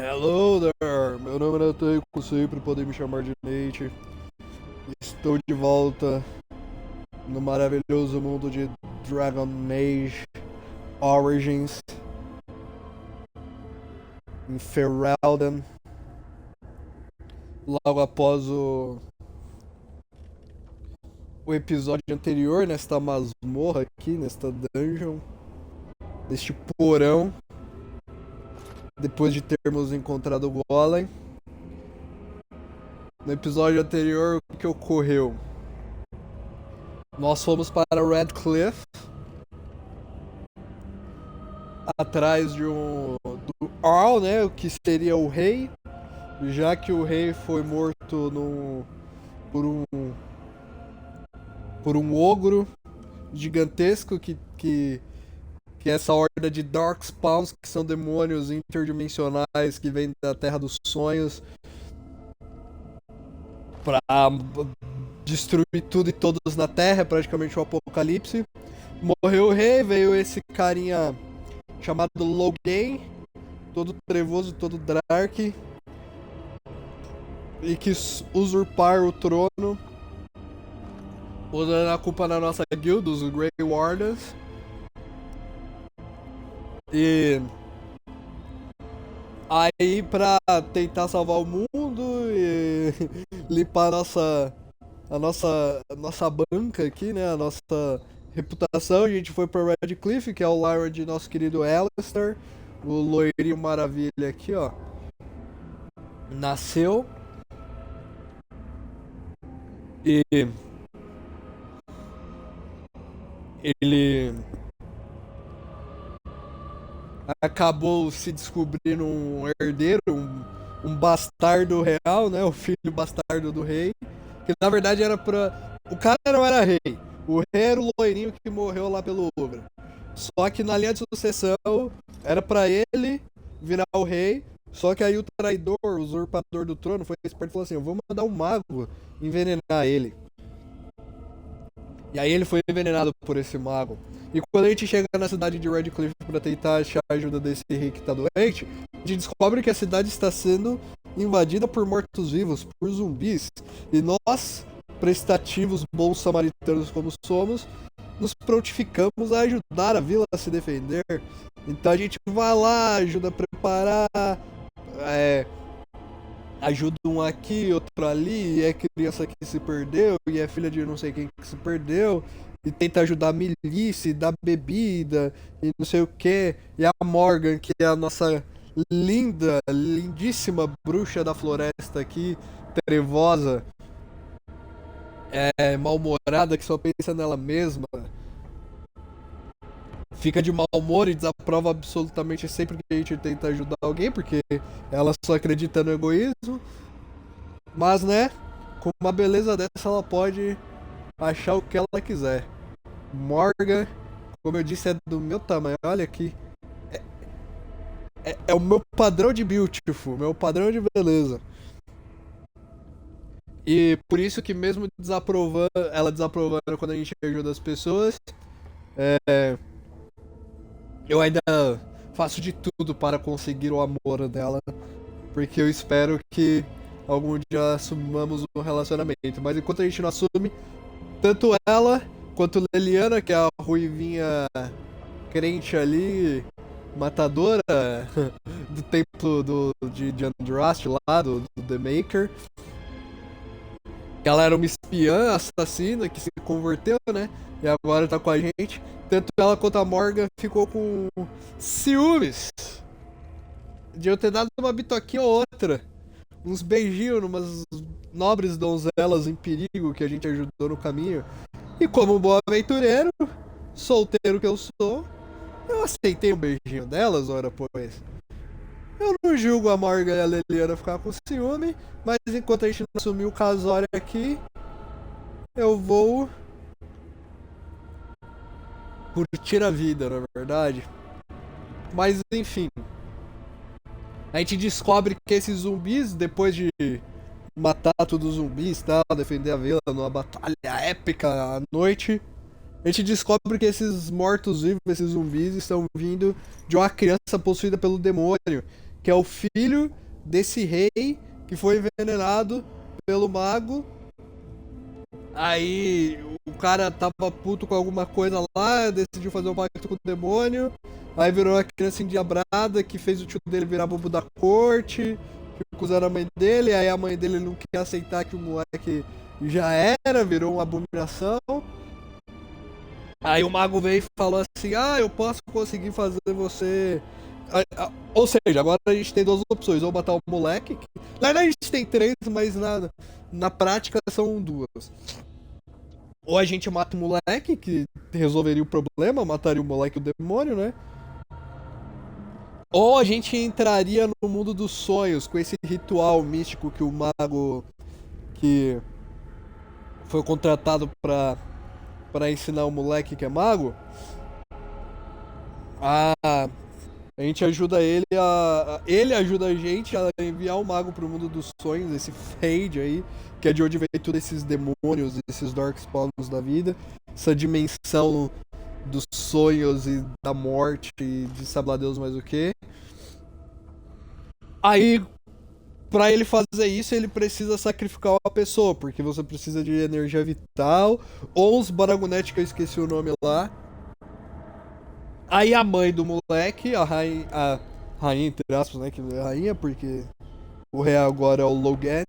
Hello there, meu nome é Nathan, como sempre podem me chamar de Nate. Estou de volta no maravilhoso mundo de Dragon Age Origins em Ferelden. Logo após o episódio anterior, nesta masmorra aqui, nesta dungeon, neste porão, depois de termos encontrado o Golem. No episódio anterior, o que ocorreu? Nós fomos para Red Cliff, atrás do Earl, né, o que seria o rei, já que o rei foi morto por um ogro gigantesco que é essa horda de Darkspawns, que são demônios interdimensionais que vêm da Terra dos Sonhos pra destruir tudo e todos na Terra, é praticamente um apocalipse. Morreu o rei, veio esse carinha chamado Logan, todo trevoso, todo dark, e quis usurpar o trono, usando a culpa na nossa guilda, os Grey Wardens. E aí, pra tentar salvar o mundo e limpar a nossa banca aqui, né, a nossa reputação, a gente foi pra Red Cliff, que é o lar de nosso querido Alistair, o loirinho maravilha aqui, ó. Nasceu. E ele acabou se descobrindo um herdeiro, um bastardo real, né? O filho bastardo do rei. Que na verdade era pra. O cara não era rei. O rei era o loirinho que morreu lá pelo ogro. Só que na linha de sucessão era pra ele virar o rei. Só que aí o traidor, o usurpador do trono, foi esperto e falou assim: eu vou mandar um mago envenenar ele. E aí ele foi envenenado por esse mago. E quando a gente chega na cidade de Red Cliff pra tentar achar a ajuda desse rei que tá doente, a gente descobre que a cidade está sendo invadida por mortos-vivos, por zumbis. E nós, prestativos bons samaritanos como somos, nos prontificamos a ajudar a vila a se defender. Então a gente vai lá, ajuda a preparar, ajuda um aqui, outro ali, e é criança que se perdeu, e é filha de não sei quem que se perdeu, e tenta ajudar a milícia, e dá bebida, e não sei o que. E a Morgan, que é a nossa linda, lindíssima bruxa da floresta aqui, trevosa, mal-humorada, que só pensa nela mesma, fica de mau humor e desaprova absolutamente sempre que a gente tenta ajudar alguém, porque ela só acredita no egoísmo. Mas, né, com uma beleza dessa ela pode achar o que ela quiser. Morgan, como eu disse, é do meu tamanho. Olha aqui. É o meu padrão de beautiful, meu padrão de beleza. E por isso que mesmo ela desaprovando quando a gente ajuda as pessoas, eu ainda faço de tudo para conseguir o amor dela, porque eu espero que algum dia assumamos um relacionamento. Mas enquanto a gente não assume, tanto ela quanto Leliana, que é a ruivinha crente ali, matadora do templo de Andraste lá, do The Maker. Ela era uma espiã assassina que se converteu, né? E agora tá com a gente. Tanto ela quanto a Morgan ficou com ciúmes de eu ter dado uma bitoquinha ou outra. Uns beijinhos numas nobres donzelas em perigo que a gente ajudou no caminho. E como um bom aventureiro, solteiro que eu sou, eu aceitei um beijinho delas, ora pois. Eu não julgo a Morgan e a Leliana ficar com ciúme, mas enquanto a gente não assumir o casório aqui, eu vou curtir a vida, na verdade. Mas enfim, a gente descobre que esses zumbis, depois de matar todos os zumbis e tal, defender a vila numa batalha épica à noite, a gente descobre que esses mortos-vivos, esses zumbis, estão vindo de uma criança possuída pelo demônio, que é o filho desse rei que foi envenenado pelo mago. Aí o cara tava puto com alguma coisa lá, decidiu fazer um pacto com o demônio. Aí virou uma criança endiabrada que fez o tio dele virar bobo da corte, ficou usando a mãe dele. Aí a mãe dele não quer aceitar que o moleque já era, virou uma abominação. Aí o mago veio e falou assim: ah, eu posso conseguir fazer você. Ou seja, agora a gente tem duas opções: ou matar o moleque. Na verdade a gente tem três, mas na prática são duas. Ou a gente mata o moleque, que resolveria o problema, mataria o moleque e o demônio, né? Ou a gente entraria no mundo dos sonhos com esse ritual místico que o mago que foi contratado pra ensinar o moleque que é mago. A gente ajuda ele ele ajuda a gente a enviar o mago pro mundo dos sonhos, esse fade aí, que é de onde vem todos esses demônios, esses darkspawns da vida, essa dimensão dos sonhos e da morte e de sabe lá Deus mais o que. Aí, pra ele fazer isso, ele precisa sacrificar uma pessoa, porque você precisa de energia vital, ou os baragunetes que eu esqueci o nome lá. Aí a mãe do moleque, a rainha, entre aspas, né, que é a rainha, porque o real agora é o Logan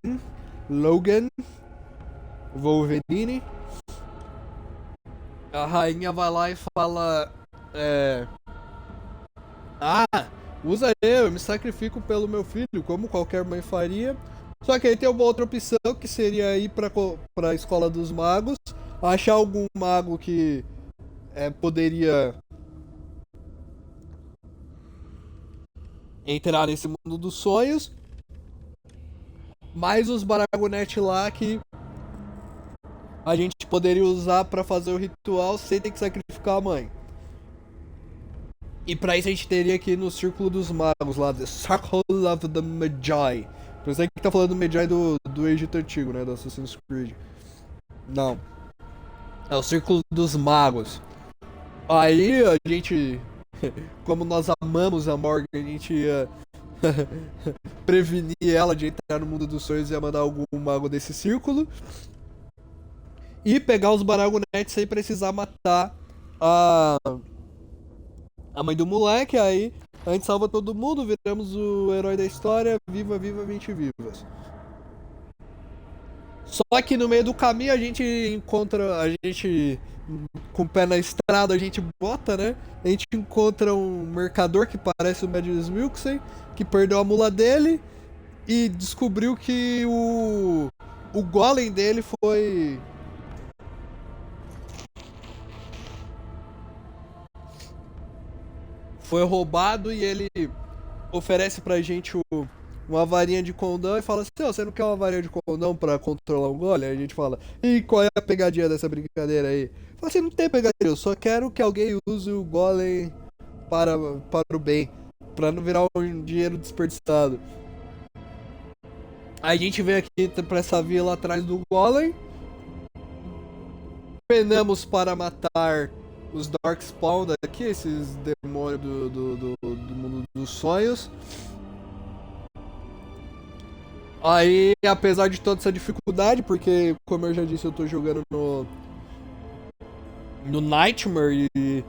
Wolverine. A rainha vai lá e fala, ah, usa eu me sacrifico pelo meu filho, como qualquer mãe faria. Só que aí tem uma outra opção, que seria ir pra escola dos magos, achar algum mago que poderia entrar nesse mundo dos sonhos, mais os baragunetes lá que a gente poderia usar pra fazer o ritual sem ter que sacrificar a mãe. E pra isso a gente teria que ir no Círculo dos Magos lá, The Circle of the Magi. Por isso é que tá falando do Magi do Egito Antigo, né, do Assassin's Creed. Não. É o Círculo dos Magos. Aí a gente, como nós amamos a Morgan, a gente ia prevenir ela de entrar no mundo dos sonhos e ia mandar algum mago desse círculo. E pegar os baragunetes sem precisar matar a mãe do moleque. Aí a gente salva todo mundo, viramos o herói da história, viva, viva, 20 vivas. Só que no meio do caminho a gente encontra, a gente com o pé na estrada, a gente bota, né? A gente encontra um mercador que parece o Mads Mikkelsen, que perdeu a mula dele e descobriu que o golem dele foi roubado, e ele oferece pra gente uma varinha de condão e fala assim: você não quer uma varinha de condão pra controlar um golem? Aí a gente fala: e qual é a pegadinha dessa brincadeira aí? Fala assim: não tem pegadinha, eu só quero que alguém use o golem para o bem, pra não virar um dinheiro desperdiçado. Aí a gente vem aqui pra essa vila atrás do golem, penamos para matar os Darkspawn daqui, esses demônios do mundo dos sonhos. Aí, apesar de toda essa dificuldade, porque, como eu já disse, eu tô jogando no Nightmare, e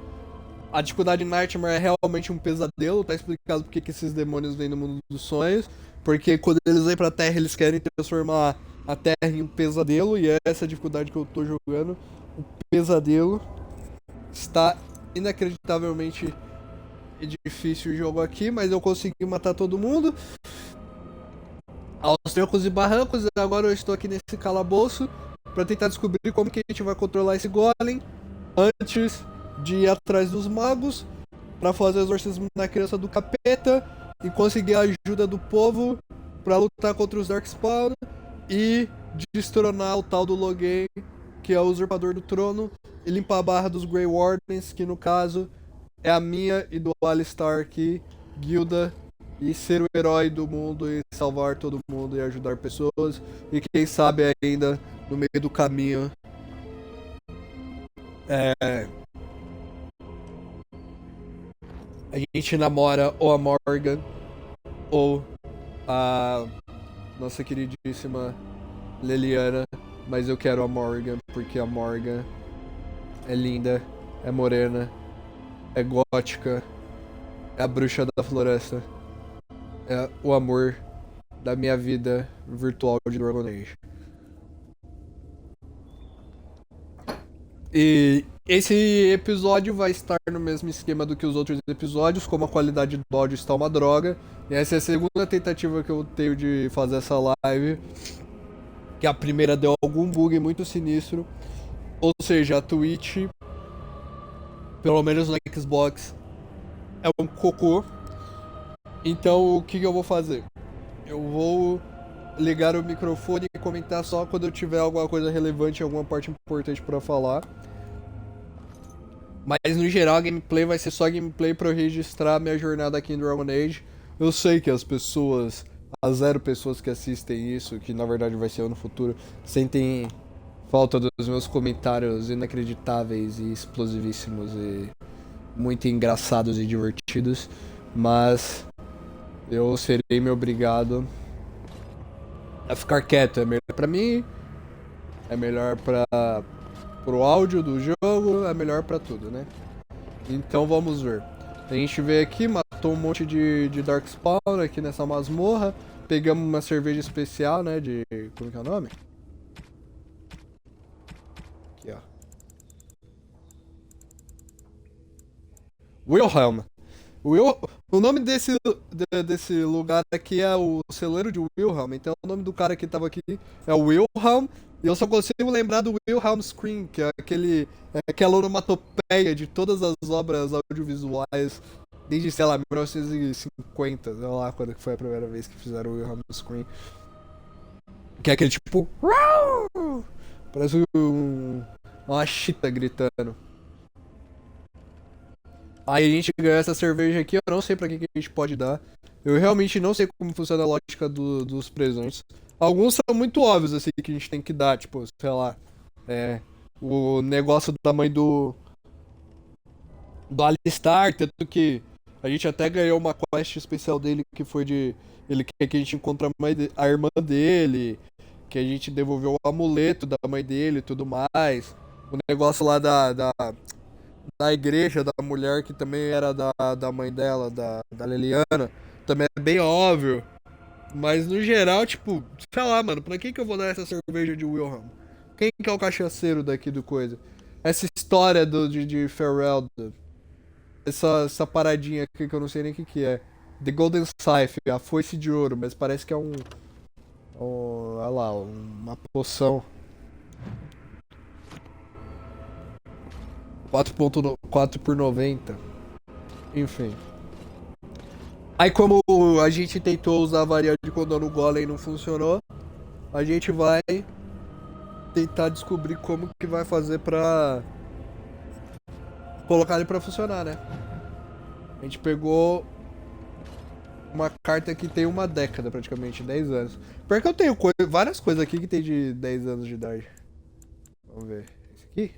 a dificuldade de Nightmare é realmente um pesadelo. Tá explicado porque que esses demônios vêm no mundo dos sonhos. Porque quando eles vêm pra Terra, eles querem transformar a Terra em um pesadelo, e é essa a dificuldade que eu tô jogando. O pesadelo está inacreditavelmente difícil o jogo aqui, mas eu consegui matar todo mundo aos trancos e barrancos. Agora eu estou aqui nesse calabouço para tentar descobrir como que a gente vai controlar esse golem antes de ir atrás dos magos para fazer o exorcismo na criança do capeta e conseguir a ajuda do povo para lutar contra os Darkspawn e destronar o tal do Logan, que é o usurpador do trono, e limpar a barra dos Grey Wardens, que no caso é a minha e do Alistar aqui, guilda, e ser o herói do mundo e salvar todo mundo e ajudar pessoas, e quem sabe ainda no meio do caminho a gente namora ou a Morgan ou a nossa queridíssima Leliana, mas eu quero a Morgan, porque a Morgan é linda, é morena, é gótica, é a bruxa da floresta, é o amor da minha vida virtual de Dragon Age. E esse episódio vai estar no mesmo esquema do que os outros episódios, como a qualidade do áudio está uma droga. E essa é a segunda tentativa que eu tenho de fazer essa live. Que a primeira deu algum bug muito sinistro. Ou seja, a Twitch, pelo menos no Xbox, é um cocô. Então o que eu vou fazer? Eu vou ligar o microfone e comentar só quando eu tiver alguma coisa relevante, alguma parte importante pra falar. Mas no geral a gameplay vai ser só gameplay pra eu registrar minha jornada aqui em Dragon Age. Eu sei que as pessoas, as 0 pessoas que assistem isso, que na verdade vai ser eu no futuro, sentem falta dos meus comentários inacreditáveis e explosivíssimos e muito engraçados e divertidos. Mas eu serei me obrigado a ficar quieto. É melhor pra mim, é melhor pro áudio do jogo, é melhor pra tudo, né? Então vamos ver. A gente veio aqui, matou um monte de Darkspawn aqui nessa masmorra. Pegamos uma cerveja especial, né? De. Como que é o nome? Aqui, ó. Wilhelm. O nome desse lugar aqui é o celeiro de Wilhelm. Então o nome do cara que tava aqui é o Wilhelm. E eu só consigo lembrar do Wilhelm Scream, que é aquela onomatopeia de todas as obras audiovisuais desde, sei lá, 1950, sei lá quando foi a primeira vez que fizeram o Wilhelm Scream. Que é aquele tipo. Parece uma chita gritando. Aí a gente ganhou essa cerveja aqui, eu não sei pra que a gente pode dar. Eu realmente não sei como funciona a lógica dos presentes. Alguns são muito óbvios, assim, que a gente tem que dar, tipo, sei lá. O negócio da mãe do Alistar, tanto que a gente até ganhou uma quest especial dele que foi de. Ele quer que a gente encontre a irmã dele, que a gente devolveu o amuleto da mãe dele e tudo mais. O negócio lá da igreja, da mulher que também era da mãe dela, da Leliana, também é bem óbvio. Mas no geral, tipo, sei lá, mano, pra que eu vou dar essa cerveja de Wilhelm? Quem que é o cachaceiro daqui do coisa? Essa história de Farewell, essa paradinha aqui que eu não sei nem o que é. The Golden Scythe, a foice de ouro, mas parece que é olha lá, uma poção. 4 por 90. Enfim. Aí como a gente tentou usar a variante quando no Golem não funcionou, a gente vai tentar descobrir como que vai fazer pra colocar ele pra funcionar, né? A gente pegou uma carta que tem uma década, praticamente, 10 anos. Pior que eu tenho várias coisas aqui que tem de 10 anos de idade. Vamos ver. Esse aqui?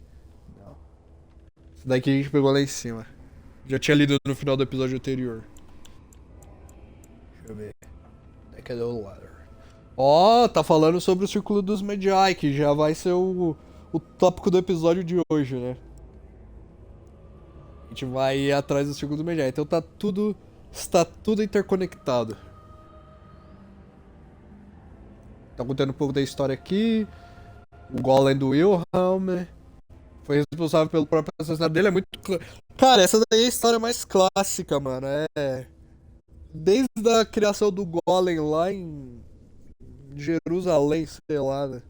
Não. Esse daqui a gente pegou lá em cima. Já tinha lido no final do episódio anterior. Deixa eu ver. Cadê o ladder? Ó, tá falando sobre o Círculo dos Medjai, que já vai ser o tópico do episódio de hoje, né? A gente vai ir atrás do Círculo dos Medjai. Então está tudo interconectado. Tá contando um pouco da história aqui. O Golem do Wilhelm foi responsável pelo próprio assassinato dele. É muito. Cara, essa daí é a história mais clássica, mano. Desde a criação do Golem lá em Jerusalém, sei lá, né?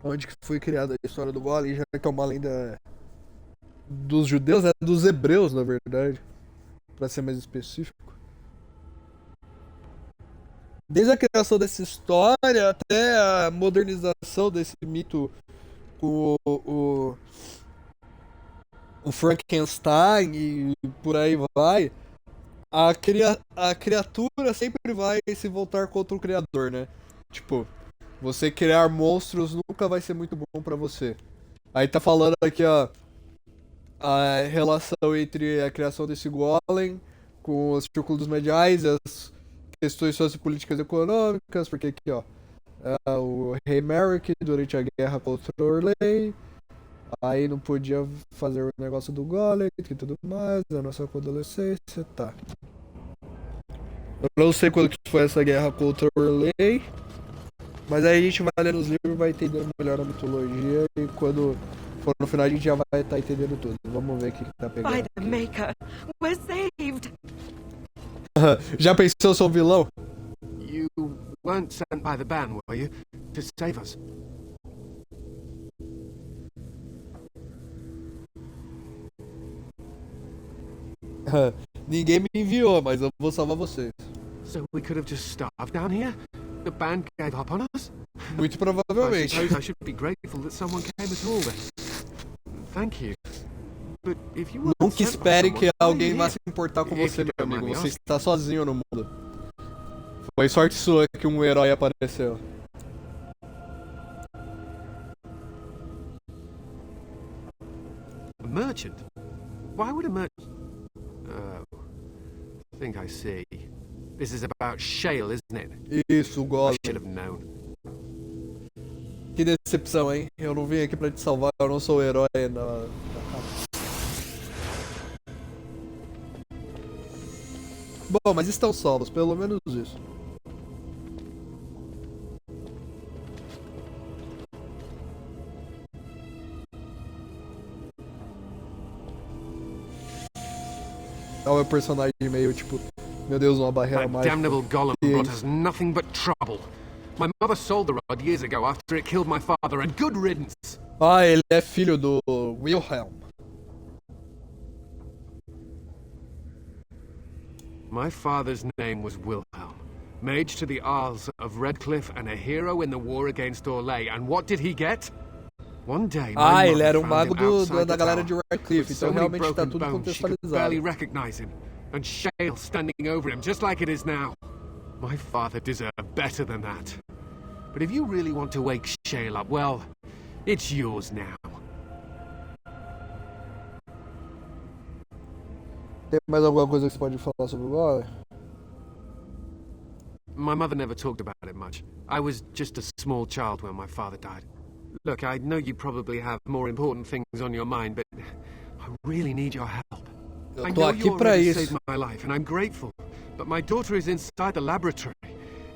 Onde que foi criada a história do Golem, já que é uma lenda dos judeus, é dos hebreus, na verdade, pra ser mais específico. Desde a criação dessa história até a modernização desse mito com o Frankenstein e por aí vai, a criatura sempre vai se voltar contra o criador, né? Tipo, você criar monstros nunca vai ser muito bom pra você. Aí tá falando aqui, ó, a relação entre a criação desse golem com os círculos dos mediais, questões sociopolíticas e econômicas, porque aqui, ó, o rei Merrick, durante a guerra contra Orley, aí não podia fazer o negócio do Golem e tudo mais, a nossa adolescência, tá. Eu não sei quando que foi essa guerra contra Orley, mas aí a gente vai ler nos livros e vai entender melhor a mitologia, e quando for no final a gente já vai estar entendendo tudo. Vamos ver o que tá pegando. By the Maker, we're saved! Já pensou eu sou um vilão? You weren't sent by the ban, were you? To save us? Ninguém me enviou, mas eu vou salvar vocês. So we could have just starved down here? The band gave up on us? Muito I provavelmente. suppose I should be grateful that someone came at all then. Thank you. But if you weren't Nunca sent by espere someone, que why are alguém you vá here? se importar com If você, you meu don't mind amigo. me Você asking. está sozinho no mundo. Foi sorte sua que um herói apareceu. A merchant? Why would a merchant... Oh, I think I see. This is about Shale, isn't it? Isso, I Golem. should have known. Que decepção, hein? Eu não vim aqui pra te salvar, eu não sou o herói na... Bom, mas estão salvos, pelo menos isso. É o meu personagem meio tipo, meu Deus, uma barreira That mágica. damnable Golem Yes. brought us nothing but trouble. My mother sold the rod years ago after it killed my father, and good riddance. Ah, ele é filho do Wilhelm. My father's name was Wilhelm, mage to the Isles of Redcliffe and a hero in the war against Orlais. And what did he get? One day, my Ah, ele mother era o found mago him outside da the galera tower, de with Redcliffe, so então many realmente tá broken tudo bones she could barely contextualizado. recognize him, and Shale standing over him just like it is now. My father deserved better than that. But if you really want to wake Shale up, well, it's yours now. Tem mais alguma coisa que você pode falar sobre o Golem? My mother never talked about it much. I was just a small child when my father died. Look, I know you probably have more important things on your mind, but I really need your help. Eu I tô know aqui you pra already isso. saved my life, and I'm grateful. But my daughter is inside the laboratory.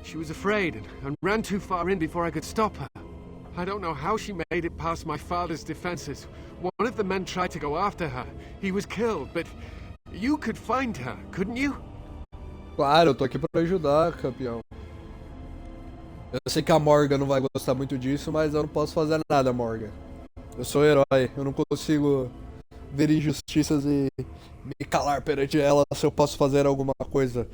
She was afraid and ran too far in before I could stop her. I don't know how she made it past my father's defenses. One of the men tried to go after her. He was killed, but you could find her, couldn't you? Claro, eu tô aqui pra ajudar, campeão. Eu sei que a Morgan não vai gostar muito disso, mas eu não posso fazer nada, Morgan. Eu sou herói, eu não consigo ver injustiças e me calar perante elas se eu posso fazer alguma coisa.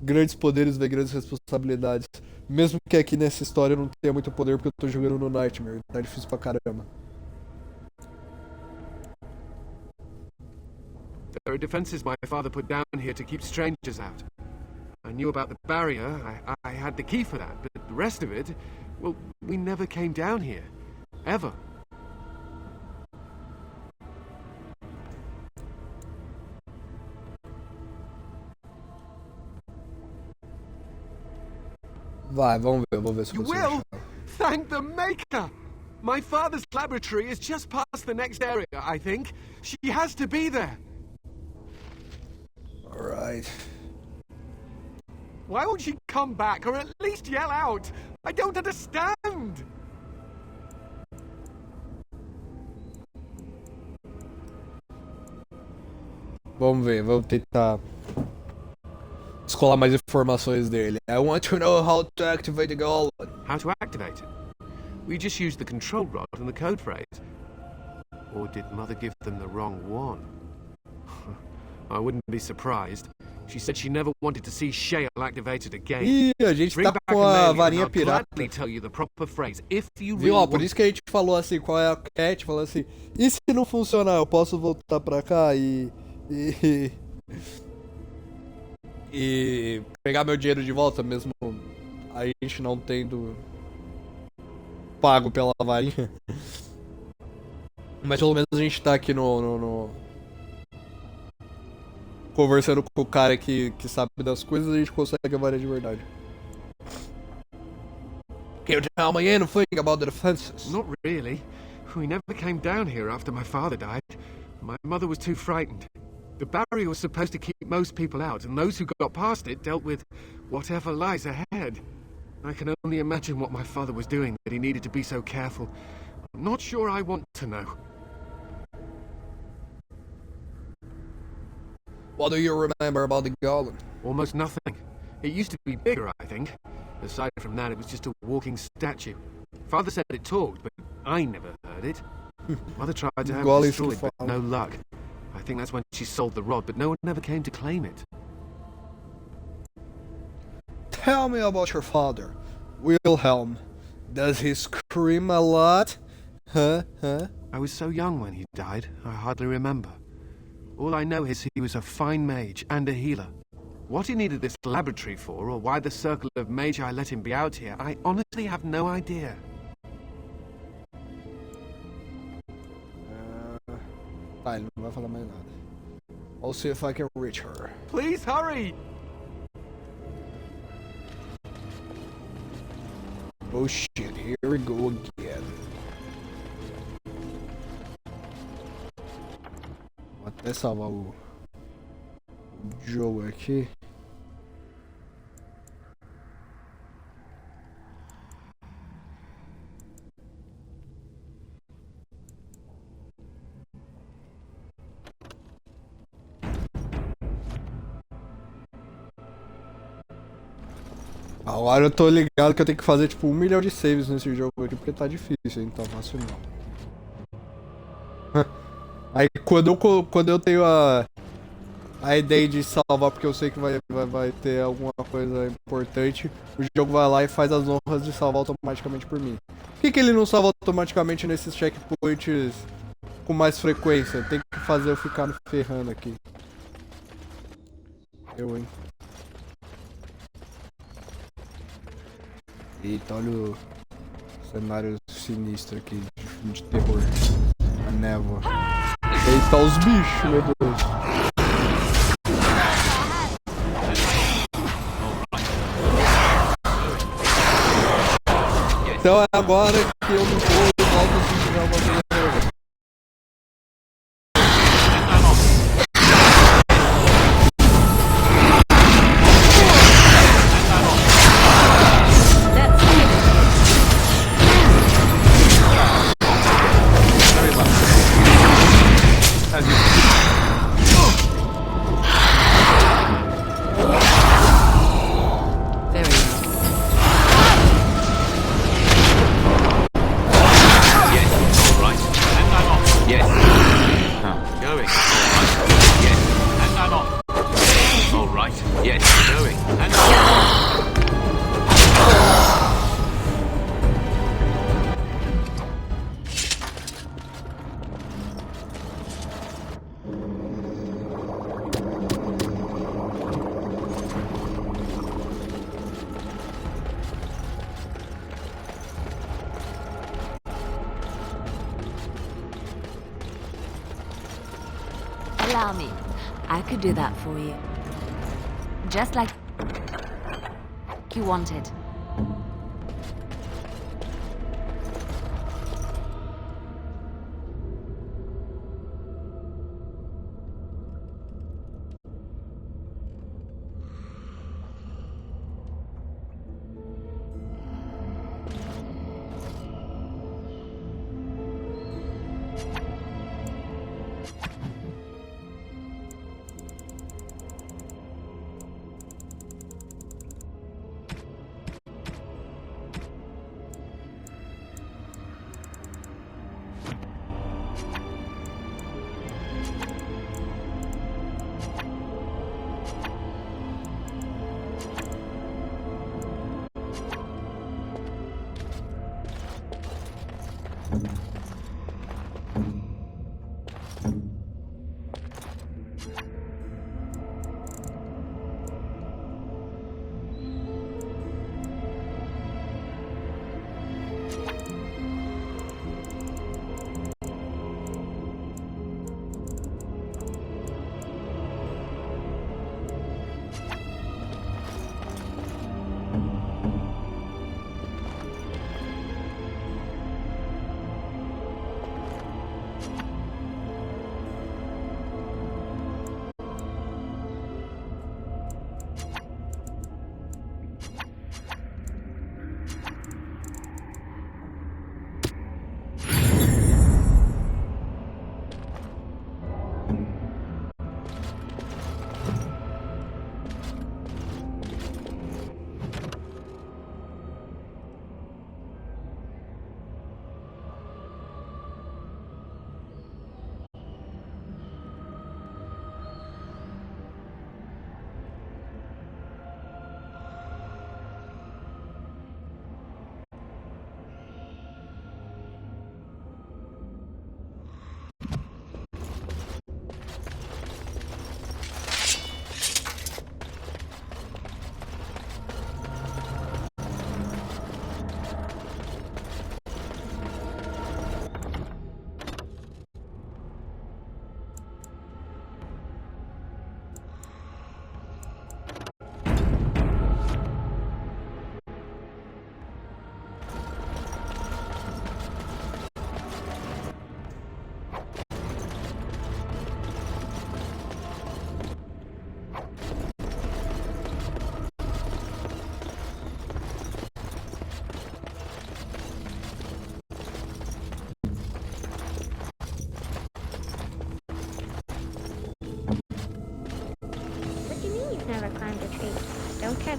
Grandes poderes vêm grandes responsabilidades. Mesmo que aqui nessa história eu não tenha muito poder porque eu tô jogando no Nightmare, tá difícil pra caramba. There are defenses my father put down here to keep strangers out. I knew about the barrier, I had the key for that, but the rest of it, well, we never came down here. Ever. Vai, vamos ver, eu vou ver se You você will? achar. Thank the Maker! My father's laboratory is just past the next area, I think. She has to be there. Alright. Why won't she come back, or at least yell out? I don't understand! Vamos ver, vamos tentar descolar mais informações dele. I want to know how to activate the Golem. How to activate it? We just used the control rod and the code phrase. Or did Mother give them the wrong one? I wouldn't be surprised. She said she never wanted to see Shale activated again. Ih, a gente Bring tá back com a a mail and varinha I'll pirata. gladly tell you the proper phrase. If you Viu? really Ó, por want... isso que a gente falou assim, qual é a cat, falou assim, e se não funcionar, eu posso voltar pra cá e pegar meu dinheiro de volta, mesmo a gente não tendo pago pela varinha. Mas pelo menos a gente tá aqui no conversando com o cara que sabe das coisas, a gente consegue avaliar de verdade. Can you tell me anything about the defenses? Not really. We never came down here after my father died. My mother was too frightened. The barrier was supposed to keep most people out, and those who got past it dealt with whatever lies ahead. I can only imagine what my father was doing, that he needed to be so careful. I'm not sure I want to know. What do you remember about the Golem? Almost nothing. It used to be bigger, I think. Aside from that, it was just a walking statue. Father said it talked, but I never heard it. Mother tried to have it destroyed, but no luck. I think that's when she sold the rod, but no one ever came to claim it. Tell me about your father, Wilhelm. Does he scream a lot? Huh? I was so young when he died, I hardly remember. All I know is he was a fine mage and a healer. What he needed this laboratory for, or why the circle of magi let him be out here, I honestly have no idea. Tá, ele não vai falar mais nada. I'll see if I can reach her. Please hurry! Oh shit, here we go again. Vou até salvar o jogo aqui. Agora eu tô ligado que eu tenho que fazer tipo 1 milhão de saves nesse jogo aqui porque tá difícil, então fácil não. Aí quando eu tenho a ideia de salvar porque eu sei que vai ter alguma coisa importante, o jogo vai lá e faz as honras de salvar automaticamente por mim. Por que ele não salva automaticamente nesses checkpoints com mais frequência? Tem que fazer eu ficar me ferrando aqui. Hein? Eita, olha o cenário sinistro aqui de filme de terror. A névoa. Eita, os bichos, meu Deus. Então é agora que eu me vou e volto se tiver uma coisa. Allow me. I could do that for you. Just like you wanted.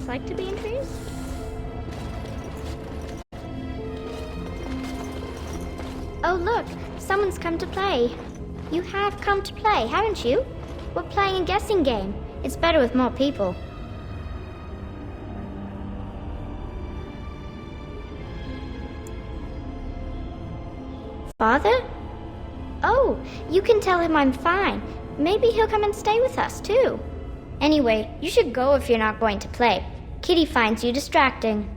cats like to be in trees? Oh look, someone's come to play. You have come to play, haven't you? We're playing a guessing game. It's better with more people. Father? Oh, you can tell him I'm fine. Maybe he'll come and stay with us, too. Anyway, you should go if you're not going to play. Kitty finds you distracting.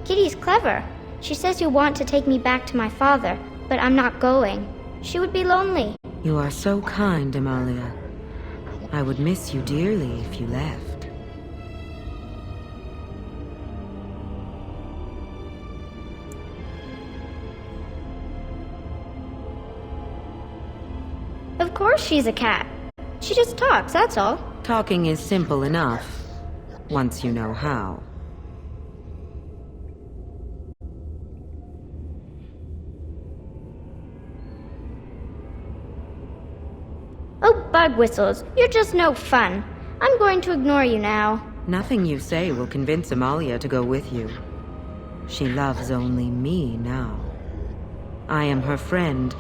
Kitty's clever. She says you want to take me back to my father, but I'm not going. She would be lonely. You are so kind, Amalia. I would miss you dearly if you left. Of course she's a cat. She just talks, that's all. Talking is simple enough, once you know how. Oh, bug whistles, you're just no fun. I'm going to ignore you now. Nothing you say will convince Amalia to go with you. She loves only me now. I am her friend,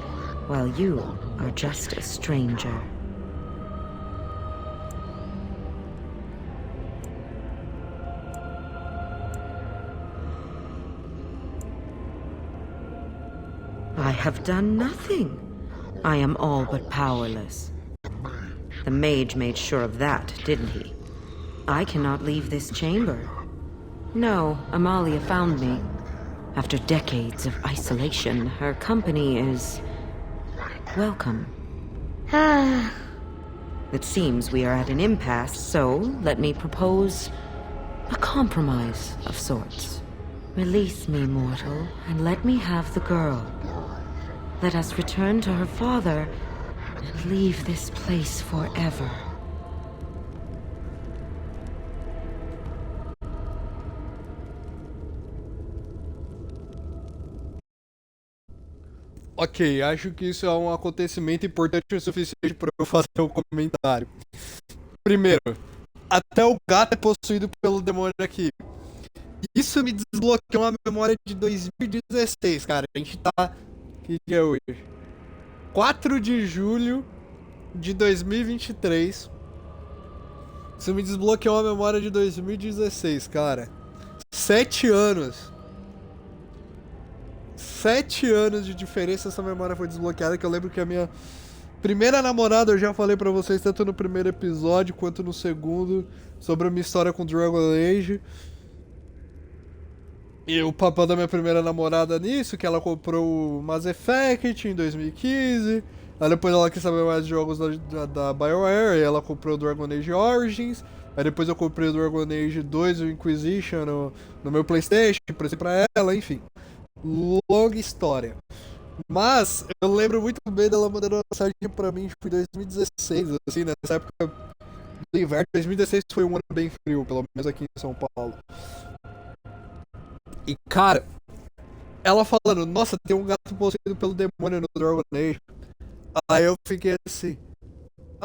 while you are just a stranger. I have done nothing. I am all but powerless. The mage made sure of that, didn't he? I cannot leave this chamber. No, Amalia found me. After decades of isolation, her company is welcome. Ah. It seems we are at an impasse, so let me propose a compromise of sorts. Release me, mortal, and let me have the girl. Let us return to her father and leave this place forever. Ok, acho que isso é um acontecimento importante o suficiente para eu fazer um comentário. Primeiro, até o gato é possuído pelo demônio aqui. Isso me desbloqueou uma memória de 2016, cara. A gente tá... Que dia é hoje? 4 de julho de 2023. Isso me desbloqueou uma memória de 2016, cara. 7 anos. 7 anos de diferença essa memória foi desbloqueada, que eu lembro que a minha primeira namorada, eu já falei pra vocês, tanto no primeiro episódio quanto no segundo, sobre a minha história com Dragon Age. E o papel da minha primeira namorada nisso, que ela comprou o Mass Effect em 2015. Aí depois ela quis saber mais de jogos da BioWare, e ela comprou o Dragon Age Origins. Aí depois eu comprei o Dragon Age 2, o Inquisition, no meu Playstation, prestei pra ela, enfim. Longa história. Mas eu lembro muito bem dela mandando uma mensagem pra mim, tipo, em 2016, assim, nessa época do inverno. 2016 foi um ano bem frio, pelo menos aqui em São Paulo. E cara, ela falando, nossa, tem um gato possuído pelo demônio no Dragon Age. Aí eu fiquei assim,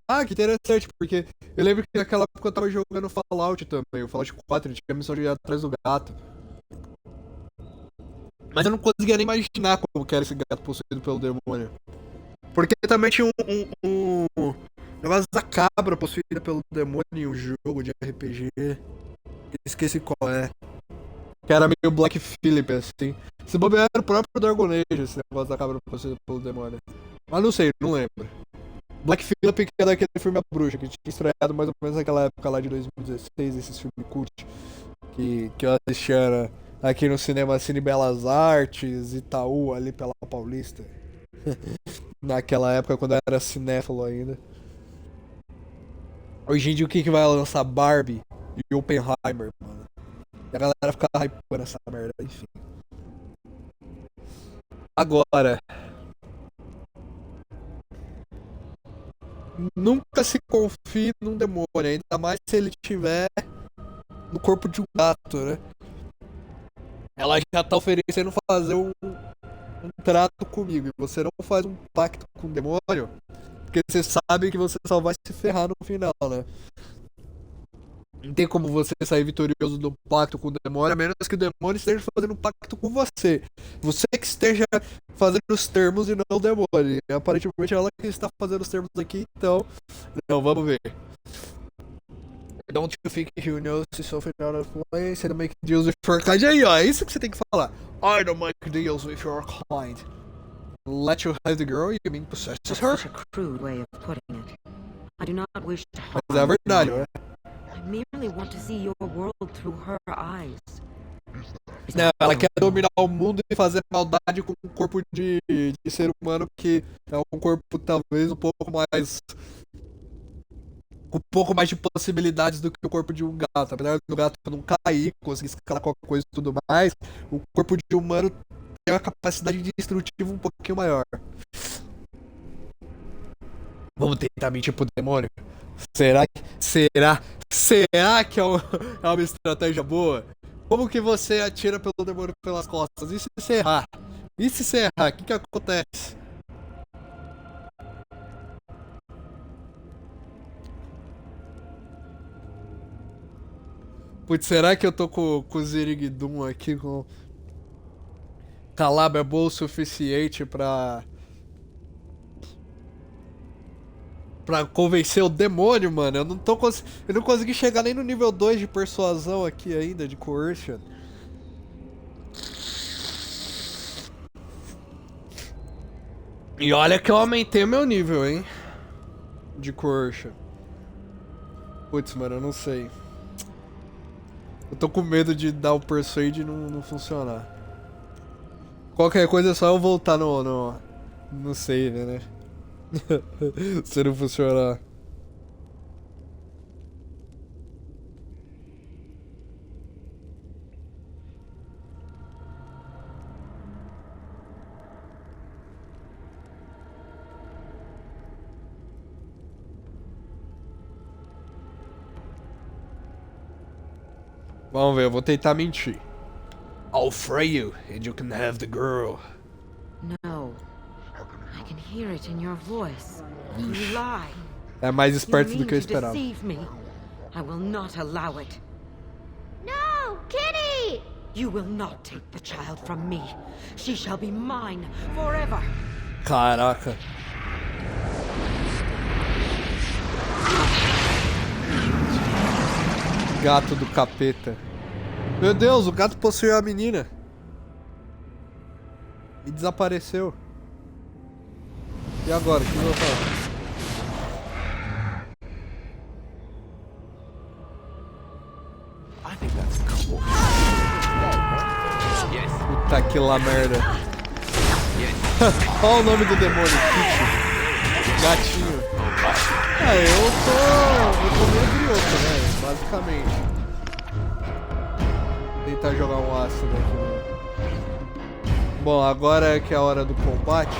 ah, que interessante, porque eu lembro que naquela época eu tava jogando Fallout também, o Fallout 4, tinha a missão de ir atrás do gato. Mas eu não conseguia nem imaginar como que era esse gato possuído pelo demônio. Porque também tinha um negócio da cabra possuída pelo demônio em um jogo de RPG. Esqueci qual é. Que era meio Black Phillip, assim. Se bobear era o próprio Dragon Age, esse negócio da cabra possuída pelo demônio. Mas não sei, não lembro. Black Phillip, que é daquele filme A Bruxa, que tinha estreado mais ou menos naquela época lá de 2016, esses filmes cult que eu assistia aqui no cinema Cine Belas Artes, Itaú, ali pela Paulista. Naquela época, quando eu era cinéfilo ainda. Hoje em dia, o que vai lançar? Barbie e Oppenheimer, mano. E a galera fica hypando essa merda, enfim. Agora, nunca se confie num demônio, ainda mais se ele tiver no corpo de um gato, né? Ela já tá oferecendo fazer trato comigo e você não faz um pacto com o demônio, porque você sabe que você só vai se ferrar no final, né? Não tem como você sair vitorioso do pacto com o demônio, a menos que o demônio esteja fazendo um pacto com você. Você que esteja fazendo os termos e não o demônio. E aparentemente ela que está fazendo os termos aqui, então. Não, vamos ver. Don't you think you know yourself out of place and make deals with your kind? Aí, ó, é isso que você tem que falar. I don't make deals with your kind. Let you have the girl, you mean possesses That's her? such a crude way of putting it. I do not wish to harm Mas é verdade, né? I merely want to see your world through her eyes. Não, ela quer dominar o mundo e fazer maldade com um corpo de ser humano que é um corpo talvez um pouco mais. Com um pouco mais de possibilidades do que o corpo de um gato. Apesar do gato não cair, conseguir escalar qualquer coisa e tudo mais, o corpo de um humano tem uma capacidade destrutiva um pouquinho maior. Vamos tentar mentir pro demônio? Será que é uma estratégia boa? Como que você atira pelo demônio pelas costas? E se você errar? E se você errar? O que acontece? Putz, será que eu tô com o Zirigdum aqui com Calabria boa o suficiente pra convencer o demônio, mano? Eu não consegui chegar nem no nível 2 de persuasão aqui ainda, de coercion. E olha que eu aumentei meu nível, hein? De coercion. Putz, mano, eu não sei. Eu tô com medo de dar o persuade e não funcionar. Qualquer coisa é só eu voltar no save, né? Se não funcionar. Vamos ver, eu vou tentar mentir. I'll fray you and you can have the girl. No. I can hear it in your voice. You lie. É mais You esperto do mean que eu to esperava. deceive me. I will not allow it. No, Kitty! You will not take the child from me. She shall be mine forever. Caraca. Gato do capeta. Meu Deus, o gato possuiu a menina. E desapareceu. E agora, o que eu vou fazer? Puta que lá merda. Olha o nome do demônio, Kitty. Gatinho. Eu tô meio brioco, né? Basicamente. Vou tentar jogar um ácido aqui, né? Bom, agora é que é a hora do combate.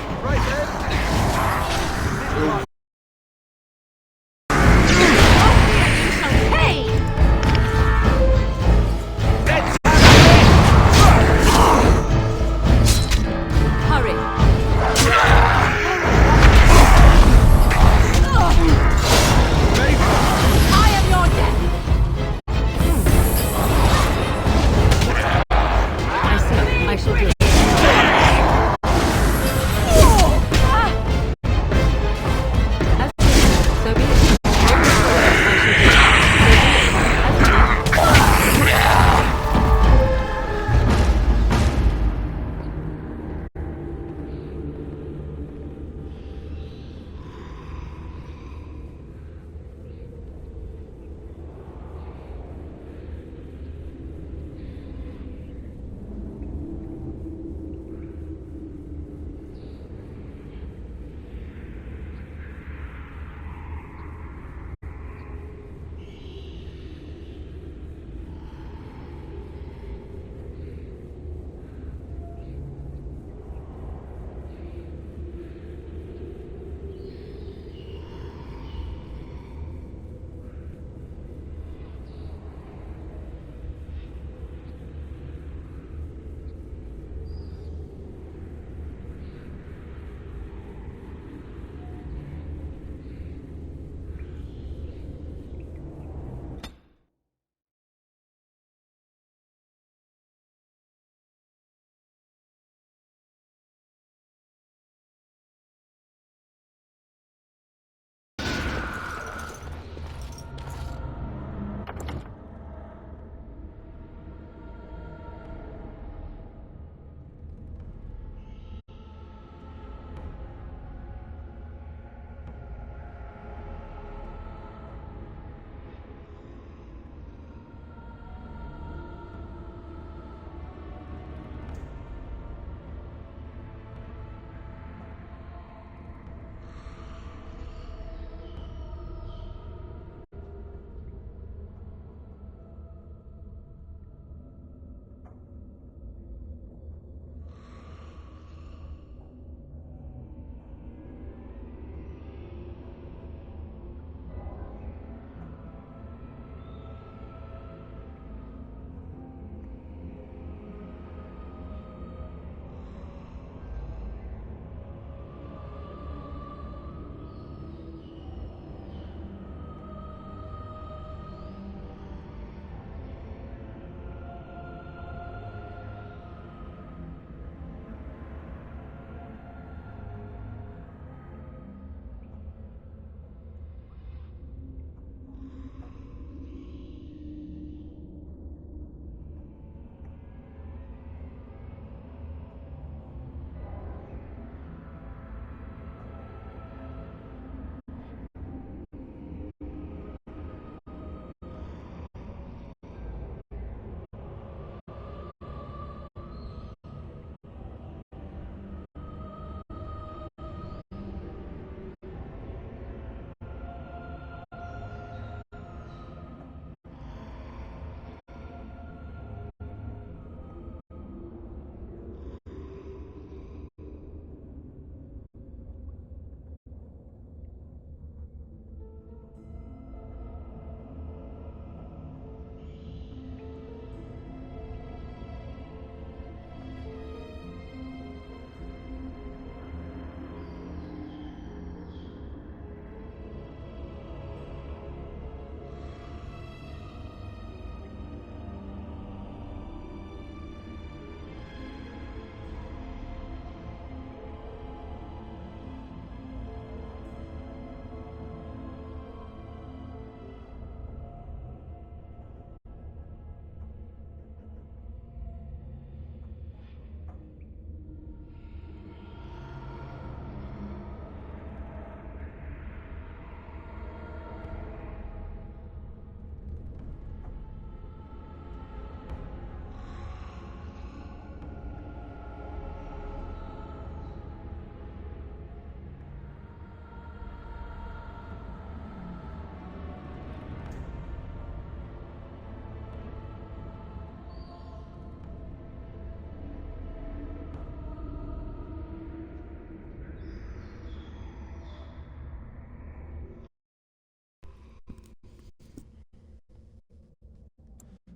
Eu Hurry! I am your death! I see. I shall do it.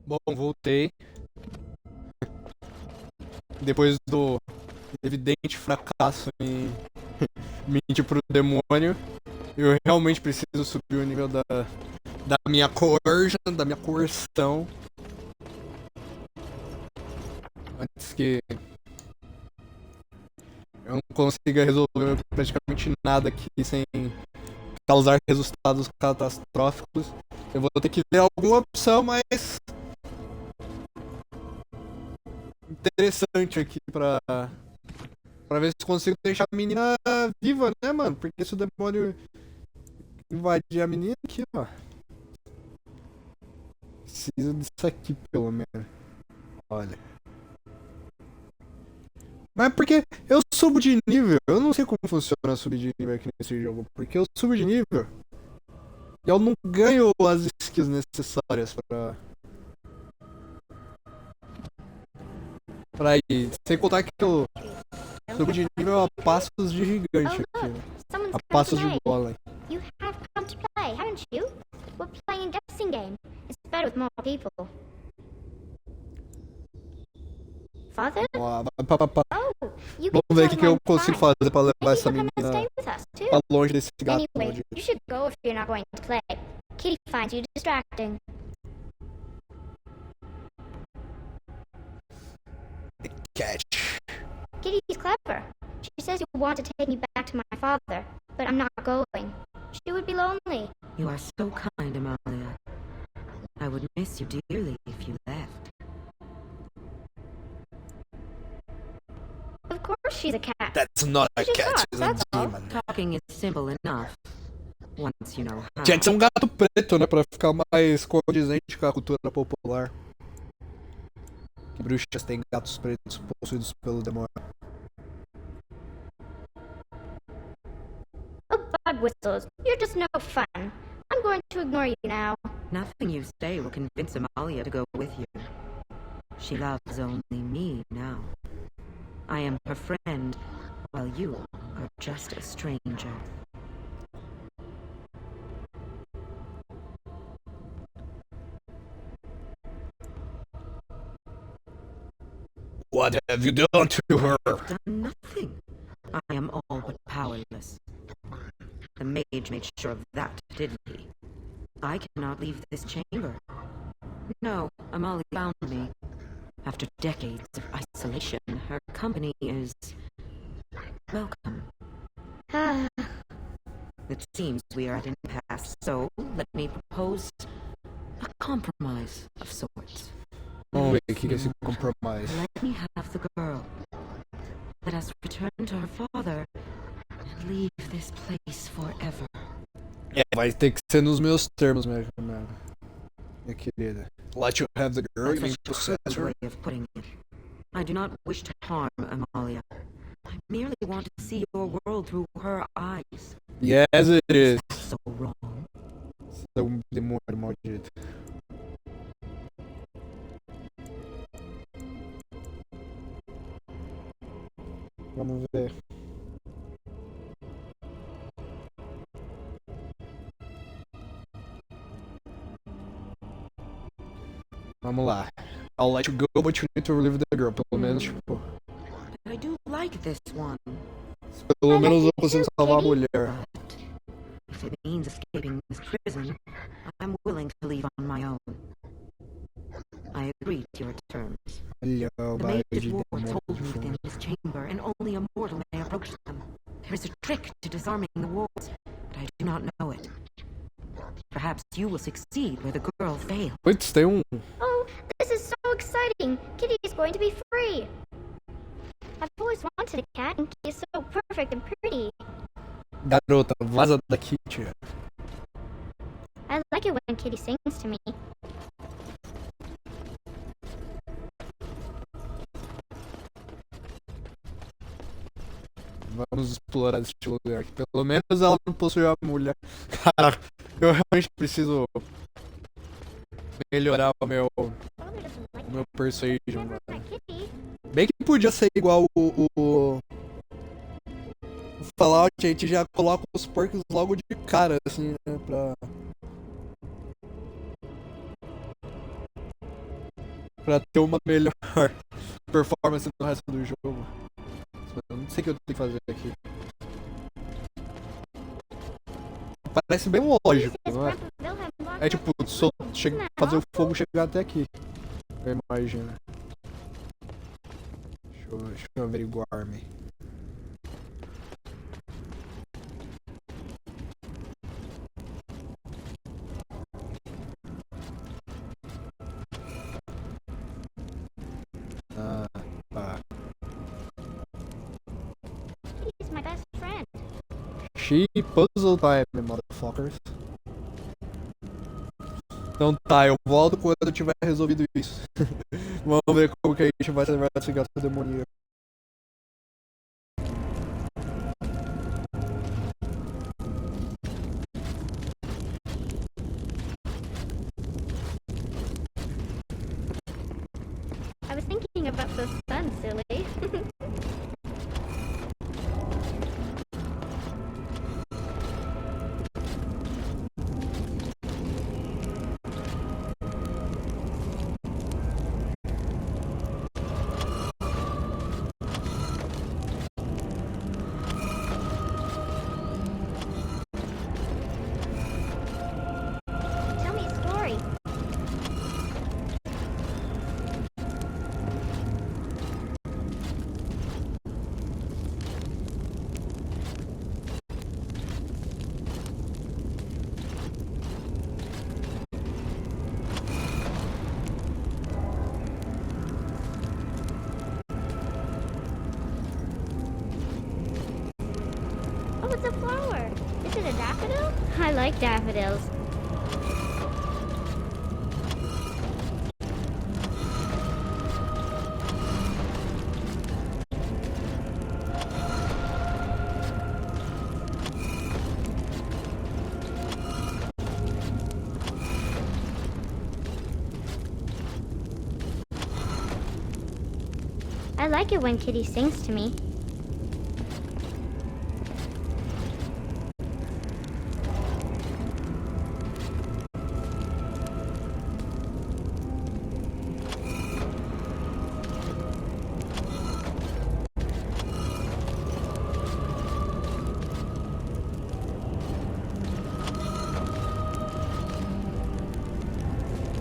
Bom, voltei. Depois do evidente fracasso em mentir pro demônio, eu realmente preciso subir o nível da minha coercion, da minha coerção. Antes que eu não consiga resolver praticamente nada aqui sem causar resultados catastróficos. Eu vou ter que ver alguma opção mais interessante aqui pra ver se consigo deixar a menina viva, né, mano? Porque se o demônio invadir a menina aqui, ó. Preciso disso aqui, pelo menos. Olha. Mas porque eu subo de nível, eu não sei como funciona subir de nível aqui nesse jogo. Porque eu subo de nível e eu não ganho as skills necessárias pra ir. Sem contar que eu subo de nível a passos de gigante aqui, né? Someone's A come passos to de play. golem. You have come to play, haven't you? We're playing a guessing game. It's better with more people. Father? Ó, Oh, you can Vamos ver o tell que eu him I'm consigo fine. fazer pra levar Maybe essa he'll come and stay menina with us too. pra longe desse gato Anyway, maldito. you should go if you're not going to play. Kitty finds you distracting. Catch. Kitty's clever. She says you want to take me back to my father, but I'm not going. She would be lonely. You are so kind, Amalia. I would miss you dearly if you left. Of course she's a cat. That's not a She's cat, not, she's a that's all. demon. Talking is simple enough. Once you know how. Tinha que ser um gato preto, né? Pra ficar mais condizente com a cultura popular. Que bruxas têm gatos pretos possuídos pelo demônio. Oh, bug whistles. You're just no fun. I'm going to ignore you now. Nothing you say will convince Amalia to go with you. She loves only me now. I am her friend, while you are just a stranger. What have you done to her? Done nothing. I am all but powerless. The mage made sure of that, didn't he? I cannot leave this chamber. No, Amalia found me. After decades of isolation, her company is welcome. It seems we are at an impasse, so let me propose a compromise of sorts. Vamos ver o que é esse compromise. Let me have the girl. Let us return to her father and leave this place forever. É, vai ter que ser nos meus termos, minha querida. Let you have the girl, you That's mean a possess crude her? way of putting it. I do not wish to harm Amalia. I merely want to see your world through her eyes. Yes, it is. So wrong. Seu demônio maldito. Vamos ver. Vamos lá. I'll let you go, but you need to relieve the girl. Pelo menos, tipo. I do like this one. Pelo menos eu consigo salvar a mulher. But if it means escaping this prison, I'm willing to leave on my own. I agree to your terms. Olha, o The baile mage's de wards demônio. hold me within this chamber, and only a mortal may approach them. There is a trick to disarming the wards, but I do not know it. Perhaps you will succeed where the girl failed. Putz, tem um. Oh, this is so exciting. Kitty is going to be free. I've always wanted a cat, and Kitty is so perfect and pretty. Garota, vaza daqui, tia. I like it when Kitty sings to me. Vamos explorar este lugar. Pelo menos ela não possui a mulher. Cara, eu realmente preciso melhorar o meu Father doesn't like persuasion, never mano. like Kitty. Bem que podia ser igual o Fallout, a gente já coloca os perks logo de cara, assim, né, pra... Pra ter uma melhor performance no resto do jogo. Eu não sei o que eu tenho que fazer aqui. Parece bem lógico, não é? É tipo, fazer o fogo chegar até aqui. Eu imagino. Deixa eu averiguar-me. Tá. He's my best friend. She puzzle time, motherfuckers. Então tá, eu volto quando eu tiver resolvido isso. Vamos ver como que a gente vai salvar esse gato demoníaco. I was thinking about the sun, silly. Tell me a story. Oh, it's a flower. Is it a daffodil? I like daffodils. I like it when Kitty sings to me.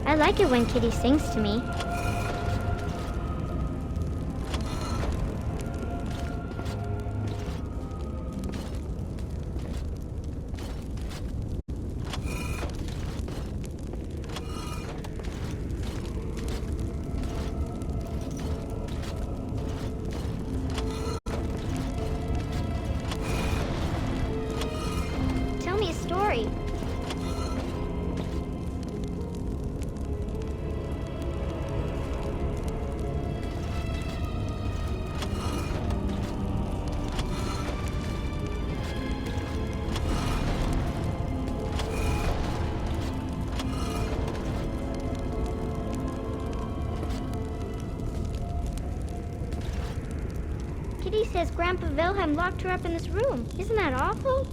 I like it when Kitty sings to me. Tell me a story. Kitty says Grandpa Wilhelm locked her up in this room. Isn't that awful?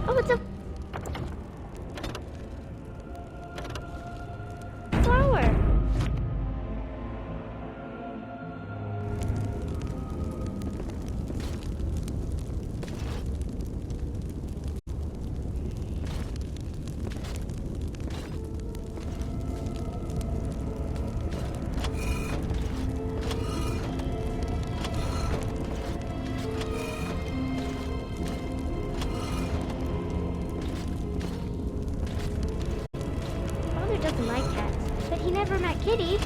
Oh, it's a flower. Father doesn't like cats, but he never met Kitty.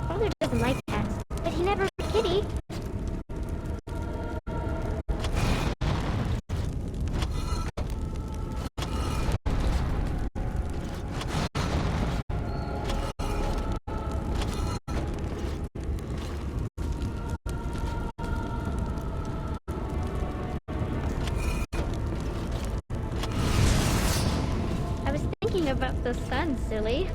Father doesn't like cats, but he talking about the sun, silly.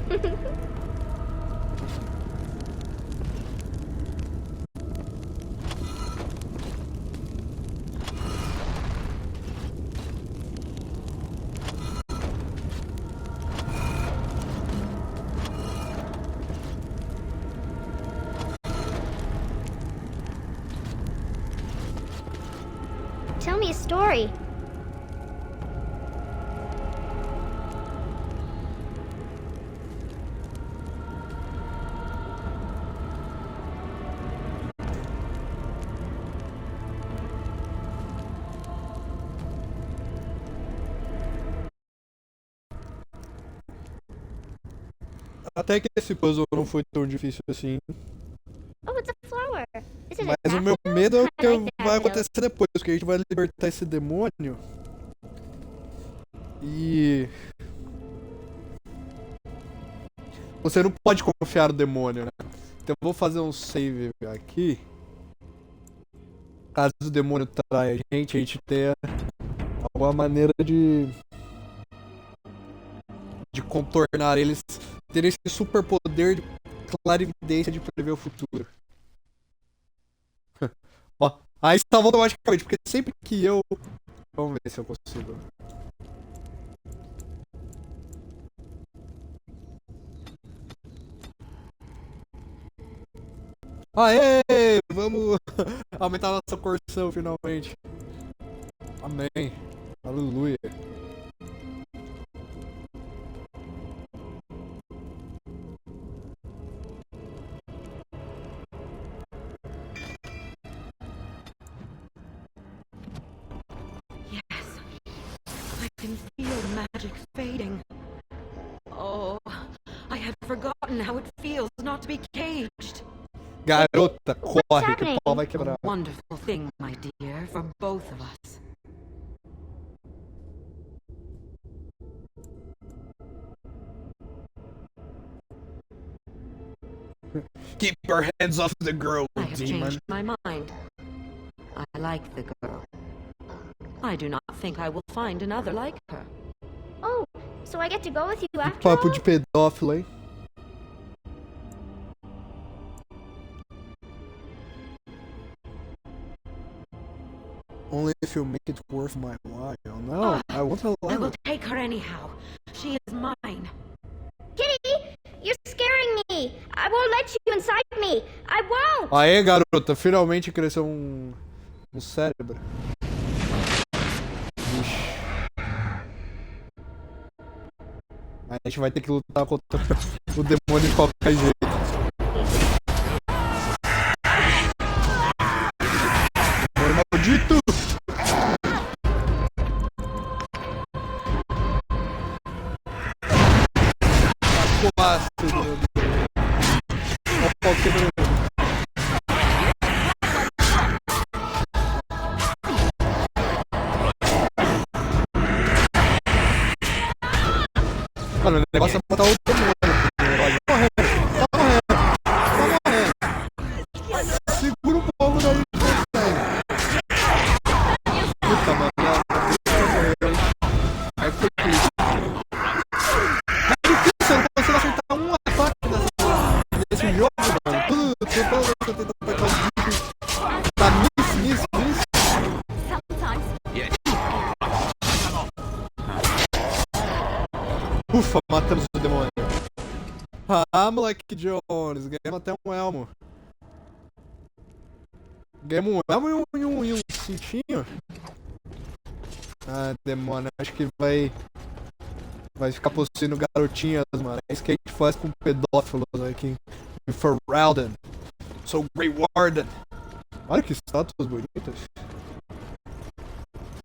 Tell me a story. Até que esse puzzle não foi tão difícil assim. Oh, it's a flower. Is it a Mas o meu daffodil? medo é o I que like vai daffodils. acontecer depois, porque a gente vai libertar esse demônio. E... você não pode confiar no demônio, né? Então eu vou fazer um save aqui. Caso o demônio traia a gente tenha alguma maneira de contornar eles, ter esse super poder de clarividência de prever o futuro. Ó, aí salvou automaticamente, porque sempre que eu... vamos ver se eu consigo. Aê! Vamos aumentar a nossa porção finalmente. Amém. Aleluia. Yes, I can feel magic fading. Oh, I had forgotten how it feels not to be caged. Garota, corre que o happening? pau vai A quebrar. wonderful thing, my dear, for both of us. Keep your hands off the girl, I have demon. changed my mind. I like the girl. I do not think I will find another like her. Oh, so I get to go with you after Papo all? de pedófilo, hein? Only if you make it worth my while. No, I won't allow I will it. take her anyhow. She is mine. Kitty, you're scaring me. I won't let you inside me. I won't. Aê, garota, finalmente cresceu um cérebro. Vixe. A gente vai ter que lutar contra o demônio de qualquer jeito. Demônio maldito! Fumaça, meu Deus. Olha o pau quebrando. Mano, o negócio é matar o demônio. Tá morrendo, tá morrendo, tá morrendo. Segura um pouco daí, velho. Puta, mano. Aí foi triste. É difícil, eu não consigo acertar um ataque desse jogo, mano. Toda vez que eu tento apertar os bichos, tá nisso. Sometimes. Ufa, matamos o demônio. Ah, moleque Jones, ganhamos até um elmo. Ganhamos um elmo e um cintinho. Ah, demônio, acho que vai ficar possuindo garotinhas, mano. É isso que a gente faz com pedófilos aqui em Ferelden. Sou Grey Warden. Olha que estátuas bonitas.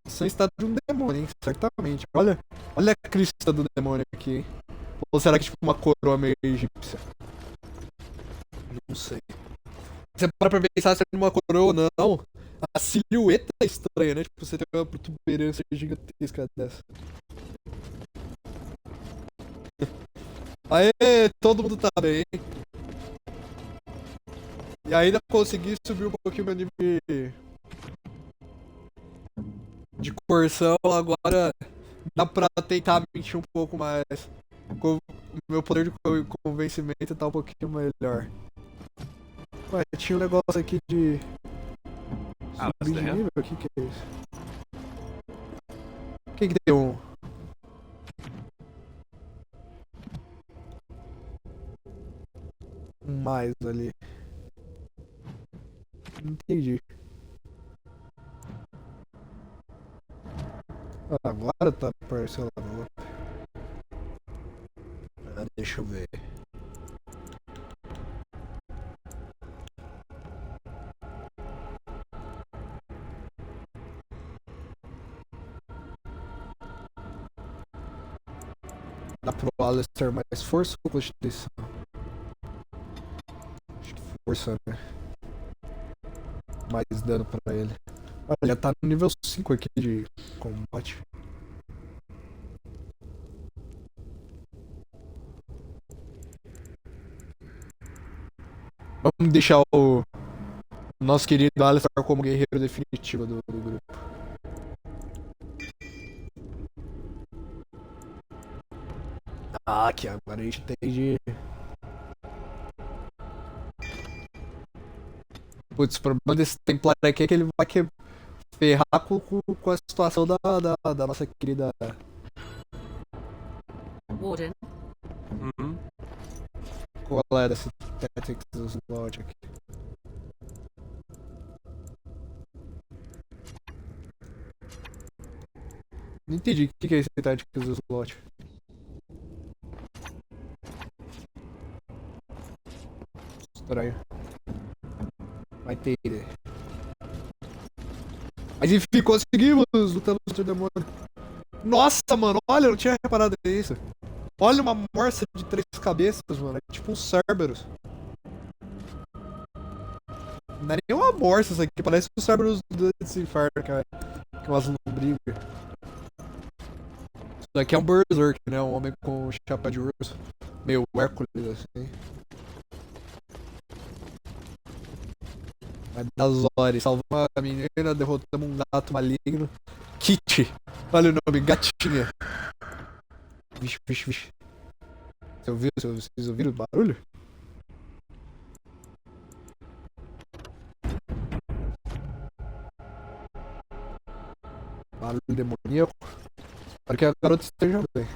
São estátuas de um demônio, hein? Certamente. Olha a crista do demônio aqui. Ou será que é tipo uma coroa meio egípcia? Não sei. Você para pra pensar se é uma coroa ou não. A silhueta é estranha, né? Tipo, você tem uma protuberância gigantesca dessa. Aê, todo mundo tá bem. E ainda consegui subir um pouquinho meu nível de coerção. Agora dá pra tentar mentir um pouco mais. Meu poder de convencimento tá um pouquinho melhor. Ué, tinha um negócio aqui de subir de nível? O que é isso? O que tem um mais ali? Não entendi. Agora tá aparecendo lá no mapa. Deixa eu ver. Dá pro Alistair mais força ou constituição? Acho que força, né? Mais dano pra ele. Olha, tá no nível 5 aqui de combate. Vamos deixar o nosso querido Alistair como guerreiro definitivo do grupo. Aqui agora a gente tem de... Putz, o problema desse templário aqui é que ele vai ferrar com a situação da nossa querida... Warden, Qual é desse Tactics Slot aqui? Não entendi o que é esse Tactics Slot. Estranho. Vai ter. Mas enfim, conseguimos lutando contra o demônio. Nossa, mano, olha, eu não tinha reparado nisso. Olha uma morsa de 3 cabeças, mano. É tipo um Cerberus. Não é nem uma morsa isso aqui, parece um Cerberus desse inferno, cara. Que é umas lombrigas. Isso daqui é um Berserk, né? Um homem com chapéu de urso. Meio Hércules, assim. Vai dar Zori, salvamos a menina, derrotamos um gato maligno. Kitty, olha o nome, gatinha. Vixe, vixe, vixe. Vocês ouviram o barulho? Barulho demoníaco. Espero que a garota esteja bem.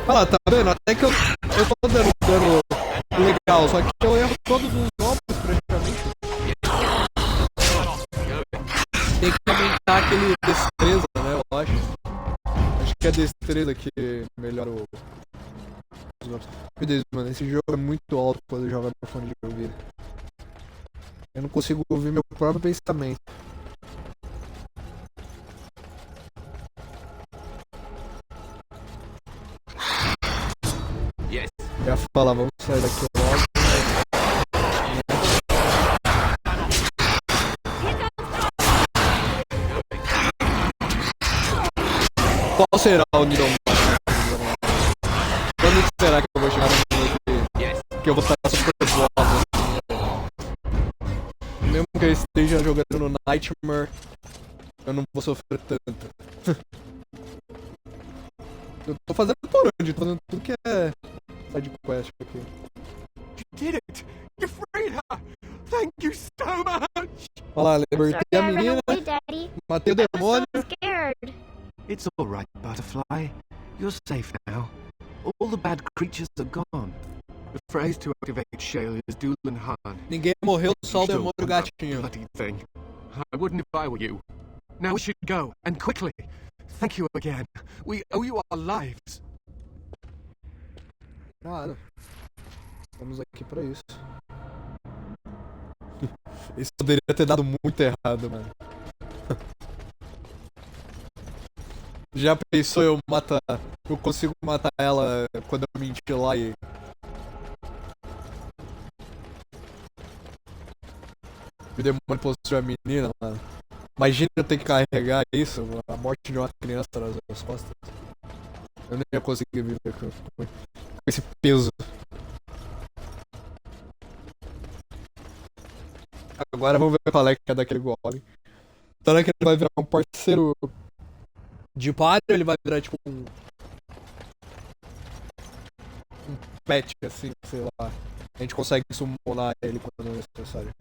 Olha lá, tá vendo? Até que eu tô dando legal, só que eu erro todos os golpes praticamente. Tem que aumentar aquele destreza, né? Eu acho. Acho que é destreza que melhora os golpes. Meu Deus, mano, esse jogo é muito alto quando eu jogo no fone de ouvido. Eu não consigo ouvir meu próprio pensamento. Eu ia falar, vamos sair daqui logo. Qual será o nível máximo? Quando será que eu vou chegar no nível que eu vou estar super foda? Mesmo que eu esteja jogando no Nightmare, eu não vou sofrer tanto. Eu tô fazendo por onde? Tô fazendo tudo que é side quest aqui. You did it! You freed her! Thank you so much! Olha lá, libertei Sorry, a I ran menina, away, Daddy. matei o I was demônio. so scared. It's all right, Butterfly. You're safe now. All the bad creatures are gone. The phrase to activate Shale is Doolan Han. Ninguém morreu, só o Still demônio want that gatinho. bloody thing. I wouldn't if I were you. Now we should go, and quickly. Thank you again. We owe you our lives. Claro. Estamos aqui pra isso. Isso poderia ter dado muito errado, mano. Já pensou eu matar... Eu consigo matar ela quando eu mentir lá e... O demônio possuiu a menina, mano. Imagina eu ter que carregar isso, a morte de uma criança nas costas. Eu nem ia conseguir viver com esse peso. Agora vamos ver qual é que é daquele Golem. Será que ele vai virar um parceiro de par ou ele vai virar tipo um pet, assim, sei lá. A gente consegue summonar ele quando é necessário.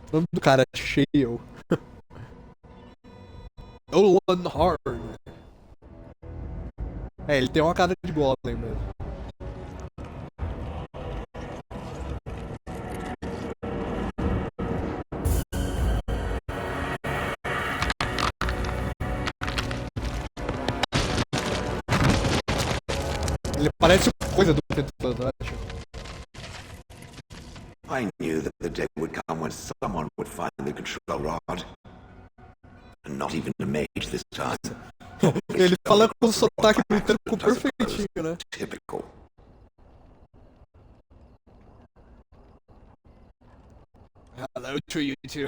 O nome do cara é Shale. Olan Horn. É, ele tem uma cara de Golem mesmo. Ele parece coisa do Preto Fantástico. I knew that the day would come when someone would find the control rod. And not even a mage this time. Ele fala com o sotaque britânico perfeitinho, né? Typical. Hello to you too.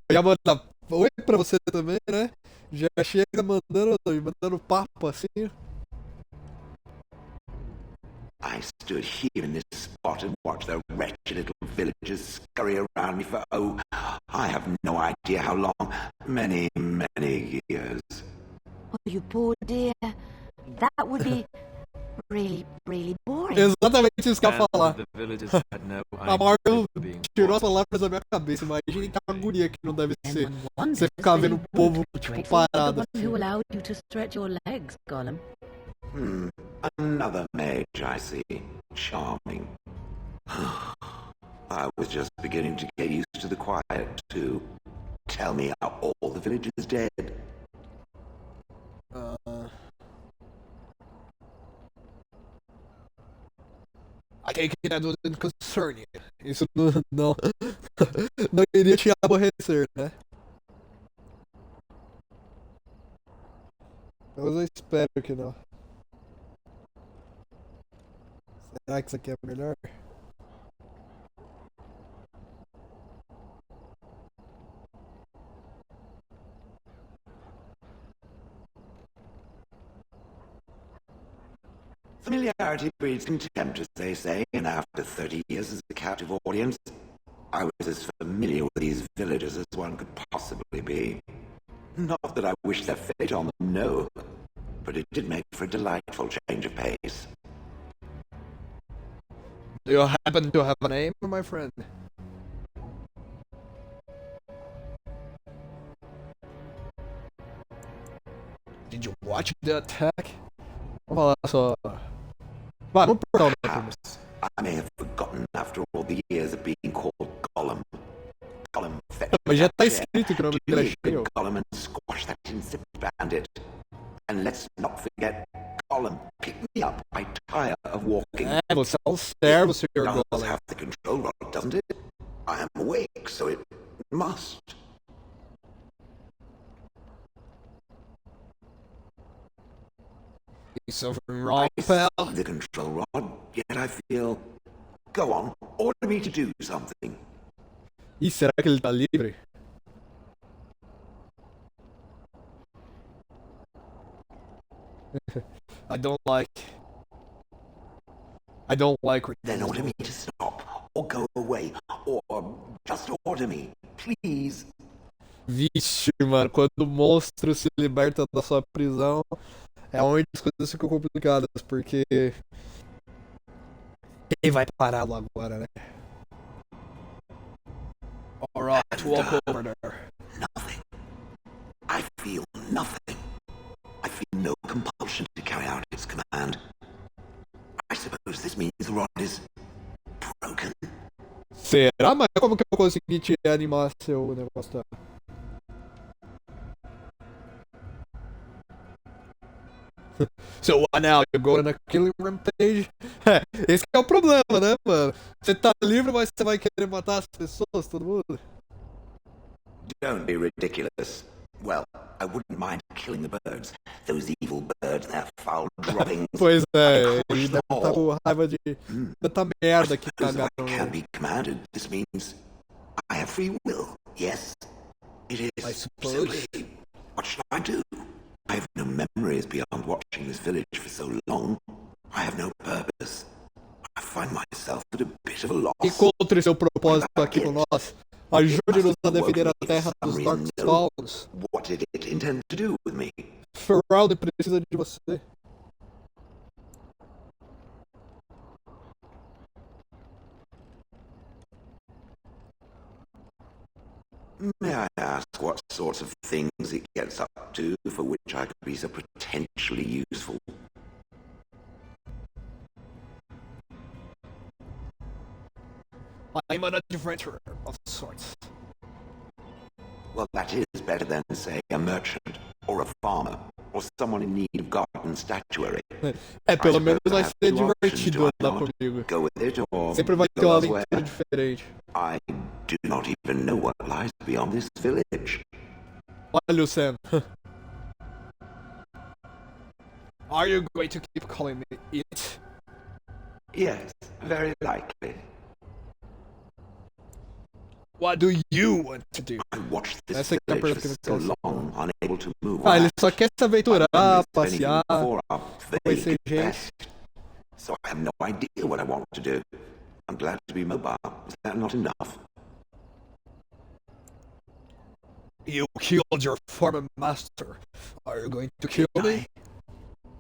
Eu ia mandar oi pra você também, né? Já chega mandando papo assim. I stood here in this spot and watched the wretched little villagers scurry around me for, oh, I have no idea how long. Many, many years. Oh, you poor dear. That would be really, really boring. Exatamente isso que eu ia falar. The villagers had no A Marvel idea being tirou as palavras da minha cabeça. Imagina que agonia que não deve ser. Você ficar vendo o povo, tipo, parado. Who allowed you to stretch your legs, Golem? Another mage, I see. Charming. I was just beginning to get used to the quiet, too. Tell me, are all the villagers dead? I take it that doesn't concern you. Isso não iria te aborrecer, né? Mas eu espero que não. Será que isso aqui é melhor? Familiarity breeds contempt, as they say, and after 30 years as a captive audience, I was as familiar with these villagers as one could possibly be. Not that I wish their fate on them, no, but it did make for a delightful change of pace. Do you happen to have a name, my friend? Did you watch the attack? Vamos falar só. Vai, vamos perguntar o nome primeiro. Perhaps I may have forgotten after all the years of being called Golem. Golem fetch Mas já that tá chair. escrito que o nome Do dele you é need Shale. Golem and squash that insipid bandit. And let's not forget, Golem, pick me up. I tire of walking. É, você é um servo, Sr. It does Golem. have the control rod, doesn't it? I am awake, so it must. Is something wrong, I pal? see the control rod, yet I feel... Go on, order me to do something. Ih, será que ele tá livre? I don't like Then order me to stop, or go away, or just order me, please. Vixe, mano, quando o monstro se liberta da sua prisão, é onde as coisas ficam complicadas, porque quem vai pará-lo agora, né? Alright, walk over there. Nothing. I feel nothing. I feel no compulsion to carry out its command. I suppose this means the rod is broken. Será? Mas como que eu consegui te animar seu negócio? Tá? So what now? You go on a killing rampage? É, esse que é o problema, né, mano? Você tá livre, mas você vai querer matar as pessoas, todo mundo? Don't be ridiculous. Well, I wouldn't mind killing the birds. Those evil birds, their foul droppings. Pois é, I crush ele them deve estar com all. raiva de tanta merda que Because I cagaram. can be commanded. This means I have free will. Yes, it is. I suppose. Simply, what should I do? I have no memories beyond watching this village for so long. I have no purpose. I find myself at a bit of a loss. Encontre seu propósito aqui com nós. Ajude-nos a defender a terra dos Darkspawn. What did it intend to do with me? Feraldi precisa de você. May I ask what sorts of things it gets up to for which I could be so potentially useful? I'm an adventurer of sorts. Well, that is better than, say, a merchant, or a farmer, or someone in need of garden statuary. Pelo menos vai ser divertido andar comigo. Go with it, or Sempre vai ter uma aventura diferente. I do not even know what lies beyond this village. Olha o Sam. Are you going to keep calling me it? Yes, very likely. What do you want to do? I watched this Essa é a village pergunta for que so eu long, unable to move. ele só quer se aventurar, passear, Conhecer conhecer gente. So I have no idea what I want to do. I'm glad to be mobile. Is that not enough? You killed your former master. Are you going to kill me?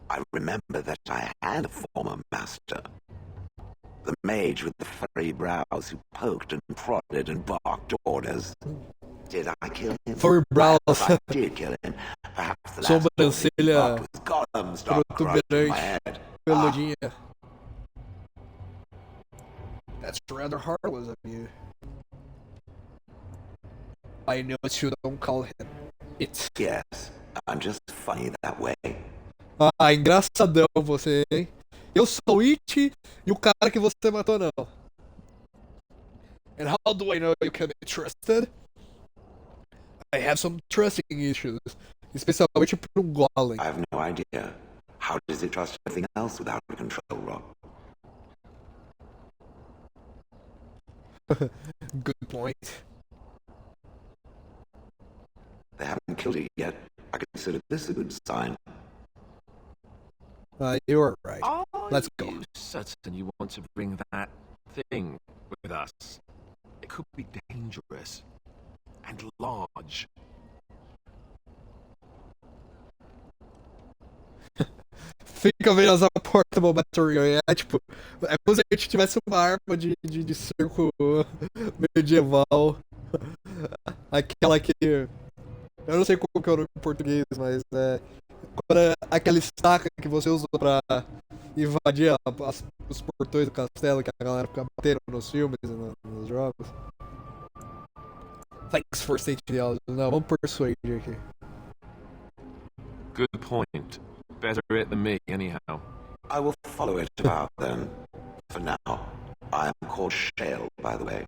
I remember that I had a former master. The mage with the furry brows who poked and prodded and barked orders. Did I kill him? Furry brows. I did kill him. Perhaps the last thought he Sobrancelha was Golem stuck right in my head. peludinha. That's rather heartless of you. I know you don't call him it. Yes, I'm just funny that way. Ah, engraçadão você, hein? Eu sou It e o cara que você matou não. And how do I know you can be trusted? I have some trusting issues, especialmente por Golem. I have no idea. How does it trust everything else without a control rock? Good point. They haven't killed it yet. I consider this a good sign. You're right. Let's go. Are you certain you want to bring that thing with us? It could be dangerous and large. Fica vendo as portable battery. É tipo, é como se a gente tivesse uma arma de circo medieval. Aquela que. Eu não sei qual que é o nome em português, mas é. Aquela estaca que você usa pra invadir os portões do castelo que a galera fica batendo nos filmes e nos jogos. Thanks for stating the audio. Não, vamos persuadir aqui. Good point. Better it than me, anyhow. I will follow it about then. For now, I am called Shale, by the way.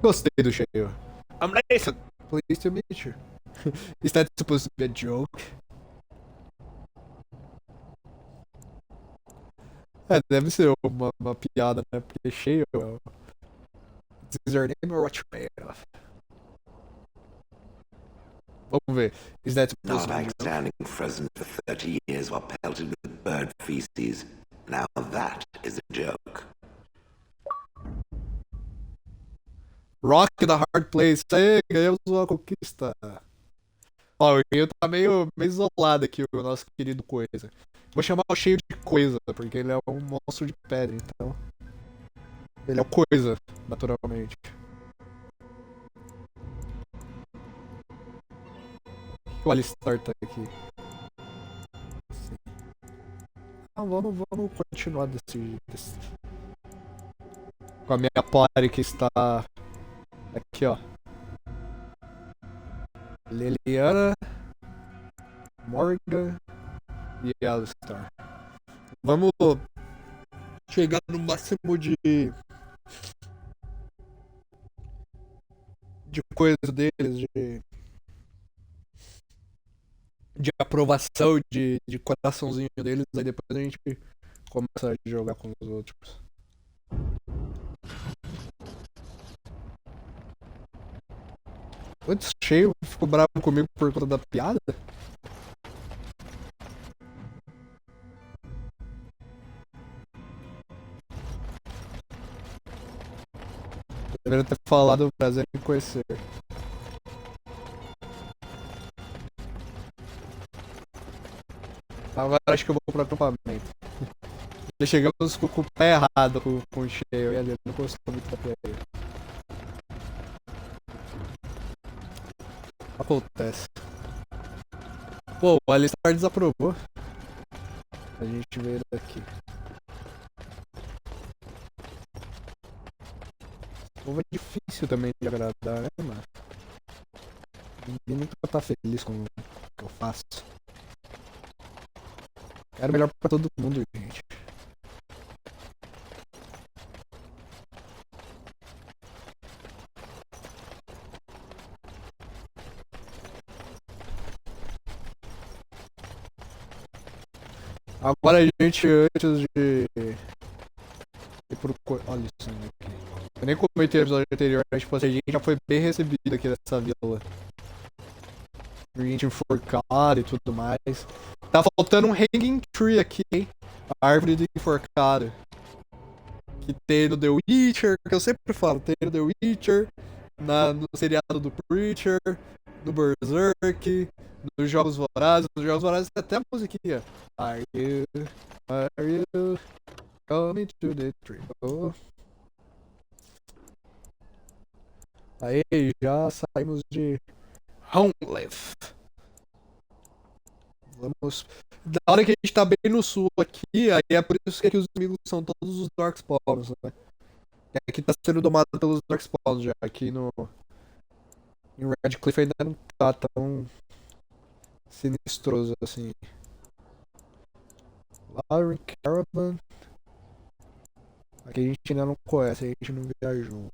Gostei do cheio. I'm Nathan. Pleased to meet you. Is that supposed to be a joke? Deve ser uma piada, né? Porque cheio. Is your name or what you made of? Vamos ver. Is that supposed Not to be like standing frozen for 30 years while pelted with bird feces. Now that is a joke. Rock the Hard Place? Aí, ganhamos uma conquista. Ó, o Cheio tá meio isolado aqui, o nosso querido Coisa. Vou chamar o Cheio de Coisa, porque ele é um monstro de pedra, então. Ele é o Coisa, naturalmente. O que o Alistar tá aqui? Assim. Então, vamos continuar desse. Com a minha party que está aqui, ó. Liliana, Morgan e Alistar. Vamos chegar no máximo de coisa deles, de aprovação, de coraçãozinho deles, aí depois a gente começa a jogar com os outros. Antes Cheio ficou bravo comigo por conta da piada? Deveria ter falado prazer em conhecer. Agora acho que eu vou pro acampamento. Já chegamos com o pé errado com o cheio. E ali não gostou muito da player. Acontece. Pô, o Alistar desaprovou. A gente veio daqui. Esse povo é difícil também de agradar, né, mano? Ninguém nunca tá feliz com o que eu faço. Quero melhor pra todo mundo, gente. Agora a gente, antes de ir pro... Olha isso aqui. Eu nem comentei no episódio anterior, mas tipo, assim, a gente já foi bem recebido aqui nessa vila. Gente enforcada e tudo mais. Tá faltando um hanging tree aqui, hein? A árvore do enforcado. Que tem no The Witcher, que eu sempre falo, tem no The Witcher, no seriado do Preacher, no Berserk, nos Jogos Vorazes. Nos Jogos Vorazes tem até a musiquinha. Are you coming to the tree? Oh. Aí já saímos de Homeless. Vamos. Da hora que a gente tá bem no sul aqui, aí é por isso que aqui os inimigos são todos os Darkspawns, né? E aqui tá sendo domado pelos Darkspawns já. Aqui no. Em Redcliffe ainda não tá tão sinistroso assim. Larry Caravan. Aqui a gente ainda não conhece, a gente não viajou.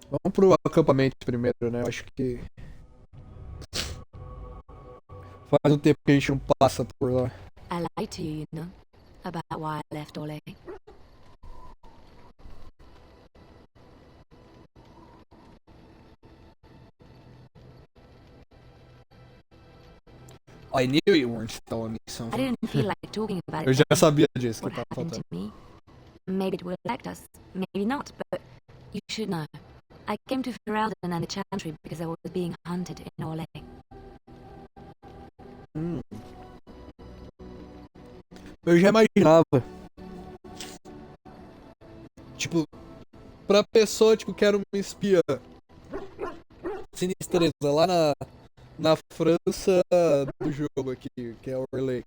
Vamos pro acampamento primeiro, né? Eu acho que faz um tempo que a gente não passa por lá. I lied to you, you know, about why I left Ole. I knew you weren't telling me I something. didn't feel like talking about Eu it. já sabia disso que What tava happened to faltando. me? Maybe it will affect us, maybe not, but you should know. I came to Ferelden and the Chantry because I was being hunted in Orlais. Eu já imaginava. Tipo, pra pessoa, tipo, que era uma espiã sinistreza lá na França do jogo aqui, que é Orlais.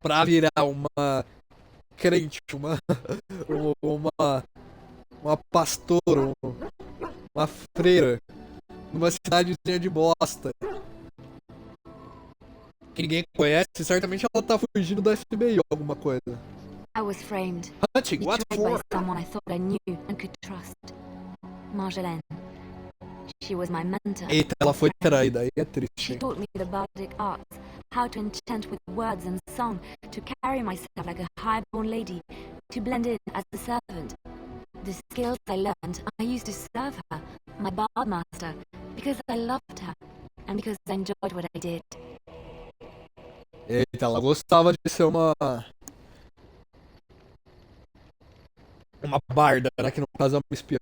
Pra virar uma crente, uma pastora, uma freira, numa cidadezinha de bosta. Que ninguém conhece, certamente ela tá fugindo da FBI ou alguma coisa. I was framed, Hunting, what betrayed for? by someone I thought I knew and could trust. Marjolaine. She was my mentor. Eita, ela foi traída, aí é She triste. Hein? taught me the bardic arts, how to enchant with words and song, to carry myself like a highborn lady, to blend in as a servant. The skills I learned, I used to serve her, my bard master, because I loved her, and because I enjoyed what I did. Eita, ela gostava de ser uma barda, né? Que no caso é uma espiã.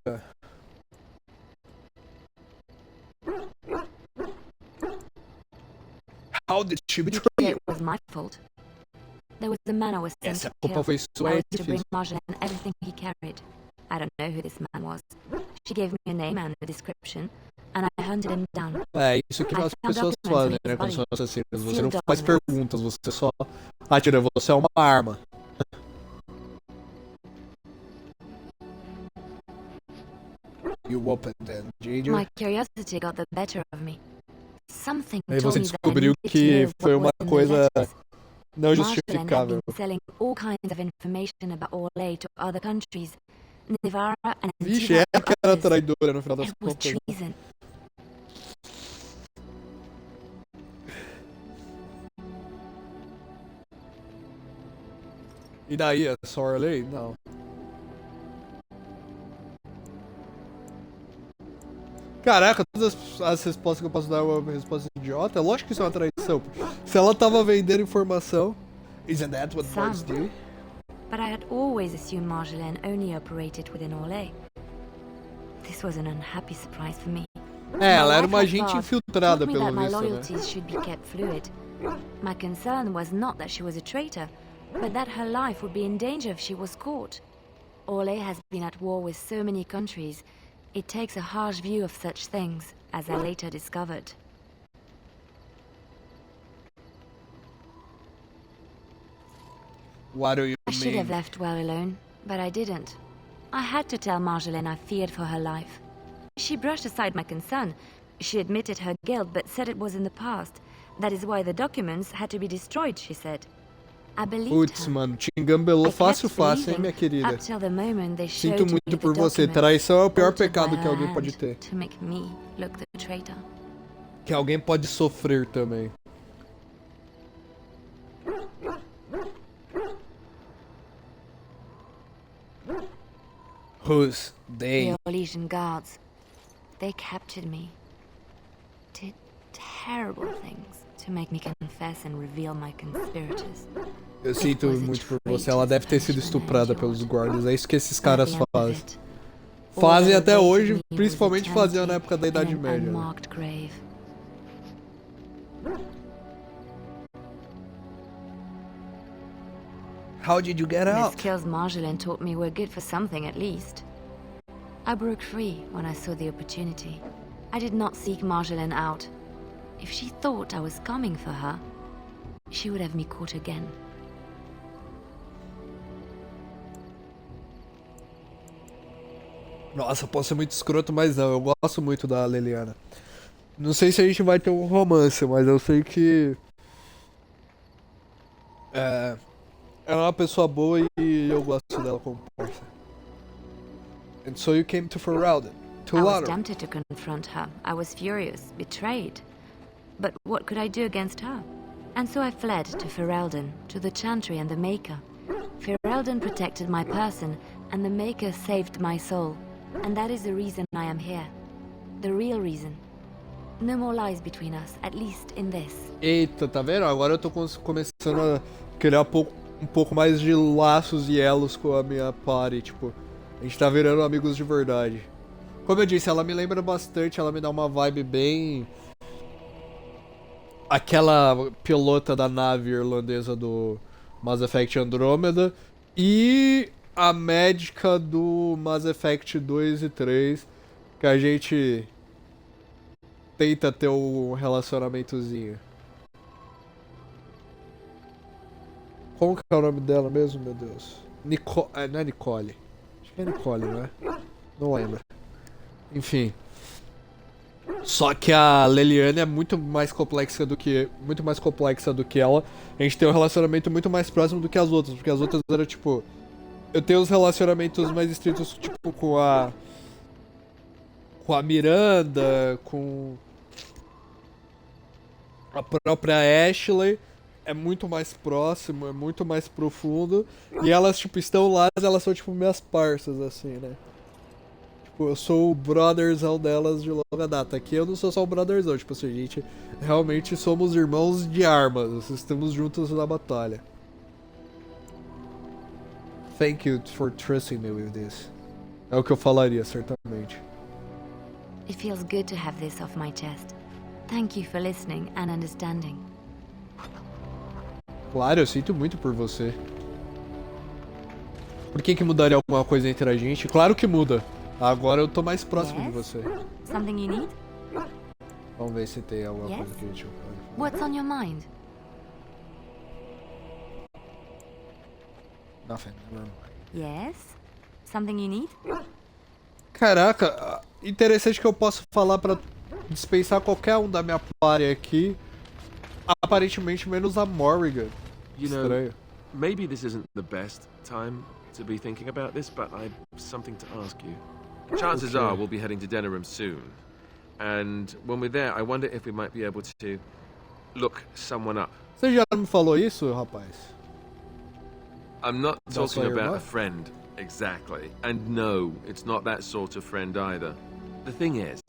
How did she betray Yeah, you? it was my fault. There was a man I was sent Essa to culpa kill. foi sua, I é was to bring difícil. Marjolaine everything he carried. I don't know who this man was. She gave me a name and a description, and I hunted him down. É isso que as pessoas fazem, né? Quando são assassinas. Você não faz perguntas, você só atira, você é uma arma. You opened them, did you? My curiosity got the better of me. Something Aí told você me that I descobriu needed to que know foi what uma was in the coisa letters. não Marjolaine had justificável. been selling all kinds of information about Orlais to other countries, Nivara and Vixe, Antiva é and que era others. traidora no final das It was contas. treason. E daí, é só Orlais? Não. Caraca, todas as respostas que eu posso dar é uma resposta idiota. Lógico que isso é uma traição. Se ela tava vendendo informação, Isn't that what boys Some. do? But I had always assumed Marjolaine only operated within Orlais. This was an unhappy surprise for me. Ela My era life uma at agente Bard infiltrada, taught me pelo that my visto, né? loyalties should be kept fluid. My concern was not that she was a traitor, but that her life would be in danger if she was caught. Orlais has been at war with so many countries. It takes a harsh view of such things, as I later discovered. What do you I should have mean? left well alone, but I didn't. I had to tell Marjolaine I feared for her life. She brushed aside my concern. She admitted her guilt, but said it was in the past. That is why the documents had to be destroyed, she said. I believed Putz, her. mano, te engambelou I fácil, kept fácil, hein, minha believing querida? up till the moment they showed Sinto me muito the por você. documents Traição é o pior altered by pecado que her alguém pode hand ter. to make me look the traitor. Que alguém pode sofrer também. Who's they? The Orlesian guards. They captured me. Did terrible things to make me confess and reveal my conspirators. Eu sinto muito por você. Ela deve ter sido estuprada pelos guardas. É isso que esses caras fazem. Fazem até hoje, principalmente faziam na época da Idade Média. Né? How did you get The out? skills Marjolaine taught me were good for something at least. I broke free when I saw the opportunity. I did not seek Marjolaine out. If she thought I was coming for her, she would have me caught again. Nossa, posso ser muito escroto, mas não. Eu gosto muito da Leliana. Não sei se a gente vai ter um romance, mas eu sei que... ela é uma pessoa boa e eu gosto dela como parça. And so you came to Ferelden, to I was Lotto. tempted to confront her. I was furious, betrayed. But what could I do against her? And so I fled to Ferelden, to the Chantry and the Maker. Ferelden protected my person, and the Maker saved my soul. And that is the reason I am here. The real reason. No more lies between us, at least in this. Eita, tá vendo? Agora eu tô começando a criar um pouco mais de laços e elos com a minha party, tipo... A gente tá virando amigos de verdade. Como eu disse, ela me lembra bastante, ela me dá uma vibe bem... Aquela pilota da nave irlandesa do Mass Effect Andromeda e a médica do Mass Effect 2 e 3, que a gente tenta ter um relacionamentozinho. Como que é o nome dela mesmo, meu Deus? Não é Nicole. Acho que é Nicole, né? Não lembro. Enfim. Só que a Leliane é muito mais complexa do que ela. A gente tem um relacionamento muito mais próximo do que as outras, porque as outras eram tipo... Eu tenho os relacionamentos mais estritos, tipo, com a Miranda, com a própria Ashley. É muito mais próximo, é muito mais profundo. E elas, tipo, estão lá, elas são, tipo, minhas parças, assim, né? Tipo, eu sou o brotherzão delas de longa data. Aqui eu não sou só o brotherzão, tipo assim, a gente realmente somos irmãos de armas. Estamos juntos na batalha. Thank you for trusting me with this. É o que eu falaria, certamente. It feels good to have this off my chest. Thank you for listening and understanding. Claro, eu sinto muito por você. Por que mudaria alguma coisa entre a gente? Claro que muda. Agora eu tô mais próximo de você. Something you need? Vamos ver se tem alguma Yes? coisa que a gente pode falar. What's on your mind? Nothing. Yes? Something you need? Caraca, interessante que eu posso falar pra dispensar qualquer um da minha party aqui. Aparentemente menos a Morrigan. You know, Estranho. maybe this isn't the best time to be thinking about this, but I've something to ask you. Chances are we'll be heading to Denerim soon. And when we're there, I wonder if we might be able to look someone up. Você já me falou isso, rapaz? I'm not That's talking why you're about a not? friend, exactly. And no, it's not that sort of friend either. The thing is,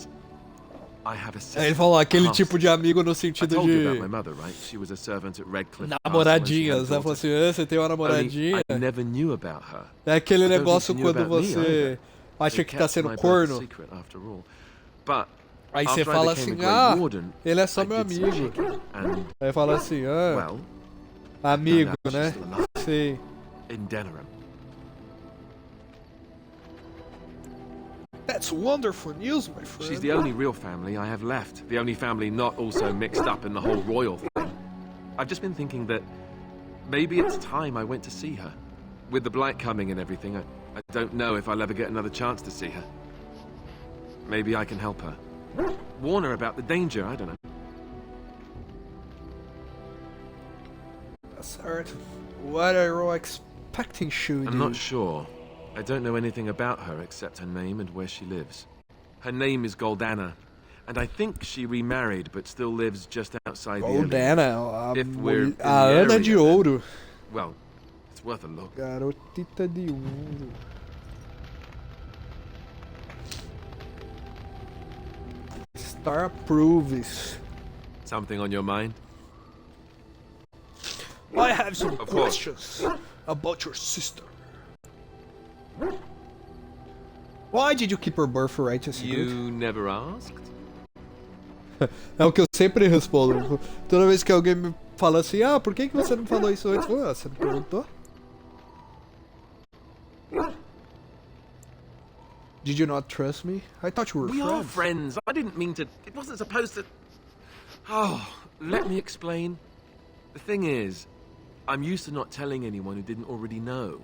I have a sister. Aí ele falou aquele Half tipo de amigo no I sentido told you about de my mother, right? She was a servant at Redcliffe Castle when she had namoradinhas, né? Falou daughters. assim, ah, você tem uma Only namoradinha. I never knew about her. É aquele I don't think negócio she knew quando about me você either. acha They que tá kept sendo my birth corno. secret after all. But Aí você after I fala became assim, a Grey ah, Warden, ele é só I meu did some amigo. checking, and Aí fala assim, ah, well, amigo, found out né? she's still alive. Sei. in Denerim. That's wonderful news, my friend. She's the only real family I have left. The only family not also mixed up in the whole royal thing. I've just been thinking that maybe it's time I went to see her. With the blight coming and everything, I don't know if I'll ever get another chance to see her. Maybe I can help her. Warn her about the danger, I don't know. Certo. What are you expecting, should I'm not sure. I don't know anything about her except her name and where she lives. Her name is Goldana, and I think she remarried but still lives just outside the area. Goldana, If we're in the a Ana area, de then- Ouro. Well, it's worth a look. Garotita de ouro. Star approves. Something on your mind? I have some Of course. questions about your sister. Why did you keep her birthright a secret? You never asked? É o que eu sempre respondo. Toda vez que alguém me fala assim, ah, por que você não falou isso antes? Eu falo, ah, você não perguntou? Did you not trust me? I thought you were We are friends. friends. I didn't mean to. It wasn't supposed to. Oh, let me explain. The thing is, I'm used to not telling anyone who didn't already know.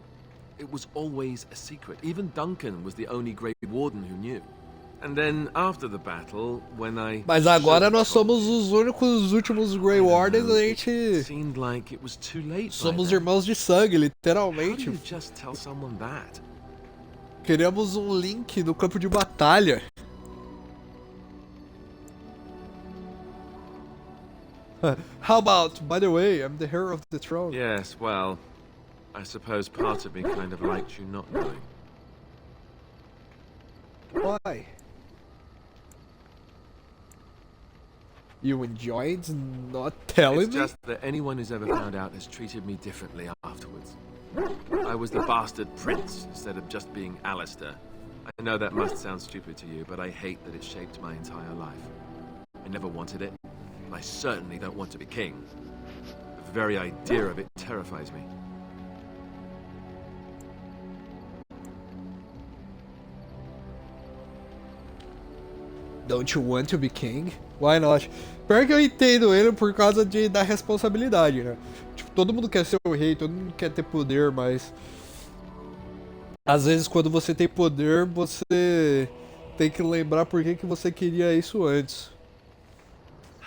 It was always a secret. Even Duncan was the only Grey Warden who knew. And then after the battle, when I. Mas agora should've nós told somos os únicos últimos Grey you, Wardens, a it gente seemed like it was too late. by somos then. irmãos de sangue, How do literalmente. you just tell someone that? Queremos um link no campo de batalha. How about, by the way, I'm the heir of the throne. Yes, well, I suppose part of me kind of liked you not knowing. Why? You enjoyed not telling It's me? just that anyone who's ever found out has treated me differently afterwards. I was the bastard prince instead of just being Alistair. I know that must sound stupid to you, but I hate that it shaped my entire life. I never wanted it, and I certainly don't want to be king. The very idea of it terrifies me. Don't you want to be king? Why not? Pior que eu entendo ele por causa da responsabilidade, né? Tipo, todo mundo quer ser o rei, todo mundo quer ter poder, mas... Às vezes quando você tem poder, você tem que lembrar por que você queria isso antes.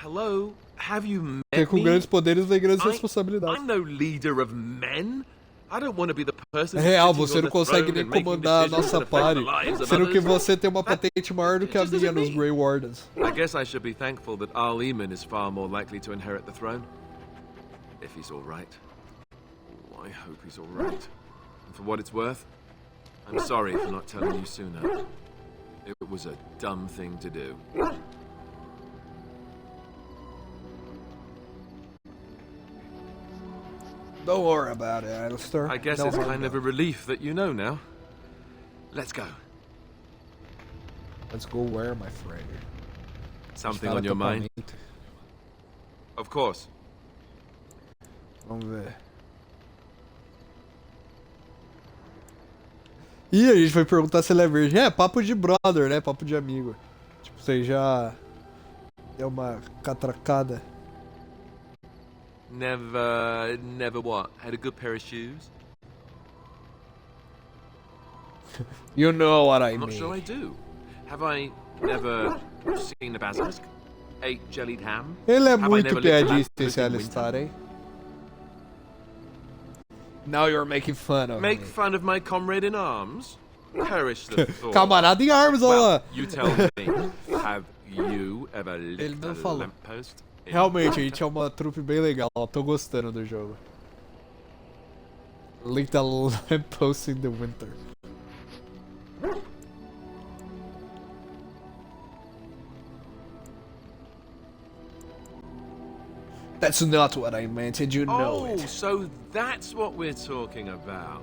Hello, have you met Porque com me? grandes poderes vem grandes I- responsabilidades. I'm no leader of men. I don't want to be the person É real, sitting você on não the consegue throne nem and making comandar a decisions nossa that affect party, the lives of sendo que others. você tem uma patente maior do que a It just minha isn't nos me. Grey Wardens. I guess I should be thankful that Arl Eamon is far more likely to inherit the throne. If he's all right. Oh, I hope he's all right. And for what it's worth, I'm sorry for not telling you sooner. It was a dumb thing to do. Don't worry about it, Alistair. I guess No it's harm kind of a done. relief that you know now. Let's go. Let's go where, my friend? Something Está on your mind? acampamento. Of course. Vamos ver. Ih, a gente vai perguntar se ele é virgem. É, papo de brother, né? Papo de amigo. Tipo, você já deu uma catracada. Never what? Had a good pair of shoes? You know what I I'm not mean. sure I do. Have I never seen a basilisk? Ate jellied ham? Ele é Have I muito never lived a piadista lamppost esse in Alistar, winter? hein? Now you're making fun of Make me. fun of my comrade in arms? Perish the thought. Camarada em armas, olha Well, lá. you tell me, have you ever Ele lit não a falou. lamppost? in Realmente, a gente é uma trupe bem legal. Tô gostando do jogo. Link the lamppost in the winter. That's not what I meant, and you know Oh, it. so that's what we're talking about.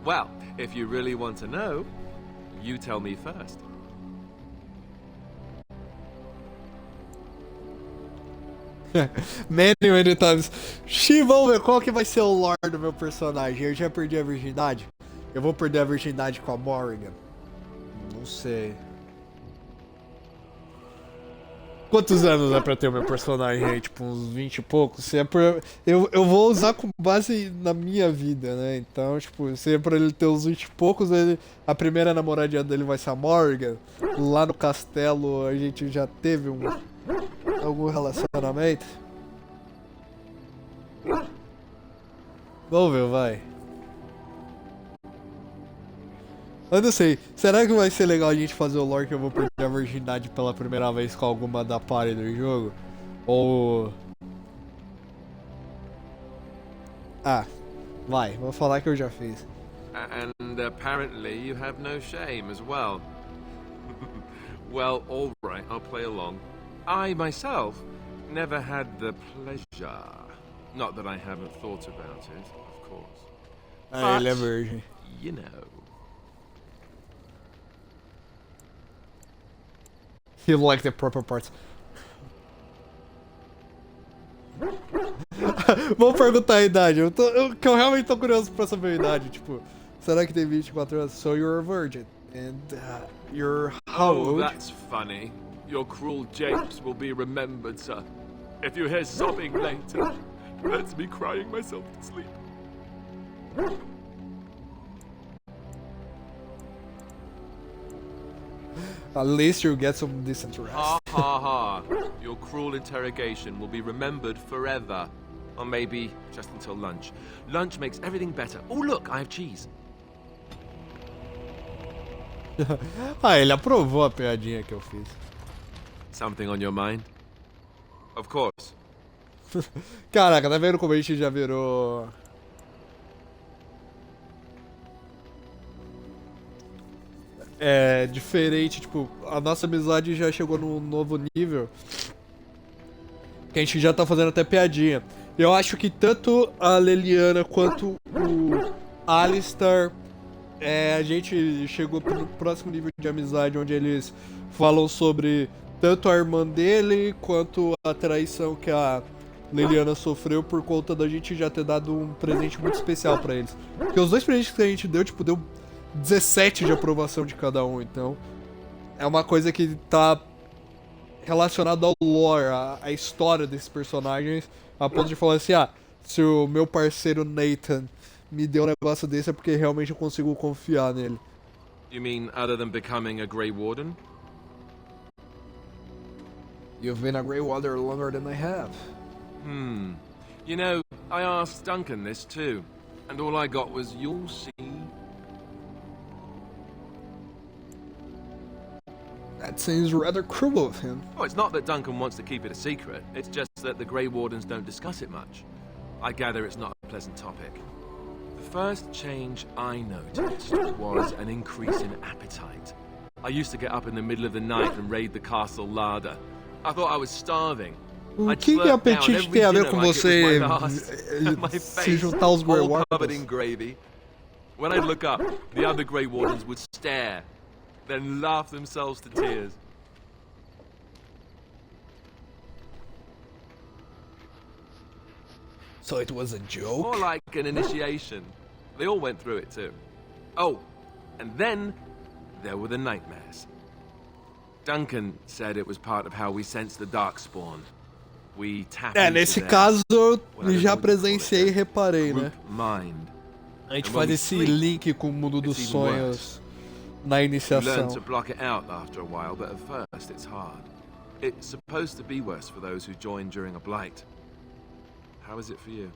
Well, if you really want to know, you tell me first. Many times. Vamos ver qual que vai ser o lore do meu personagem. Eu já perdi a virgindade. Eu vou perder a virgindade com a Morrigan. Não sei. Quantos anos é pra ter o meu personagem aí? Tipo, uns 20 e poucos? Se é pra... eu vou usar com base na minha vida, né? Então, tipo, se é pra ele ter uns 20 e poucos, a primeira namoradinha dele vai ser a Morrigan. Lá no castelo a gente já teve algum relacionamento. Vamos ver, vai. Eu não sei, será que vai ser legal a gente fazer o lore que eu vou perder a virgindade pela primeira vez com alguma da party do jogo? Ou... Ah, vai, vou falar que eu já fiz. And apparently you have no shame as well. Well, all right, I'll play along. I myself never had the pleasure. Not that I haven't thought about it, of course. Ah, ele é But, virgem. you know. You like the proper parts. Vamos perguntar a idade. Que eu realmente tô curioso pra saber a idade. Tipo, será que tem 24 anos? So you're a virgin. And you're how Oh, old? that's funny. Your cruel japes will be remembered, sir. If you hear sobbing later, that's me crying myself to sleep. At least you'll get some decent rest. Ha ha ha. Your cruel interrogation will be remembered forever. Or maybe just until lunch. Lunch makes everything better. Oh, look, I have cheese. Ah, ele aprovou a piadinha que eu fiz. Something on your mind? Of course. Caraca, tá vendo como a gente já virou... É diferente, tipo, a nossa amizade já chegou num novo nível que a gente já tá fazendo até piadinha. Eu acho que tanto a Leliana quanto o Alistar, a gente chegou pro próximo nível de amizade onde eles falam sobre tanto a irmã dele quanto a traição que a Leliana sofreu por conta da gente já ter dado um presente muito especial pra eles. Porque os dois presentes que a gente deu, tipo, deu 17 de aprovação de cada um, então é uma coisa que tá relacionada ao lore, à história desses personagens, a ponto de falar assim, se o meu parceiro Nathan me deu um negócio desse é porque realmente eu consigo confiar nele. You mean other than becoming a Grey Warden? You've been a Grey Warden longer than I have. You know, I asked Duncan this too, and all I got was, you'll see. That seems rather cruel of him. Oh, it's not that Duncan wants to keep it a secret. It's just that the Grey Wardens don't discuss it much. I gather it's not a pleasant topic. The first change I noticed was an increase in appetite. I used to get up in the middle of the night and raid the castle larder. I thought I was starving. O I'd que slurp down apetite every tem a ver dinner com like it was você my last. And my se face juntar aos Grey all covered Wardens? in gravy. When I'd look up, the other Grey Wardens would stare, then laugh themselves to tears. So it was a joke? More like an initiation. They all went through it too. Oh, and then there were the nightmares. Duncan said it was part of how we sense the Darkspawn. We tap into Nesse their, caso eu well, I don't já know what to call it, presenciei e reparei, né? group mind. A gente And when faz we esse sleep, link com o mundo dos it's even sonhos na You learn iniciação. to block it out after a while, but at first it's hard. It's supposed to be worse for those who join during a blight. How is it for you?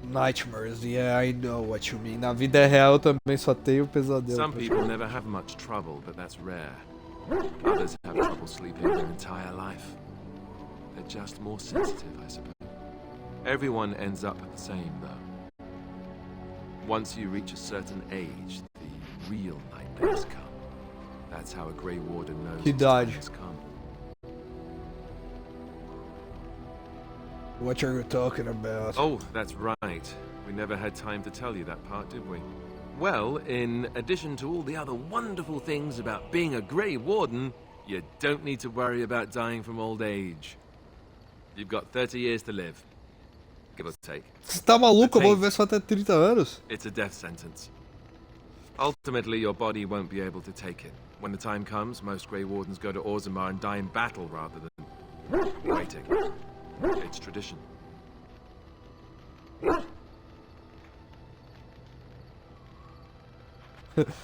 Nightmares, yeah, I know what you mean. Na vida real eu também só tenho pesadelo. Some people never have much trouble, but that's rare. Others have trouble sleeping their entire life. They're just more sensitive, I suppose. Everyone ends up the same, though. Once you reach a certain age, the real nightmares come. That's how a Grey Warden knows He his died. time has come. What are you talking about? Oh, that's right. We never had time to tell you that part, did we? Well, in addition to all the other wonderful things about being a Grey Warden, you don't need to worry about dying from old age. You've got 30 years to live. Give or take. Você tá maluco? Eu vou viver só até 30 anos. It's a death sentence. Ultimately, your body won't be able to take it. When the time comes, most Grey Wardens go to Orzammar and die in battle rather than waiting. It's tradition.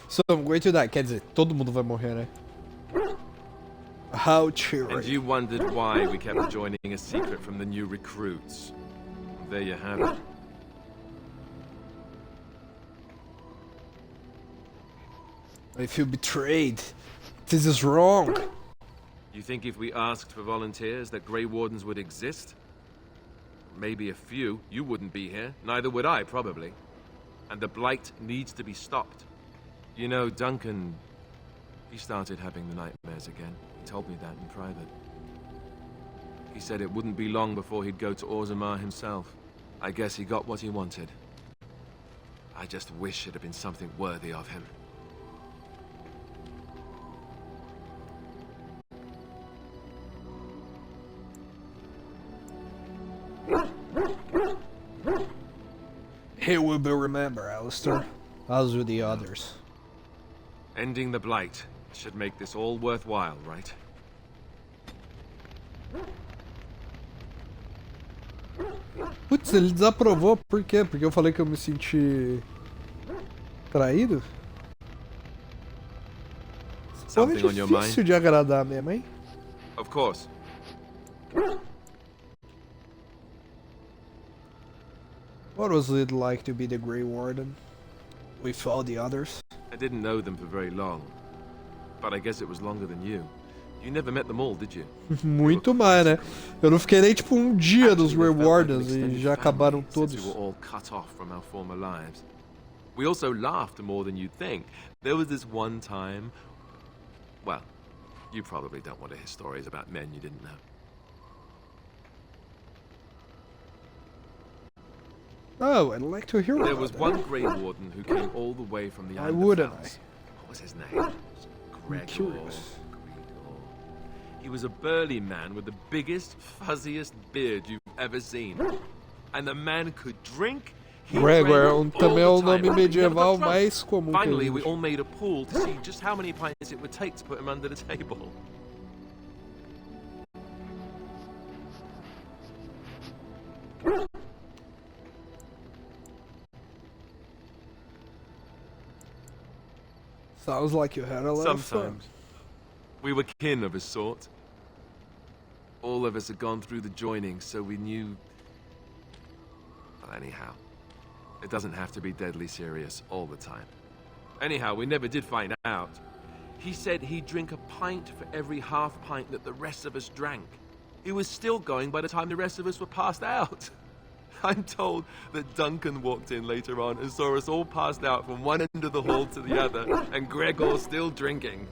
So I'm going to die. Quer dizer, todo mundo vai morrer, né? How cheery. And you wondered why we kept joining a secret from the new recruits. There you have it. I feel betrayed. This is wrong. You think if we asked for volunteers that Grey Wardens would exist? Maybe a few. You wouldn't be here. Neither would I, probably. And the blight needs to be stopped. You know, Duncan... he started having the nightmares again. He told me that in private. He said it wouldn't be long before he'd go to Orzammar himself. I guess he got what he wanted. I just wish it had been something worthy of him. He will be remembered, Alistair. As with the others. Ending the blight should make this all worthwhile, right? Putz, ele desaprovou. Por quê? Porque eu falei que eu me senti... traído? Pô, é Something on your mind? difícil de agradar mesmo, hein? Of course. What was it like to be the Grey Warden? With all the others? I didn't know them for very long. But I guess it was longer than you. You never met them all, did you? Muito mais, né? Eu não fiquei nem tipo um dia dos Actually, Grey we felt like an Wardens e extended já acabaram family todos. since we were all cut off from our former lives. We also laughed more than you'd think. There was this one time... Well, you probably don't want to hear stories about men you didn't know. Oh, I'd like to hear There about was that. one Grey Warden who came all the way from the Why island wouldn't of I? Fels. What was his name? Gregor. curious. He was a burly man with the biggest, fuzziest beard you've ever seen. And the man could drink. He Gregor drank all também é o the time. nome He never medieval got drunk. mais comum que Finally, we existe. all made a pool to see just how many pints it would take to put him under the table. Sounds like you had a lot of fun. Sometimes. We were kin of a sort. All of us had gone through the joining, so we knew... Well, anyhow, it doesn't have to be deadly serious all the time. Anyhow, we never did find out. He said he'd drink a pint for every half pint that the rest of us drank. He was still going by the time the rest of us were passed out. I'm told that Duncan walked in later on and saw us all passed out from one end of the hall to the other, and Gregor still drinking.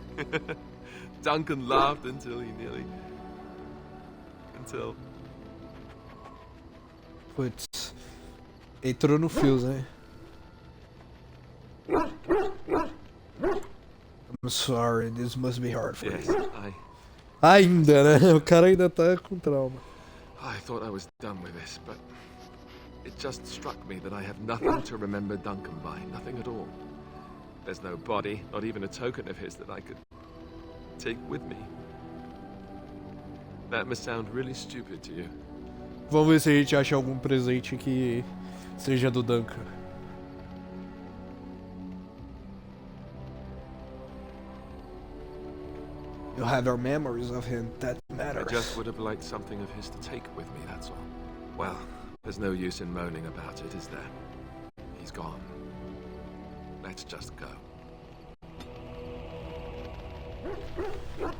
Duncan laughed until he nearly... Until... Putz, entrou no fios, né? I'm sorry, this must be hard for Yes, you. Ainda, né? O cara ainda tá com trauma. I thought I was done with this, but... It just struck me that I have nothing to remember Duncan by. Nothing at all. There's no body, not even a token of his that I could take with me. That must sound really stupid to you. Vamos ver se a gente acha algum presente que seja do Duncan. You'll have our memories of him, that I matters. just would have liked something of his to take with me, that's all. Well, there's no use in moaning about it, is there? He's gone. Let's just go.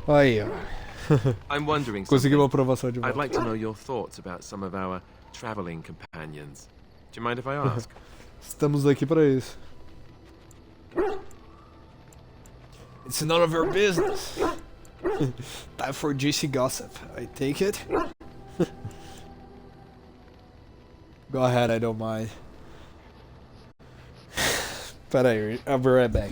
Aí, ó. I'm wondering Conseguimos something. uma aprovação de I'd volta. like to know your thoughts about some of our traveling companions. Do you mind if I ask? Estamos aqui pra isso. It's none of your business. Time for juicy gossip. I take it. Go ahead, I don't mind. Pera aí, I'll be right back.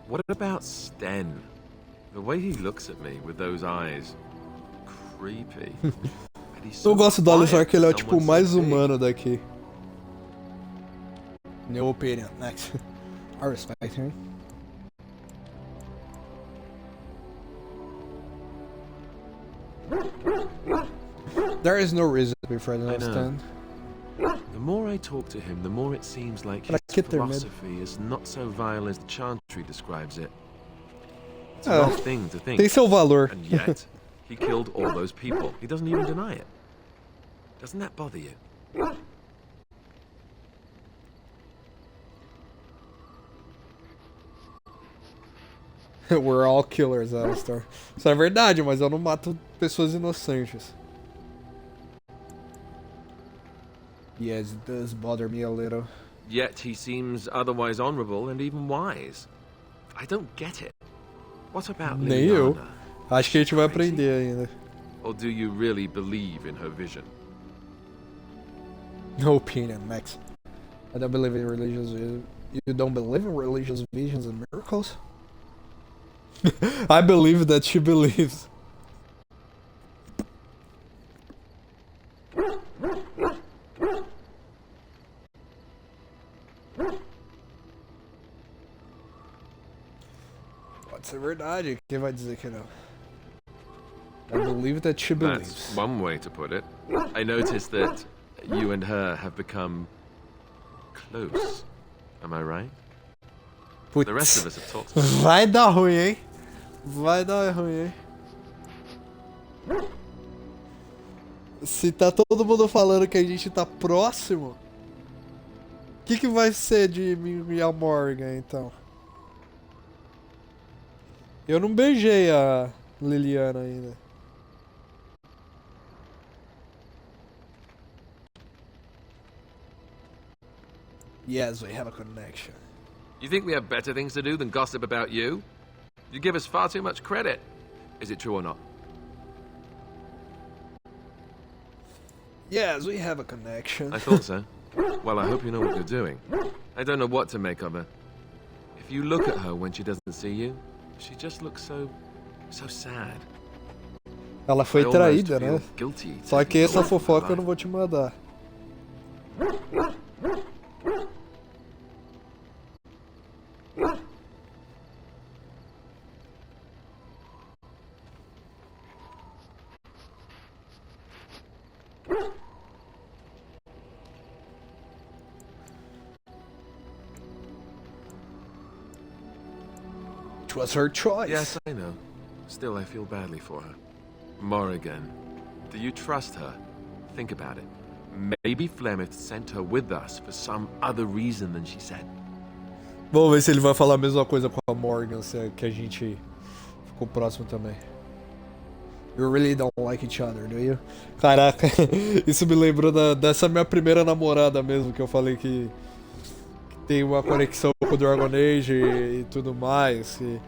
What about Sten? The way he looks at me with those eyes. Creepy. And he's so Eu gosto do Alisar, quiet que ele é for tipo o someone mais so big. humano daqui. New opinion, next. I respect him. There is no reason to be friends I with know. Stan. The more I talk to him, the more it seems like his But I get there, man. philosophy is not so vile as the Chantry describes it. It's Ah, an odd thing to think. Tem seu valor. And yet, he killed all those people. He doesn't even deny it. Doesn't that bother you? We're all killers, Alistar. Isso é verdade, mas eu não mato pessoas inocentes. Yes, it does bother me a little. Yet he seems otherwise honorable and even wise. I don't get it. What about Nem eu. Liliana? Acho que a gente vai Crazy? aprender ainda. Or do you really believe in her vision? No opinion, Max. I don't believe in religious. You don't believe in religious visions and miracles? I believe that she believes. Pode ser verdade. Quem vai dizer que não? I believe that she believes. That's one way to put it. I noticed that you and her have become close. Am I right? The rest of us have talked. Vai dar ruim, hein? Vai dar ruim, hein? Se tá todo mundo falando que a gente tá próximo, o que vai ser de mim e a Morgan, então? Eu não beijei a Liliana ainda. Yes, we have a connection. You think we have better things to do than gossip about you? You give us far too much credit. Is it true or not? Yes, we have a connection. I thought so. Well, I hope you know what you're doing. I don't know what to make of her. If you look at her when she doesn't see you, she just looks so sad. Ela foi I almost traída, feel né? guilty Só que taking essa her from her fofoca eu life. não vou te mandar. It was her choice. Yes, I know. Still, I feel badly for her. Morrigan, do you trust her? Think about it. Maybe Flemeth sent her with us for some other reason than she said. Vamos ver se ele vai falar a mesma coisa com a Morgan, se é que a gente ficou próximo também. You really don't like each other, do you? Caraca, isso me lembrou dessa minha primeira namorada mesmo, que eu falei que tem uma conexão com o Dragon Age e tudo mais. E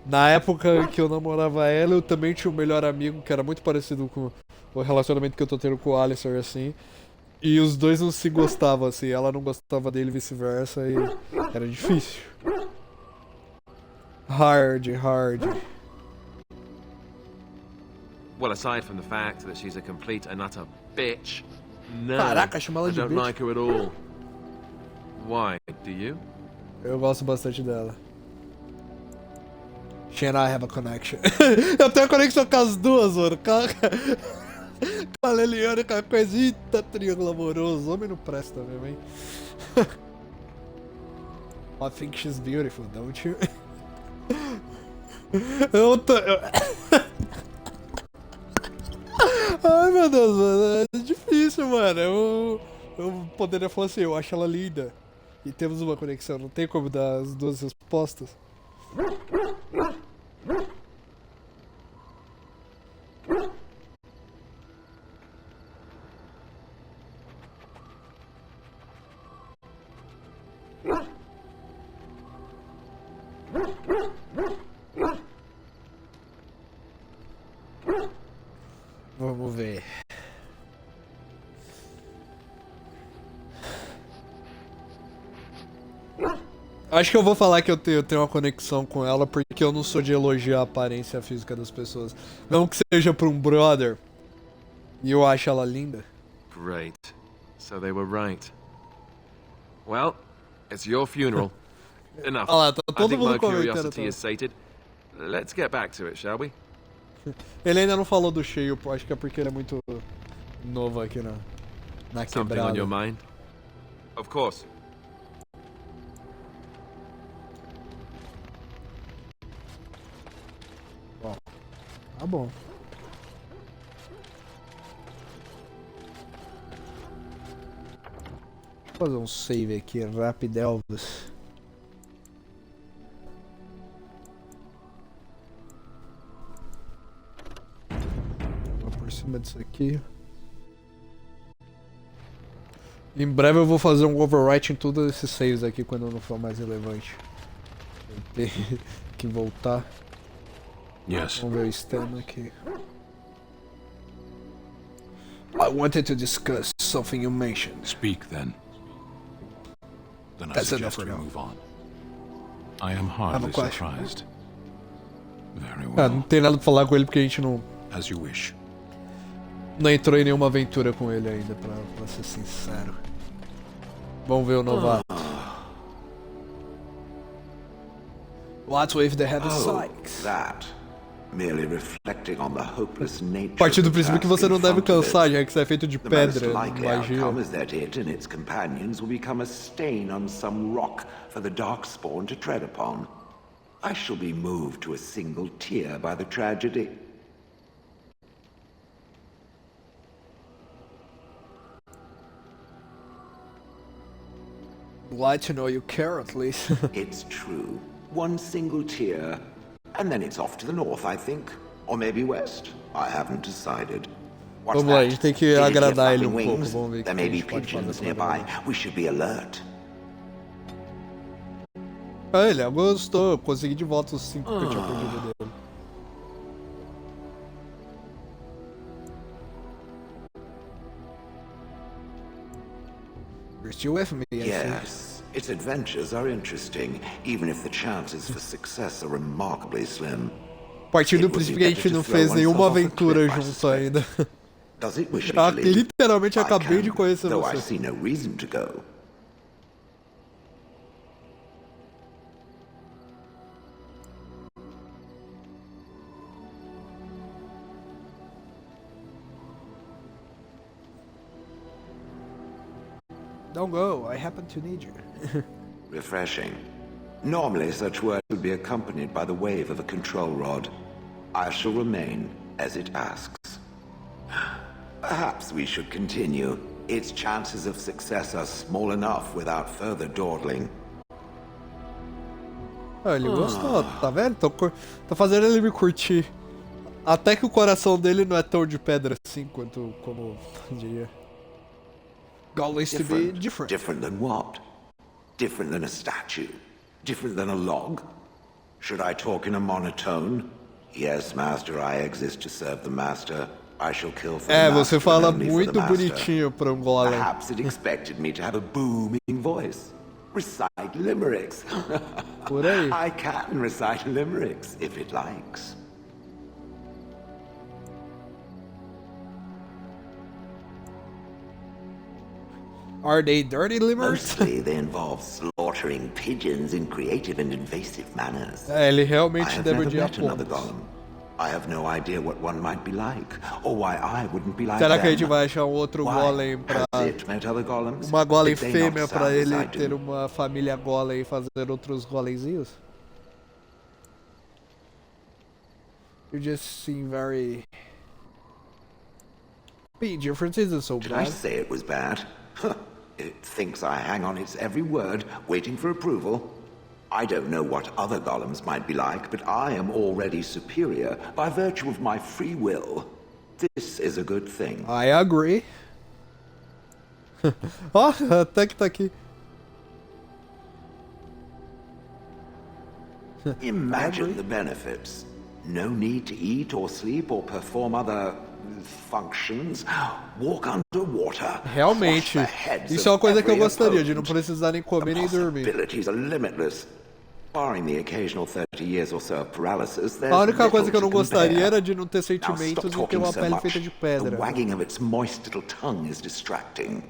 na época que eu namorava ela, eu também tinha um melhor amigo que era muito parecido com o relacionamento que eu tô tendo com o Alistair, assim. E os dois não se gostavam, assim. Ela não gostava dele e vice-versa, e era difícil. Hard. Well, aside from the fact that she's a complete and utter bitch, no, Caraca, chama ela I de don't bitch. like her at all. Why? Do you? Eu gosto bastante dela. She and I have a connection. Eu tenho a conexão com as duas, mano. Com a Leliana e com a coisita, triângulo amoroso. Homem não presta mesmo, hein? I think she's beautiful, don't you? Ai, meu Deus, mano. É difícil, mano. Eu poderia falar assim, eu acho ela linda. E temos uma conexão, não tem como dar as duas respostas. Vamos ver. Acho que eu vou falar que eu tenho uma conexão com ela porque eu não sou de elogiar a aparência física das pessoas. Não que seja pra um brother e eu acho ela linda. Great. So they were right. Well, it's your funeral. Enough. Olha lá, tá I todo think mundo my comentando. curiosity is sated. Let's get back to it, shall we? Ele ainda não falou do cheio, acho que é porque ele é muito novo aqui na Something on your quebrada. mind? Of course. Tá bom. Deixa eu fazer um save aqui, Rapidelvis. Vou por cima disso aqui. Em breve eu vou fazer um overwrite em todos esses saves aqui quando não for mais relevante. Vou ter que voltar. Yes. Vamos ver o stem aqui. I wanted to discuss something you mentioned. Speak then. Then I That's suggest enough we for now. move on. I am I have a hardly question. surprised. Very Ah, não well. tem nada pra falar com ele porque a gente não As you wish. entrou em nenhuma aventura com ele ainda, pra ser sincero. Vamos ver o novato. What's with the heavy sykes? That. Merely reflecting on the hopeless nature Partir do of the princípio que task você in não deve front of it. cansar, já que você é feito de The most pedra, likely magia. outcome is that it and its companions will become a stain on some rock for the Darkspawn to tread upon. I shall be moved to a single tear by the tragedy. Glad to know you care at least. It's true. One single tear. And then it's off to the north, I think. Or maybe west. I haven't decided. What's Vamos lá, a that? gente tem que Did it hear agradar ele flapping pouco. wings? Vamos ver o que There a may be gente pode pigeons fazer. nearby. We should be alert. Ah, ele gostou. Eu consegui de volta os 5 que eu tinha perdido dele. You're still with me, I think. Yes, its adventures are interesting, even if the chances for success are remarkably slim. Partir do It would princípio be que a better gente to não throw fez nenhuma oneself off a aventura cliff, I junto suspect. ainda. Does it wish me Ah, to leave? literalmente I acabei de can, conhecer though I você. see no reason to go. Don't go, I happen to need you. Refreshing. Normally, such words would be accompanied by the wave of a control rod. I shall remain as it asks. Perhaps we should continue. Its chances of success are small enough without further dawdling. Ah, ele gostou, tá vendo? Tô fazendo ele me curtir Até que o coração dele não é tão de pedra assim quanto como diria. Golem to be different. Different than what? Different than a statue? Different than a log? Should I talk in a monotone? Yes, master, I exist to serve the master. I shall kill for the Você master fala and only for muito the master. bonitinho pra golem. Perhaps it expected me to have a booming voice. Recite limericks. Por aí. I can recite limericks if it likes. Are they dirty lemurs? Mostly they involve slaughtering pigeons in creative and invasive manners. Ele I realmente have deve never odiar met another pombos. golem. I have no idea what one might be like, or why I wouldn't be like Será que a them. gente vai achar um outro Why? golem pra... Has it met other golems? Uma golem Did they not fêmea pra sound as ele I do? ter uma família golem e fazer outros golemzinhos? You just seem very... Being different isn't so Did I bad. say it was bad? It thinks I hang on its every word, waiting for approval. I don't know what other golems might be like, but I am already superior by virtue of my free will. This is a good thing. I agree. Ó, até que tá aqui. Imagine the benefits. No need to eat or sleep or perform other functions. Walk underwater. Realmente, Wash the heads isso é uma of coisa que eu every gostaria, de não opponent. precisar nem comer The nem dormir. possibilities are limitless. Barring the occasional 30 years or so of paralysis, there's A única coisa little que eu não to compare. gostaria era de não ter Now stop sentimentos e ter talking uma so pele much. feita de The pedra. wagging of its moist little tongue is distracting.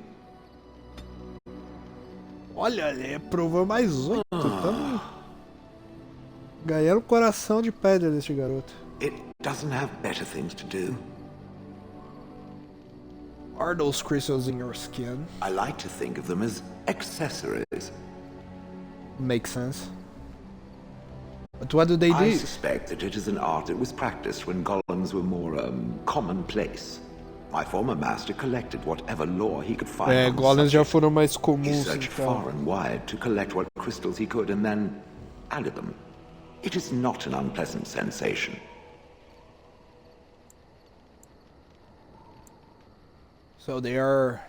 Olha, ele provou mais 8 também. Ganharam o coração de pedra deste garoto. It doesn't have better things to do. Are those crystals in your skin? I like to think of them as accessories. Makes sense. But what do they I do? suspect that it is an art that was practiced when golems were more commonplace. My former master collected whatever lore he could find on the Golems já subject. foram mais He comuns searched então. far and wide to collect what crystals he could and then added them. It is not an unpleasant sensation. So they are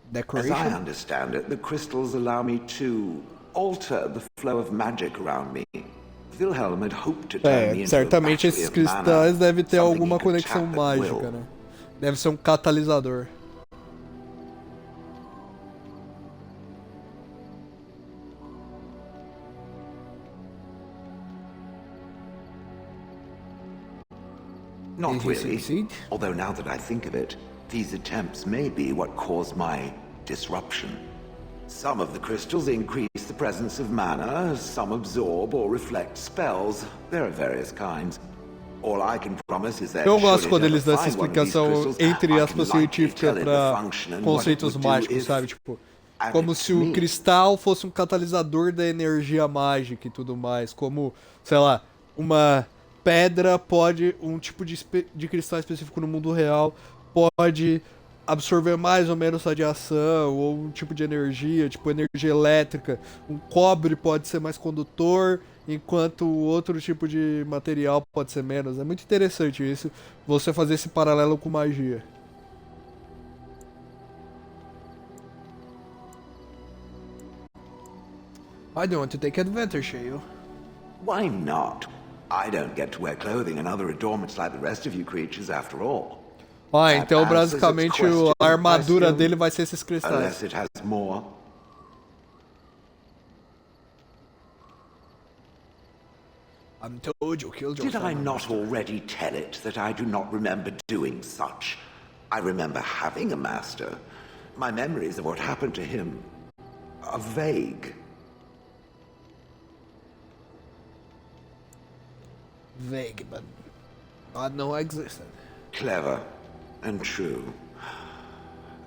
As decoration? I understand it, the crystals allow me to alter the flow of magic around me. Wilhelm had hoped to turn me into a Certamente battery esses of mana, cristais devem ter something alguma he could conexão tap at mágica, will. né? Deve ser um catalisador. Not Did he really. succeed? Although now that I think of it, these attempts may be what caused my disruption. Some of the crystals increase the presence of mana, some absorb or reflect spells. There are various kinds. All I can promise is that Eu should gosto it quando ever eles dão essa find one of these explicação crystals, entre I aspas can lightly científica tell it the pra function and what it conceitos would do mágicos, if- sabe? Tipo, and como it's se o me. cristal fosse um catalisador da energia mágica e tudo mais. Como, sei lá, uma pedra pode, um tipo de cristal específico no mundo real pode absorver mais ou menos radiação ou um tipo de energia, tipo energia elétrica. Um cobre pode ser mais condutor, enquanto outro tipo de material pode ser menos. É muito interessante isso, você fazer esse paralelo com magia. I don't want to take advantage, Shale. Why not? I don't get to wear clothing and other adornments like the rest of you creatures after all. Ah, então That answers its basicamente question, a armadura I assume, dele vai ser esses cristais. Unless it has more. I'm told you killed your Did I father. not already tell it that I do not remember doing such? I remember having a master. My memories of what happened to him are vague. Vague, but not non-existent. Clever and true.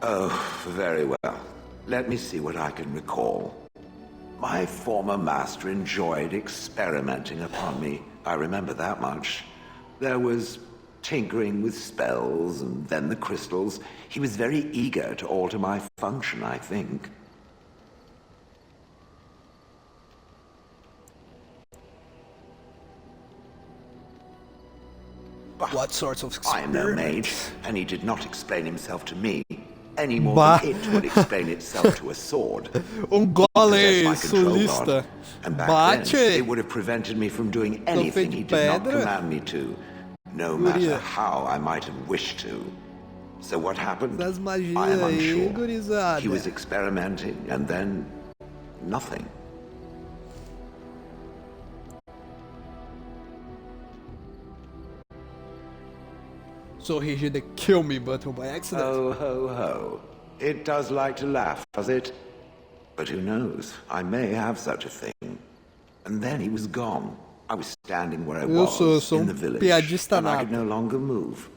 Oh, very well. Let me see what I can recall. My former master enjoyed experimenting upon me. I remember that much. There was tinkering with spells and then the crystals. He was very eager to alter my function, I think. But What sorts of I am no mage, experiments? and he did not explain himself to me any more than it would explain itself to a sword. Golem My control rod, sulista. and back then, Bate. it would have prevented me from doing anything he did not pedra. command me to, no Guria. matter how I might have wished to. So what happened? Das magias I am aí, unsure. gurizada. He was experimenting, and then nothing. So he didn't kill me, but by accident. Ho, ho, ho. It does like to laugh, does it? But who knows? I may have such a thing. And then he was gone. I was standing where I was, sou in the village, piadista and I could nato. no longer move.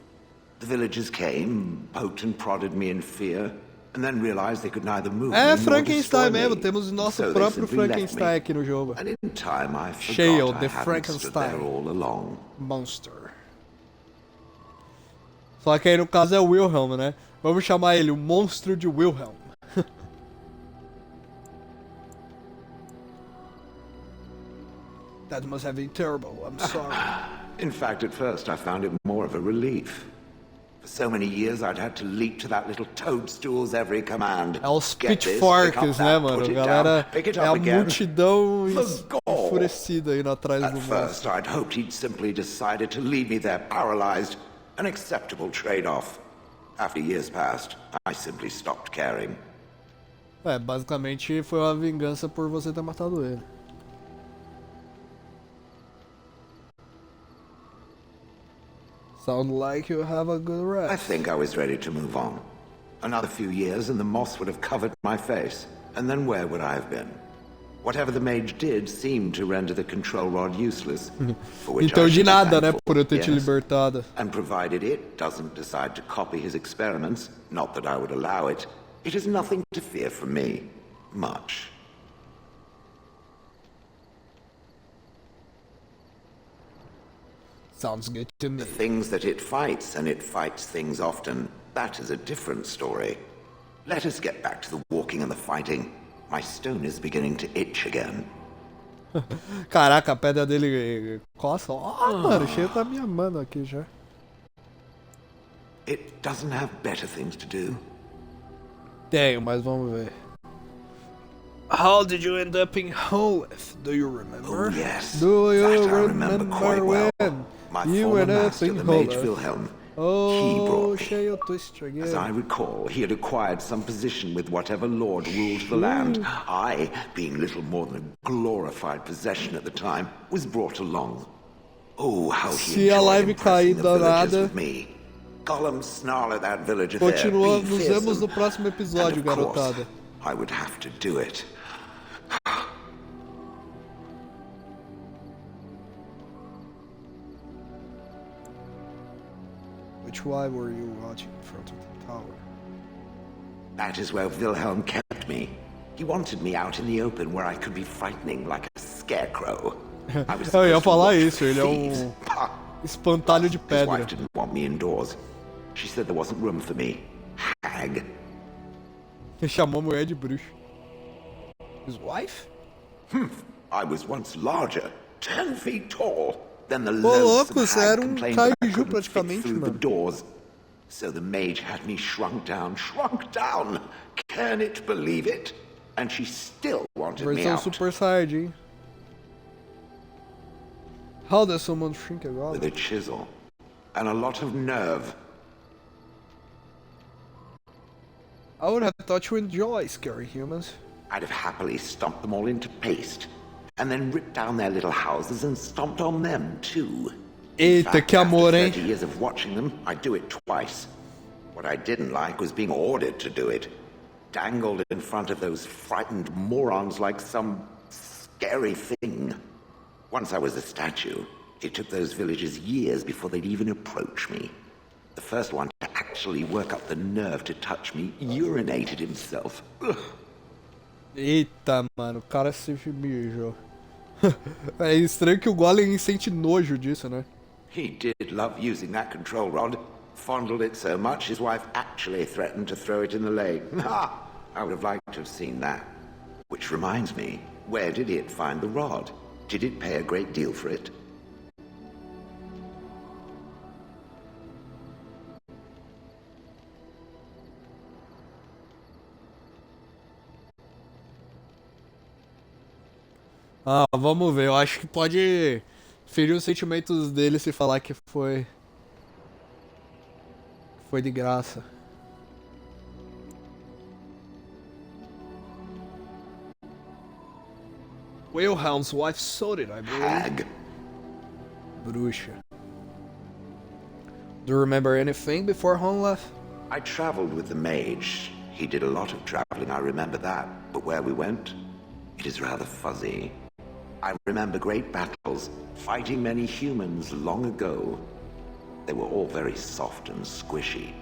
The villagers came, poked and prodded me in fear, and then realized they could neither move me É nor Frankenstein destroy mesmo, me. temos nosso So they próprio simply left Frankenstein me. aqui no jogo. And in time, I Shale, forgot the I hadn't stood there Frankenstein. all along. Monster. Só que aí no caso é o Wilhelm, né? Vamos chamar ele o monstro de Wilhelm. That must have been terrible. I'm sorry. In fact, at first I found it more of a relief. For so many years I'd had to leap to that little toadstool's every command. É os Get this, pick pitchforks, up né, that, mano? put it Galera, down, pick it é a up again. multidão The gall. enfurecida indo atrás At do first monstro. I'd hoped he'd simply decided to leave me there paralyzed, an acceptable trade-off. After years passed, I simply stopped caring. É, basicamente foi uma vingança por você ter matado ele. Sound like you have a good I rest. think I was ready to move on. Another few years and the moss would have covered my face. And then where would I have been? Whatever the mage did seemed to render the control rod useless. For which Então I de should be nada, né, thankful, por eu ter te yes. libertado. And provided it doesn't decide to copy his experiments, not that I would allow it, it is nothing to fear from me. Much. Sounds good to me. Things that it fights, and it fights things often, that is a different story. Let us get back to the walking and the fighting. My stone is beginning to itch again. Caraca, a pedra dele coça. Ó, mano, cheio tá minha mano aqui já. It doesn't have better things to do. Tenho, mas vamos ver. How did you end up in Holeth? Do you remember? Oh, yes. Do you That I remember quite well. when My you former went up master, in the mage Holeth? Wilhelm, he Oh, brought me. cheio twist As I again. recall, he had acquired some position with whatever lord ruled the land. I, being little more than a glorified possession at the time, was brought along. Oh, how he Se a live enjoyed impressing cair the do villagers nada, with me. Golem snarl at that villager there, continua, be nos vemos fearsome. no próximo episódio, And of course, garotada. I would have to do it. Which why were you watching in front of the tower? That is where Wilhelm kept me. He wanted me out in the open where I could be frightening like a scarecrow. I was Eu ia supposed to falar watch isso, ele é thieves. Pah. espantalho de His pedra. wife didn't want me indoors. She said there wasn't room for me. Hag. Ele chamou a mulher de bruxo. His wife? I was once larger, 10 feet tall. Then the louco, loathsome você hag era complained that I kaiju couldn't fit praticamente, through the mano. doors. So the mage had me shrunk down. Can it believe it? And she still wanted me Versão out. Super Saiyajin. How does someone shrink a With golem? a chisel. And a lot of nerve. I would have thought you enjoy scary humans. I'd have happily stomped them all into paste. And then ripped down their little houses and stomped on them, too. In Eita, fact, que amor, after hein? 30 years of watching them, I'd do it twice. What I didn't like was being ordered to do it. Dangled in front of those frightened morons like some scary thing. Once I was a statue, it took those villagers years before they'd even approach me. The first one to actually work up the nerve to touch me urinated himself. Ugh. Eita, mano, o cara se mijou. É estranho que o Golem sente nojo disso, né? He did love using that control rod. Fondled it so much, his wife actually threatened to throw it in the lake. Ha! I would have liked to have seen that. Which reminds me, where did it find the rod? Did it pay a great deal for it? Ah, vamos ver. Eu acho que pode ferir os sentimentos dele se falar que foi de graça. Wilhelm's wife sold it, I believe. Hag. Bruxa. Do you remember anything before home left? I traveled with the mage. He did a lot of traveling, I remember that. But where we went, it is rather fuzzy. I remember great battles, fighting many humans long ago. They were all very soft and squishy.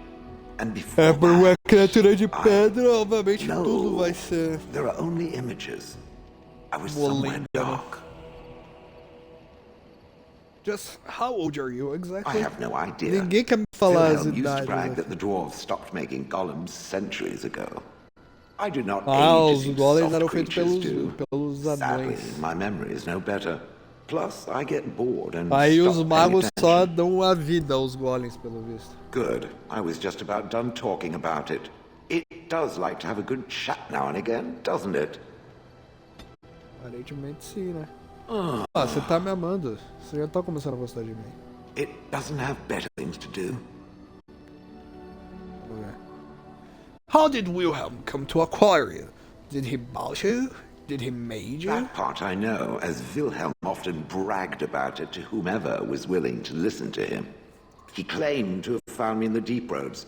And before Por uma that, criatura de pedra, obviamente No. tudo vai ser there are only images. I was somewhere Molinga. dark. Just how old are you I exactly? have no idea. Ninguém quer me falar as Wilhelm used to idades. brag né? that the dwarves stopped making golems centuries ago. I do not Ah, age os as you golems soft eram feitos creatures do. pelos Sadly, anões. my memory is no better. Plus, I get bored and Aí os stop paying magos só attention. dão a vida aos golems, pelo visto. Good. I was just about done talking about it. It does like to have a good chat now and again, doesn't it? Aparentemente sim, né? Ah, você tá me amando. Você já tá começando a gostar de mim. It doesn't have better things to do. Vamos ver. How did Wilhelm come to acquire you? Did he bounce you? Did he made you? That part I know, as Wilhelm often bragged about it to whomever was willing to listen to him. He claimed to have found me in the deep roads.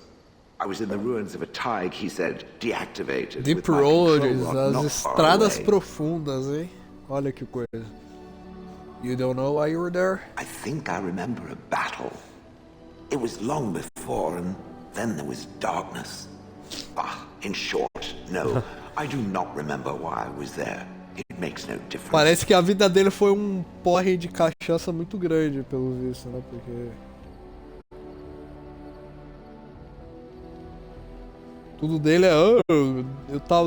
I was in the ruins of a Tig, he said, deactivated. Deep with my control roads, rod as not far estradas away. profundas, hein? Olha que coisa. You don't know why you were there? I think I remember a battle. It was long before, and then there was darkness. Ah, in short, no, I do not remember why I was there. It makes no difference. Parece que a vida dele foi um porre de cachaça muito grande, pelo visto, né? Porque tudo dele é.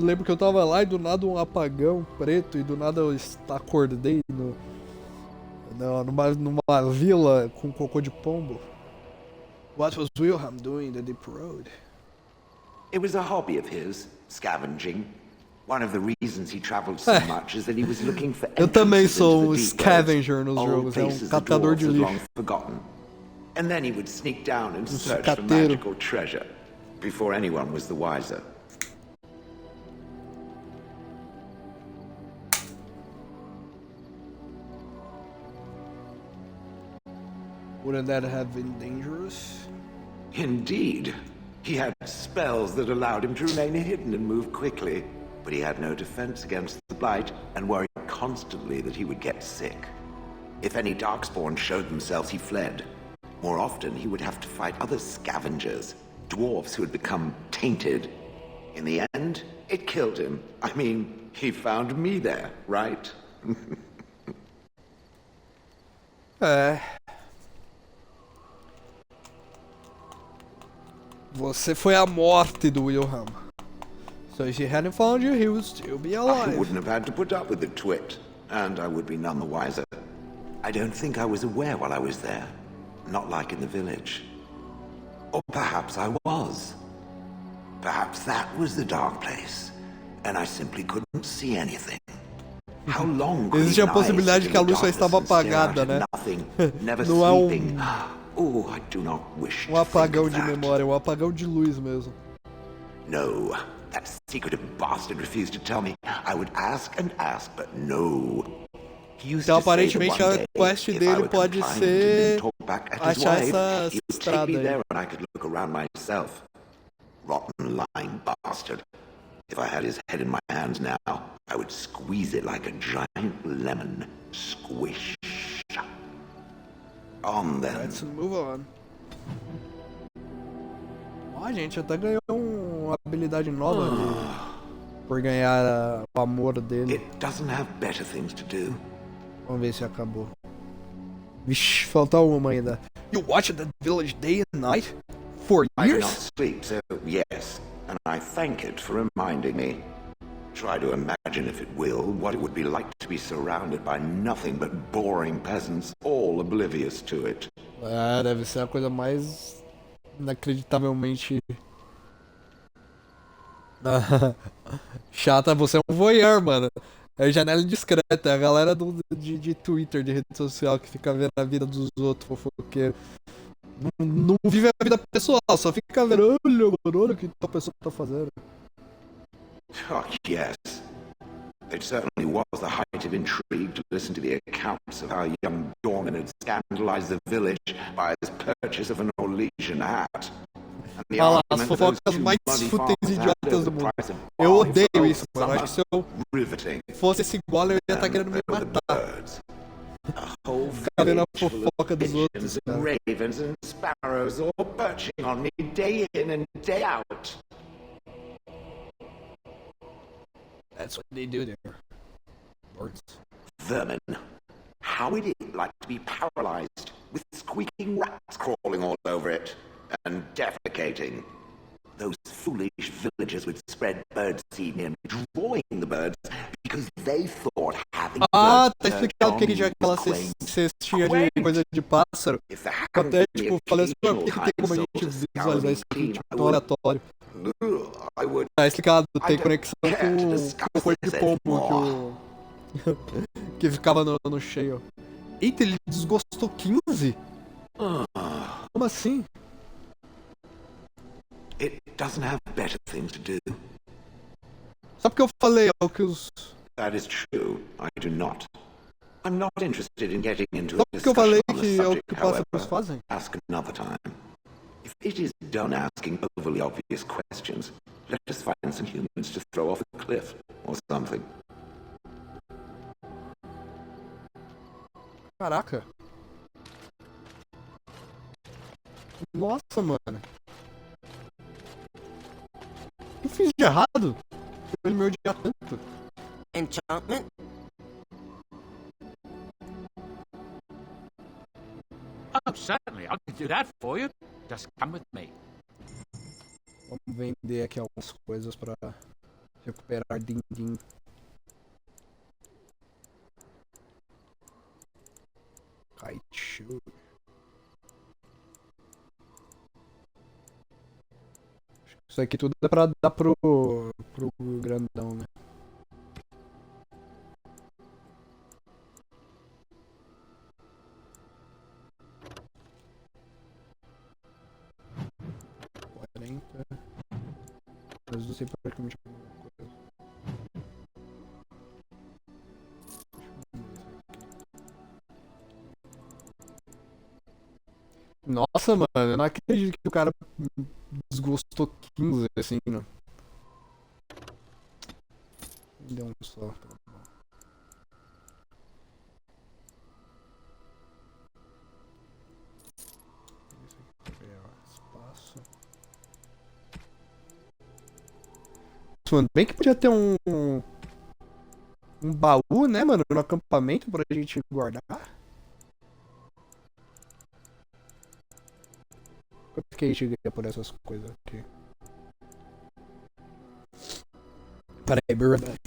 Lembro que eu tava lá e do nada um apagão preto e do nada eu acordei numa vila com cocô de pombo. What was Wilhelm doing in the deep road? It was a hobby of his, scavenging. One of the reasons he traveled so much is that he was looking for Eu também entrances sou into the um deep scavenger nos roads, old jogos, é places the catador de dwarves had lixo. long forgotten. And then he would sneak down and search for escateiro. magical treasure before anyone was the wiser. Wouldn't that have been dangerous? Indeed. He had spells that allowed him to remain hidden and move quickly, but he had no defense against the blight and worried constantly that he would get sick. If any darkspawn showed themselves, he fled. More often, he would have to fight other scavengers, dwarves who had become tainted. In the end, it killed him. I mean, he found me there, right? É. Você foi a morte do Wilhelm. So if he hadn't found you, he would still be I alive. wouldn't have had to put up with the twit, and I would be none the wiser. I don't think I was aware while I was there. Not like in the village. Or perhaps I was. Perhaps that was the dark place, and I simply couldn't see anything. How long could Existe a he lie possibilidade sit que a in the luz só estava darkness and stare out apagada, at né? nothing, never Não é sleeping? Oh, I do not wish to think apagão of de that. memória, um apagão de luz mesmo. No, that secretive bastard refused to tell me. I would ask and ask, but no. He used Então to say that aparentemente one a day, quest if I dele were pode compliant and ser didn't talk back at his achar wife, essa he would take estrada me aí. there and I could look around myself. Rotten, lying bastard. If I had his head in my hands now, I would squeeze it like a giant lemon. Squish. On then. Let's move on. Ó, a gente até ganhou uma habilidade nova ali. Por ganhar o amor dele. It doesn't have better things to do. Vamos ver se acabou. Vixe, falta uma ainda. You watch that village day and night? For I do years? not sleep, so yes, and I thank it for reminding me. Try to imagine, if it will, what it would be like to be surrounded by nothing but boring peasants, all oblivious to it. É, deve ser a coisa mais inacreditavelmente chata. Você é um voyeur, mano. É janela indiscreta, é a galera de Twitter, de rede social, que fica vendo a vida dos outros fofoqueiros. Não vive a vida pessoal, só fica vendo, olha o que tal pessoa tá fazendo. Oh, yes. It certainly was the height of intrigue to listen to the accounts of how young Dornan had scandalized the village by his purchase of an Orlesian hat. And the Olha lá, as argument that those fofocas two mais muddy fúteis e farmers had idiotas over do the mundo. price of Eu barley odeio for isso, mano. Acho que se eu riveting. fosse esse golem, eu ia estar querendo me There were the matar. birds. A whole Ficar vendo a village full of fofoca dos outros, pigeons and cara. ravens and sparrows all perching on me day in and day out. That's what they do there. Birds. Vermin. How would it like to be paralyzed with squeaking rats crawling all over it and defecating? Those foolish villagers would spread birdseed near me, drawing the birds because they thought having Ah, tá birds explicado porque perched já on me aquela was quaint. cestinha de coisa de pássaro. If there Eu hadn't até, been tipo, the falei assim, por occasional que tem como a time gente soul to scour visualizar me isso aqui, clean, tipo, I tão would, aleatório? I would Tá explicado, I tem don't conexão care to com discuss o foi de this pombo anymore. que ficava no cheio. Eita, ele desgostou 15? Ah, Como assim? it doesn't have better things to do. Só porque eu falei, ó, que os... That is true. I do not. I'm not interested in getting into Só a porque eu falei discussion on the que é o subject, que pássaros however. fazem. Ask another time. If it is done asking overly obvious questions, let us find some humans to throw off a cliff or something. Caraca. Nossa, mano. O que eu fiz de errado? Ele me odiar tanto. Enchantment? Oh, certainly. I can do that for you. Just come with me. Vamos vender aqui algumas coisas pra recuperar din-din. Kaichu. Isso aqui tudo é pra dar pro grandão, né? Mas não sei praticamente alguma coisa. Nossa, mano, eu não acredito que o cara desgostou 15 assim, não. Deu um só. Espaço. Mano, bem que podia ter um baú, né, mano, no acampamento pra gente guardar. Quanto que a gente ganha por essas coisas aqui? Peraí, verdade.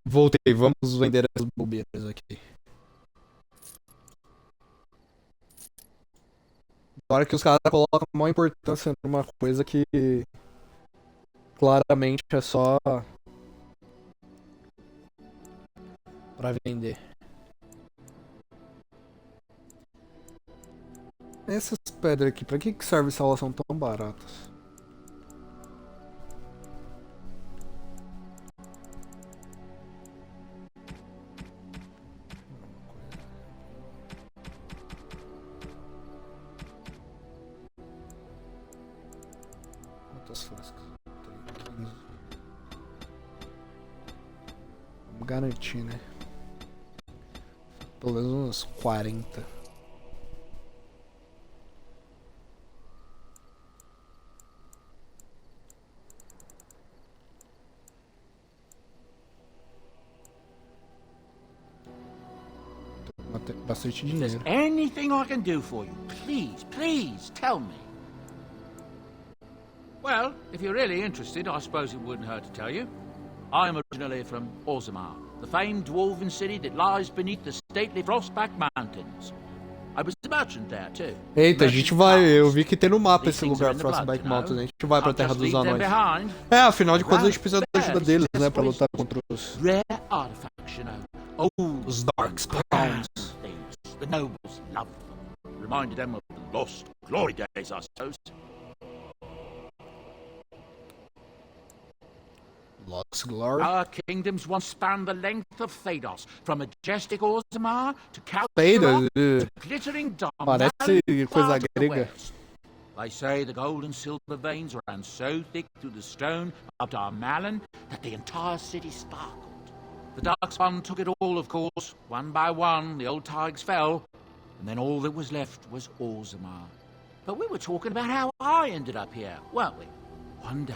Voltei, vamos vender as bobeiras aqui. Agora que os caras colocam maior importância numa coisa que claramente é só pra vender. Essas pedras aqui, pra que serve se elas são tão baratas? Quantas flascas? Tem 15. Vamos garantir, né? Pelo menos uns 40. Bastante dinheiro. Anything I can do for you, please tell me. Well, if you're really interested, I suppose it wouldn't hurt to tell you. I'm originally from Orzammar, the famed dwarven city that lies beneath the stately Frostback Mountains. I was a merchant there too. Eita, a gente vai. Eu vi que tem no mapa esse lugar, Frostback Mountains. A gente vai pra Terra dos Anões. É, afinal de contas a gente precisa da ajuda deles, né, pra lutar contra os Darkspawn. The nobles loved them. Reminded them of the lost glory days, I suppose. Lost glory? Our kingdoms once spanned the length of Thados, from majestic Orzammar to Thados, to glittering parece coisa grega. They say the gold and silver veins ran so thick through the stone of Darmalin that the entire city sparkled. The Darkspawn took it all, of course. One by one, the old Tigers fell, and then all that was left was Orzammar. But we were talking about how I ended up here, weren't we? One day,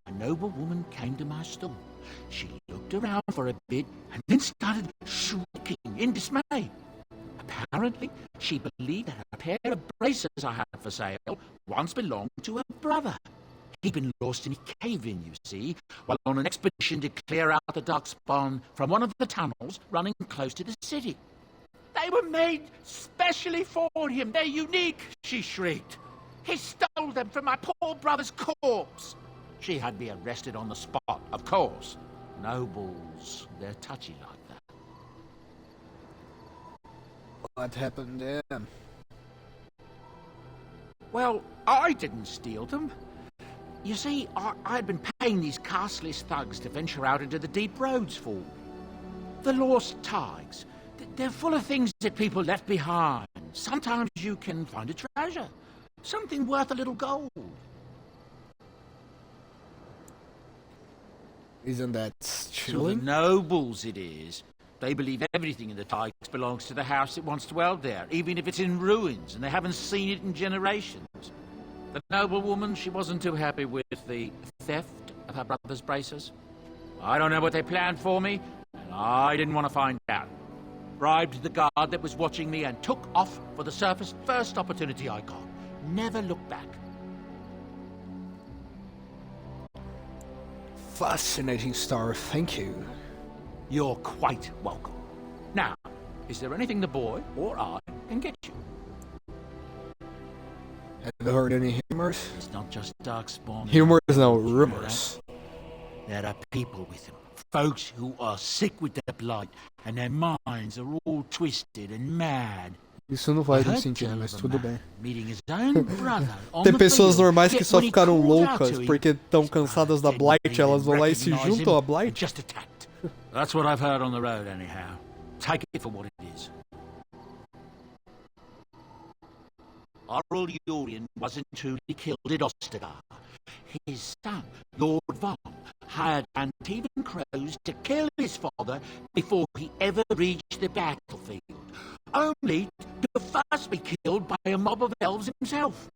a noble woman came to my stall. She looked around for a bit and then started shrieking in dismay. Apparently, she believed that a pair of braces I had for sale once belonged to her brother. He'd been lost in a cave-in, you see, while on an expedition to clear out the Darkspawn from one of the tunnels running close to the city. They were made specially for him. They're unique, she shrieked. He stole them from my poor brother's corpse. She had me arrested on the spot, of course. Nobles, they're touchy like that. What happened then? Well, I didn't steal them. You see, I'd been paying these castless thugs to venture out into the deep roads for me. The lost tigers. They're full of things that people left behind. Sometimes you can find a treasure. Something worth a little gold. Isn't that chilling? To the nobles it is. They believe everything in the tigers belongs to the house that once dwelled there, even if it's in ruins and they haven't seen it in generations. The noblewoman, she wasn't too happy with the theft of her brother's braces. I don't know what they planned for me, and I didn't want to find out. Bribed the guard that was watching me and took off for the surface first opportunity I got. Never looked back. Fascinating story, thank you. You're quite welcome. Now, is there anything the boy or I can get you? Have you heard any humors? It's not just Darkspawn. Humors, no, rumors. There are people with him. Folks who are sick with their blight, and their minds are all twisted and mad. Isso não faz muito sentido, mas tudo bem. Meeting his own brother on Tem the pessoas field, normais que yet só when he ficaram called out loucas to him, porque estão cansadas da Blight, elas vão lá e se recognize juntam him à Blight. and just attacked. That's what I've heard on the road, anyhow. Take it for what it is. Oral Urian wasn't truly killed at Ostagar. His son, Lord Von, hired Antivan crows to kill his father before he ever reached the battlefield, only to first be killed by a mob of elves himself.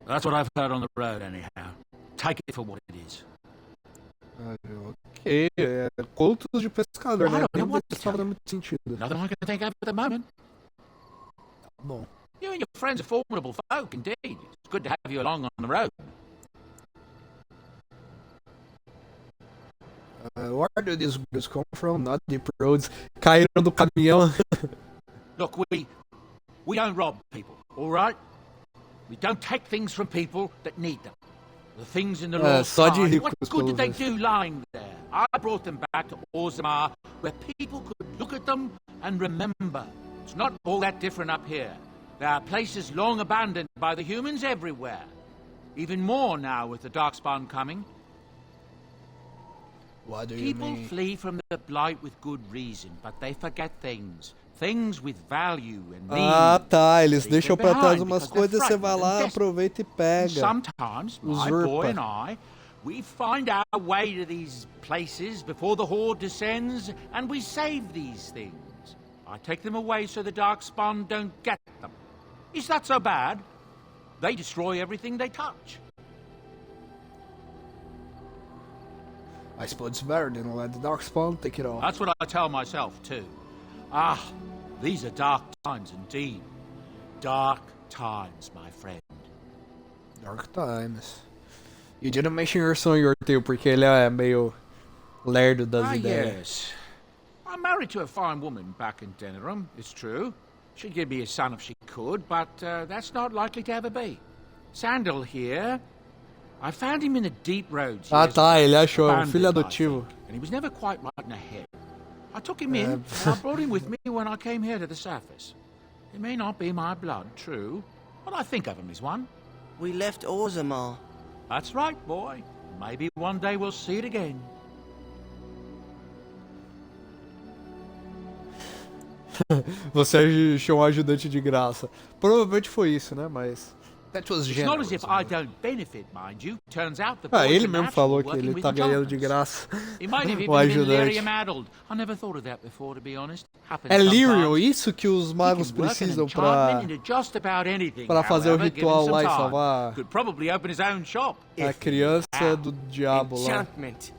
That's what I've heard on the road, anyhow. Take it for what it is. Ok, contos de pescador, né? I don't know Não what to faz tell muito sentido. Nothing I can think of at the moment. Bom. You and your friends are formidable folk, indeed. It's good to have you along on the road. Where do these goods come from? Not deep roads. Caíram do caminhão. Look, we don't rob people, all right? We don't take things from people that need them. The things in the Lord's só de time, ricos, what good did they pelo do lying there? I brought them back to Orzammar, where people could look at them and remember. It's not all that different up here. There are places long abandoned by the humans everywhere. Even more now with the Darkspawn coming. What do you People mean? flee from the Blight with good reason, but they forget things. Things with value and meaning. Ah, tá. Eles Leave deixam them pra trás behind umas because they're coisas, você vai frightened lá, and desperate. aproveita e And pega. sometimes, my Usurpa. boy and I, we find our way to these places before the Horde descends, and we save these things. I take them away so the Darkspawn don't get them. Is that so bad? They destroy everything they touch. I suppose it's better than let the Darkspawn take it all. That's what I tell myself, too. Ah, these are dark times indeed. Dark times, my friend. Dark Times. You didn't mention your son, Yorteu, porque ele é meio lerdo das ideias. Yes. I'm married to a fine woman back in Denerim, it's true. She'd give me a son if she could, but that's not likely to ever be. Sandal here, I found him in the deep roads. Ah, years tá, ago, ele achou, um abandoned, filho I adotivo. think, and he was never quite right in the head. I took him in, and I brought him with me when I came here to the surface. He may not be my blood, true, but I think of him as one. We left Orzammar. That's right, boy. Maybe one day we'll see it again. Você achou um ajudante de graça. Provavelmente foi isso, né? Mas. That was It's not as generous. if I don't benefit, mind you. Turns out the Ah, boys ele are mesmo natural falou que working ele with tá ganhando de enchantments. graça. He might have O even been ajudante. lyrium addled. I never thought of that before, to be honest. Happens É Lyrium, sometimes. isso que os magos He can work an precisam pra, enchantment into just about anything, pra fazer o however, given ritual some lá e time. salvar Could probably open his own shop. a criança do diabo lá. Enchantment.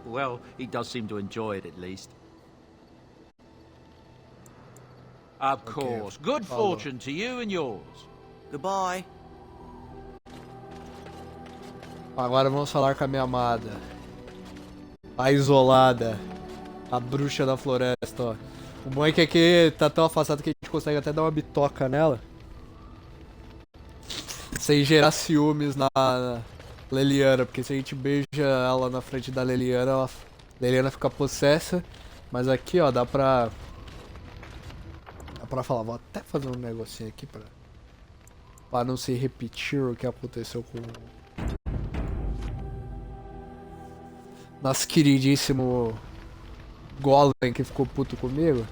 Well, he does seem to enjoy it at least. Of course. Good follow. fortune to you and yours. Goodbye. Agora vamos falar com a minha amada. A isolada. A bruxa da floresta, ó. O bom é que aqui tá tão afastado que a gente consegue até dar uma bitoca nela. Sem gerar ciúmes na Leliana, porque se a gente beija ela na frente da Leliana, a Leliana fica possessa. Mas aqui, ó, dá pra falar. Vou até fazer um negocinho aqui pra não se repetir o que aconteceu com nosso queridíssimo Golem, que ficou puto comigo.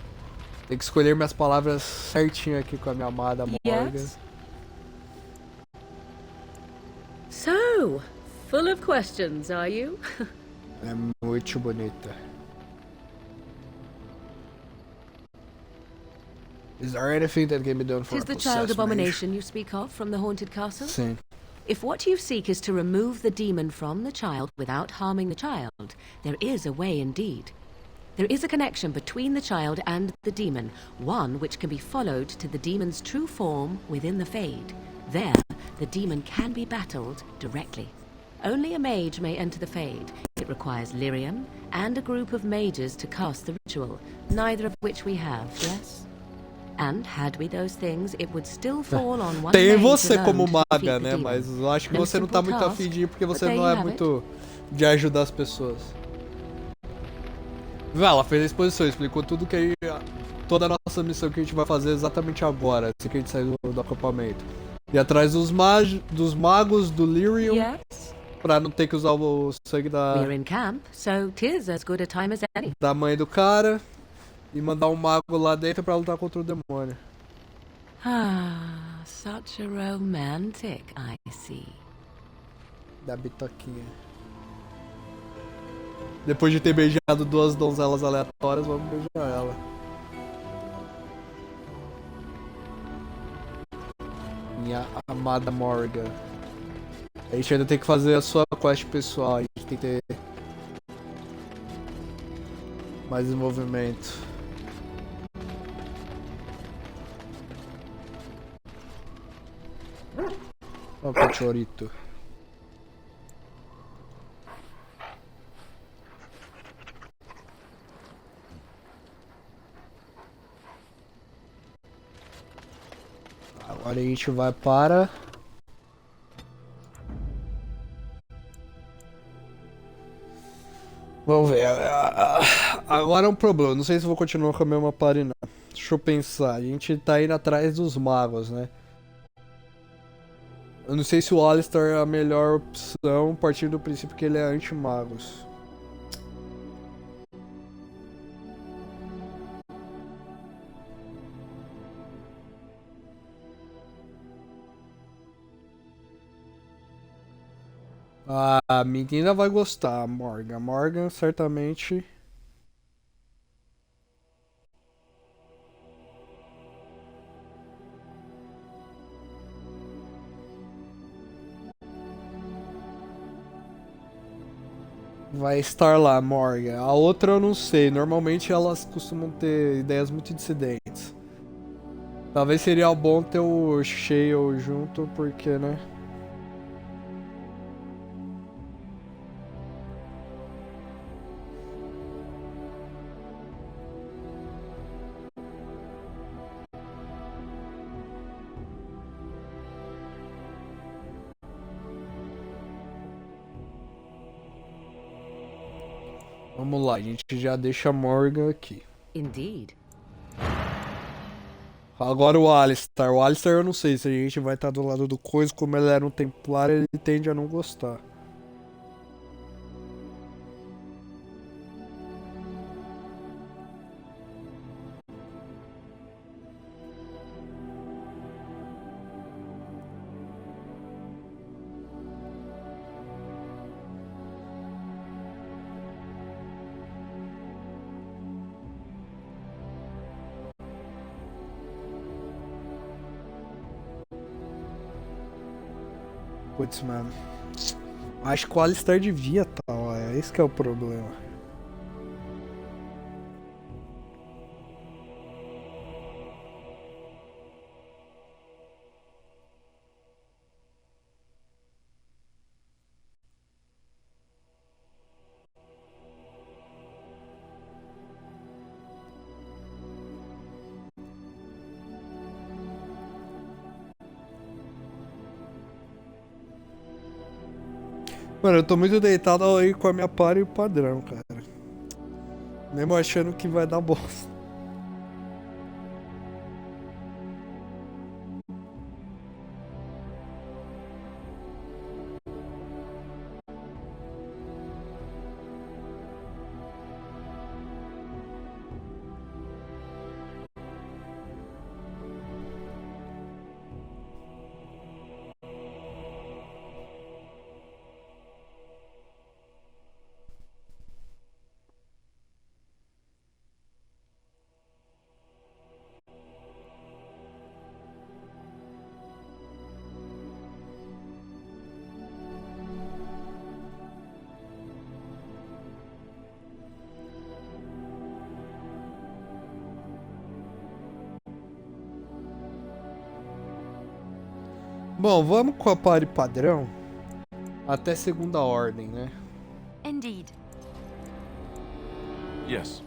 Tem que escolher minhas palavras certinho aqui com a minha amada Morgan. Yes? So, full of questions, are you? É muito bonita. Is there anything that can be done for Tis a the possessed child mage? abomination you speak of from the haunted castle? Sim. If what you seek is to remove the demon from the child without harming the child, there is a way indeed. There is a connection between the child and the demon, one which can be followed to the demon's true form within the Fade. There, the demon can be battled directly. Only a mage may enter the Fade. It requires lyrium and a group of mages to cast the ritual, neither of which we have, yes? And had we those things, it would still fall on one Tem mage você alone como to maga, defeat the né? demon. Mas eu acho que No você não tá simple muito task, afim de ir porque but você there não you é have muito de ajudar as pessoas. Vê, ela fez a exposição, explicou tudo que toda a nossa missão que a gente vai fazer exatamente agora, assim que a gente sair do acampamento. E atrás dos magos do Lyrium, Yes? pra não ter que usar o sangue We're in camp, so 'tis as good a time as any. da mãe do cara e mandar um mago lá dentro pra lutar contra o demônio. Ah, such a romantic, I see. Da bitoquinha. Depois de ter beijado duas donzelas aleatórias, vamos beijar ela. Minha amada Morgan. A gente ainda tem que fazer a sua quest pessoal, a gente tem que ter mais desenvolvimento. Ó o cachorrito. Agora a gente vai para... Vamos ver. Agora é um problema. Não sei se vou continuar com a mesma party, não. Deixa eu pensar. A gente tá indo atrás dos magos, né? Eu não sei se o Alistair é a melhor opção, a partir do princípio que ele é anti-magos. A menina vai gostar, Morgan. Morgan certamente. Vai estar lá, Morgan. A outra eu não sei. Normalmente elas costumam ter ideias muito dissidentes. Talvez seria bom ter o Shale junto, porque, né? Vamos lá, a gente já deixa a Morgan aqui. Indeed. Agora o Alistair. O Alistair eu não sei se a gente vai estar do lado do coisa. Como ele era um templário, ele tende a não gostar. Putz, mano. Acho que o Alistair devia estar lá. É esse que é o problema. Mano, eu tô muito deitado aí com a minha party padrão, cara. Mesmo achando que vai dar bosta. Bom, vamos com a party padrão até segunda ordem, né? Indeed. Yes.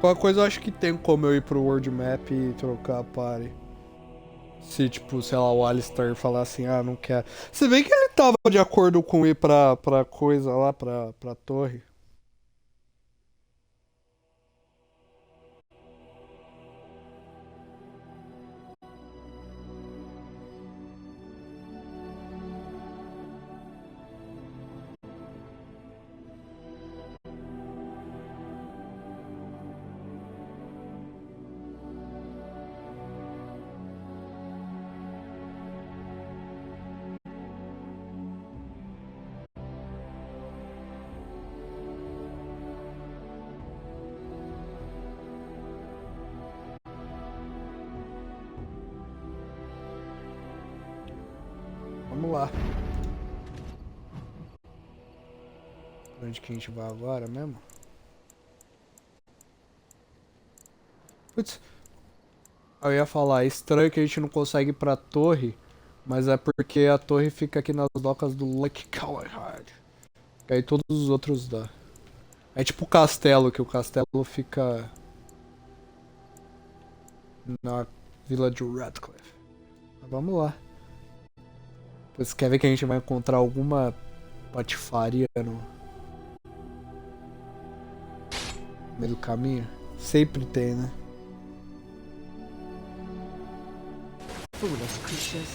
Qualquer coisa eu acho que tem como eu ir pro World Map e trocar a party. Se, tipo, sei lá, o Alistair falar assim, ah, não quer. Se bem que ele tava de acordo com ir pra coisa lá, pra torre. Vamos lá. Onde que a gente vai agora mesmo? Putz. Eu ia falar, é estranho que a gente não consegue ir pra torre, mas é porque a torre fica aqui nas docas do Lake Coward. Que aí todos os outros dá. É tipo o castelo, que o castelo fica na vila de Radcliffe. Mas vamos lá. Você quer ver que a gente vai encontrar alguma patifaria no meio do caminho? Sempre tem, né? Foolish creatures.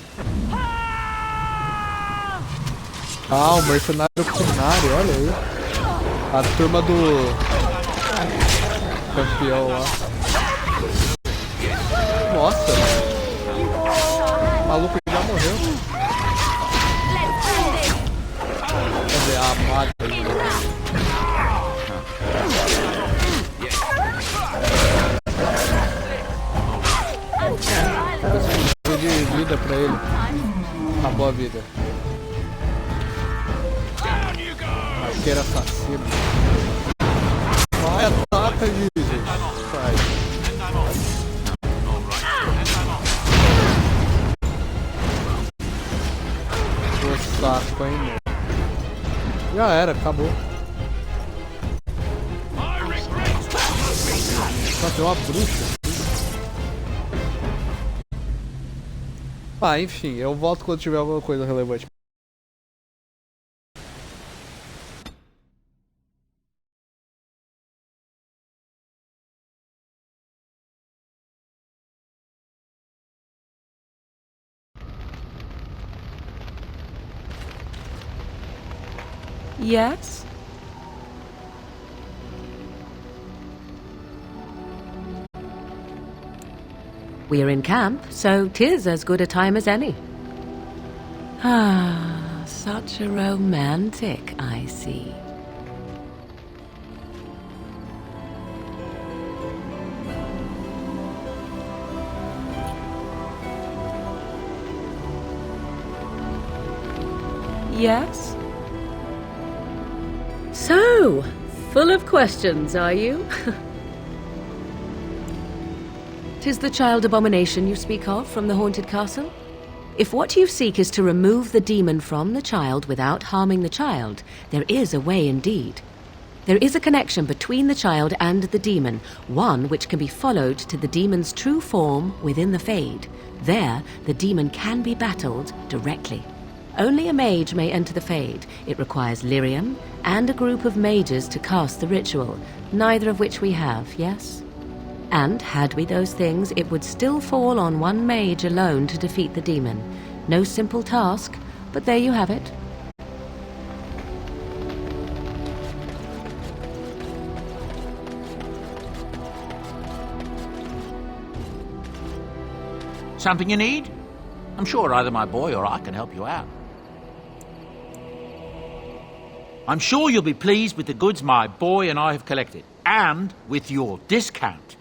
Ah, o mercenário primário, olha aí. A turma do campeão lá. Nossa, o maluco já morreu. Quer dizer, a maga. Eu de vida pra ele. Acabou a vida. Arqueiro assassino. Vai, ataca, Jesus. Vai. Que saco, hein, meu. Já era, acabou. Só tem uma bruxa. Ah, enfim, eu volto quando tiver alguma coisa relevante. Yes? We're in camp, so 'tis as good a time as any. Ah, such a romantic, I see. Yes? So, full of questions, are you? 'Tis the child abomination you speak of from the haunted castle? If what you seek is to remove the demon from the child without harming the child, there is a way indeed. There is a connection between the child and the demon, one which can be followed to the demon's true form within the Fade. There, the demon can be battled directly. Only a mage may enter the Fade. It requires lyrium and a group of mages to cast the ritual, neither of which we have, yes? And had we those things, it would still fall on one mage alone to defeat the demon. No simple task, but there you have it. Something you need? I'm sure either my boy or I can help you out. I'm sure you'll be pleased with the goods my boy and I have collected, and with your discount.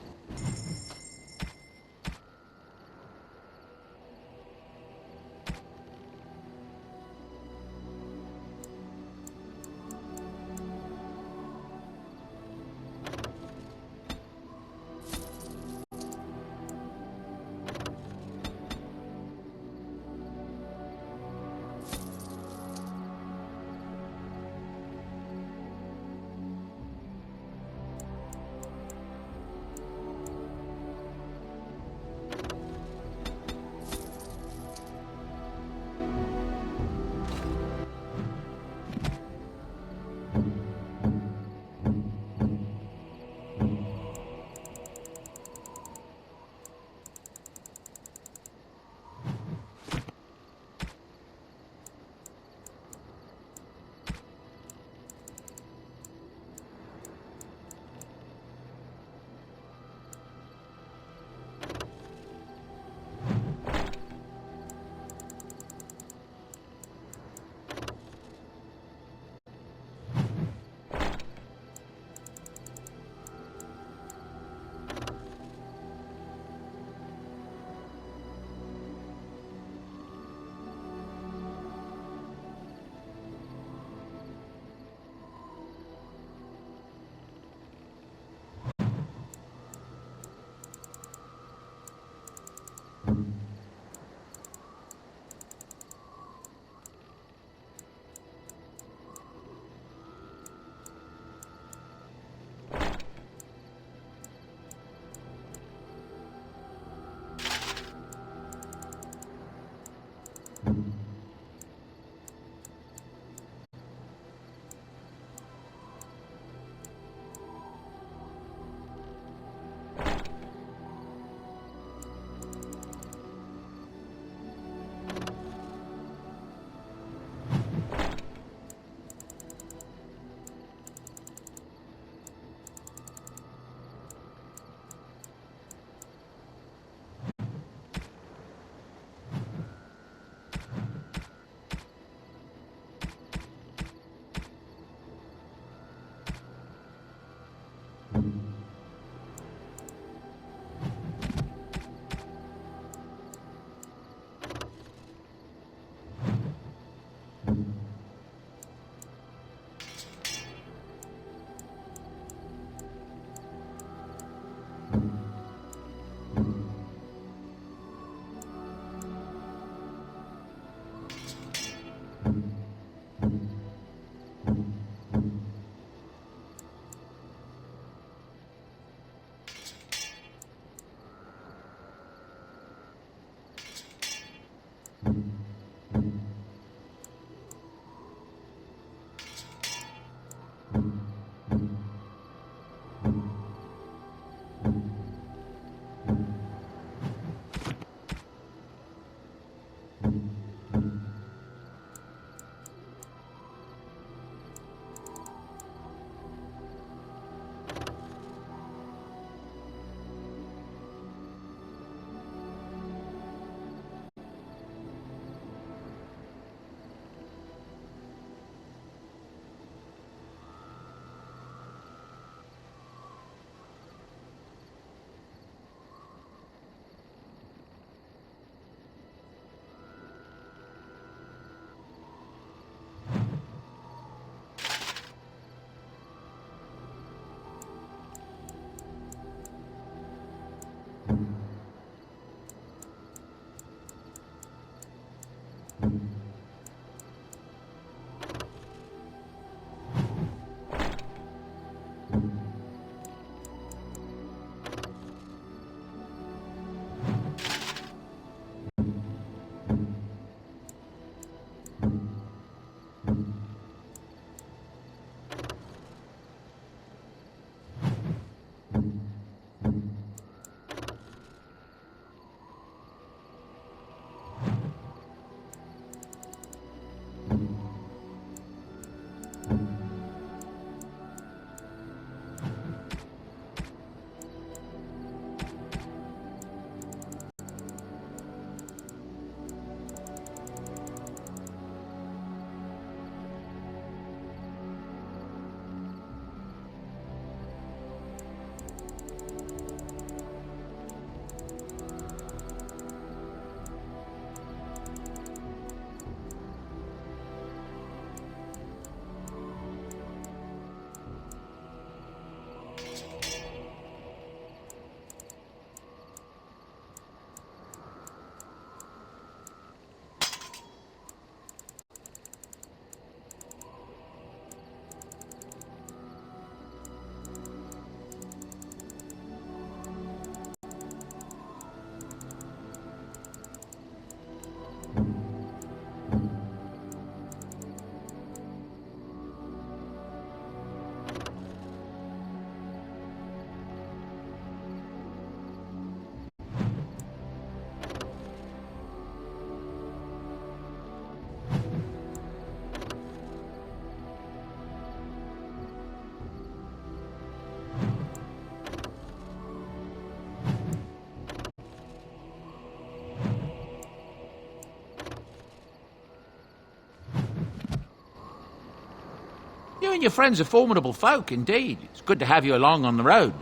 and your friends are formidable folk, indeed. It's good to have you along on the road.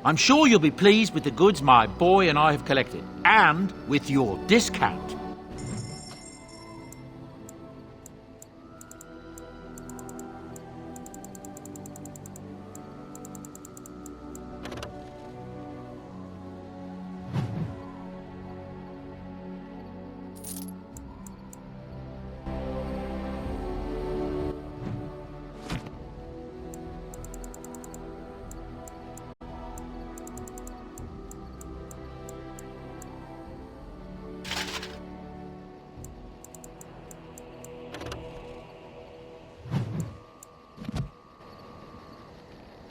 I'm sure you'll be pleased with the goods my boy and I have collected, and with your discount.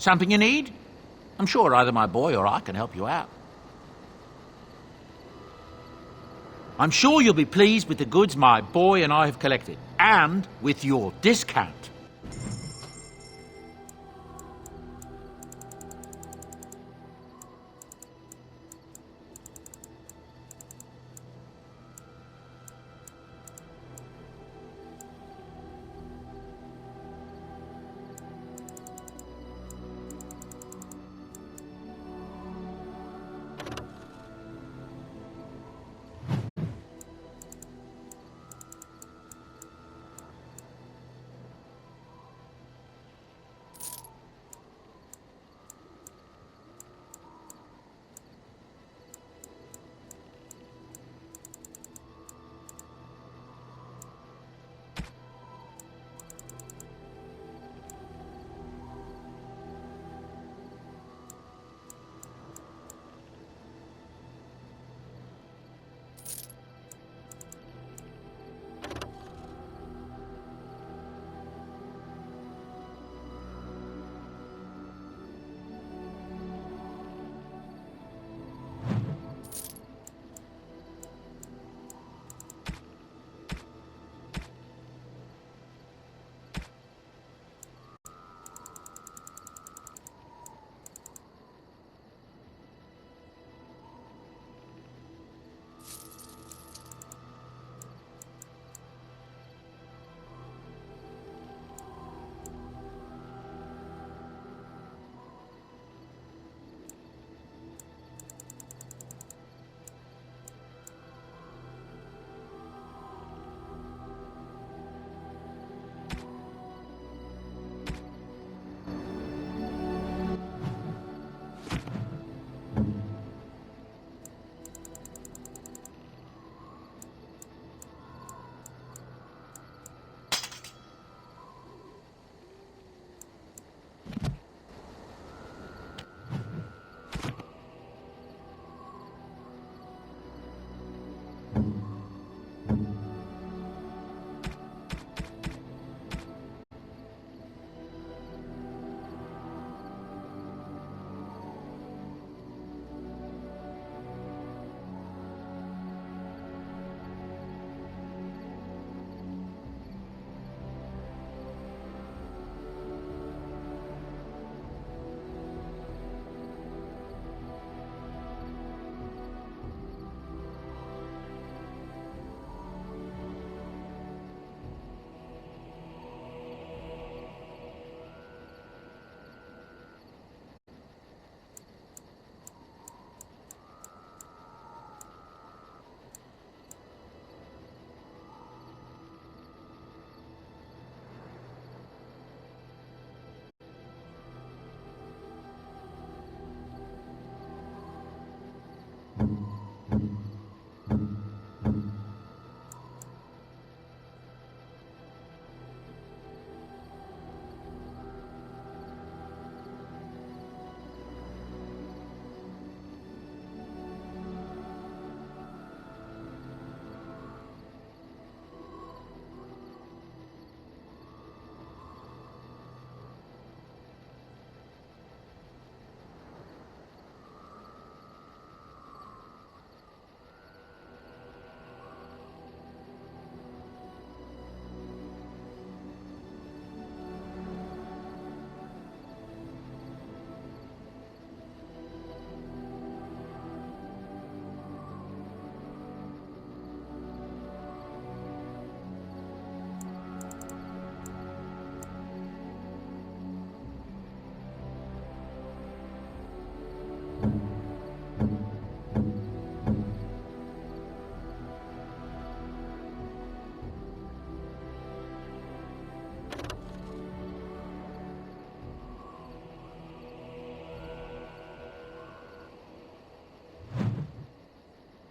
Something you need? I'm sure either my boy or I can help you out. I'm sure you'll be pleased with the goods my boy and I have collected, and with your discount.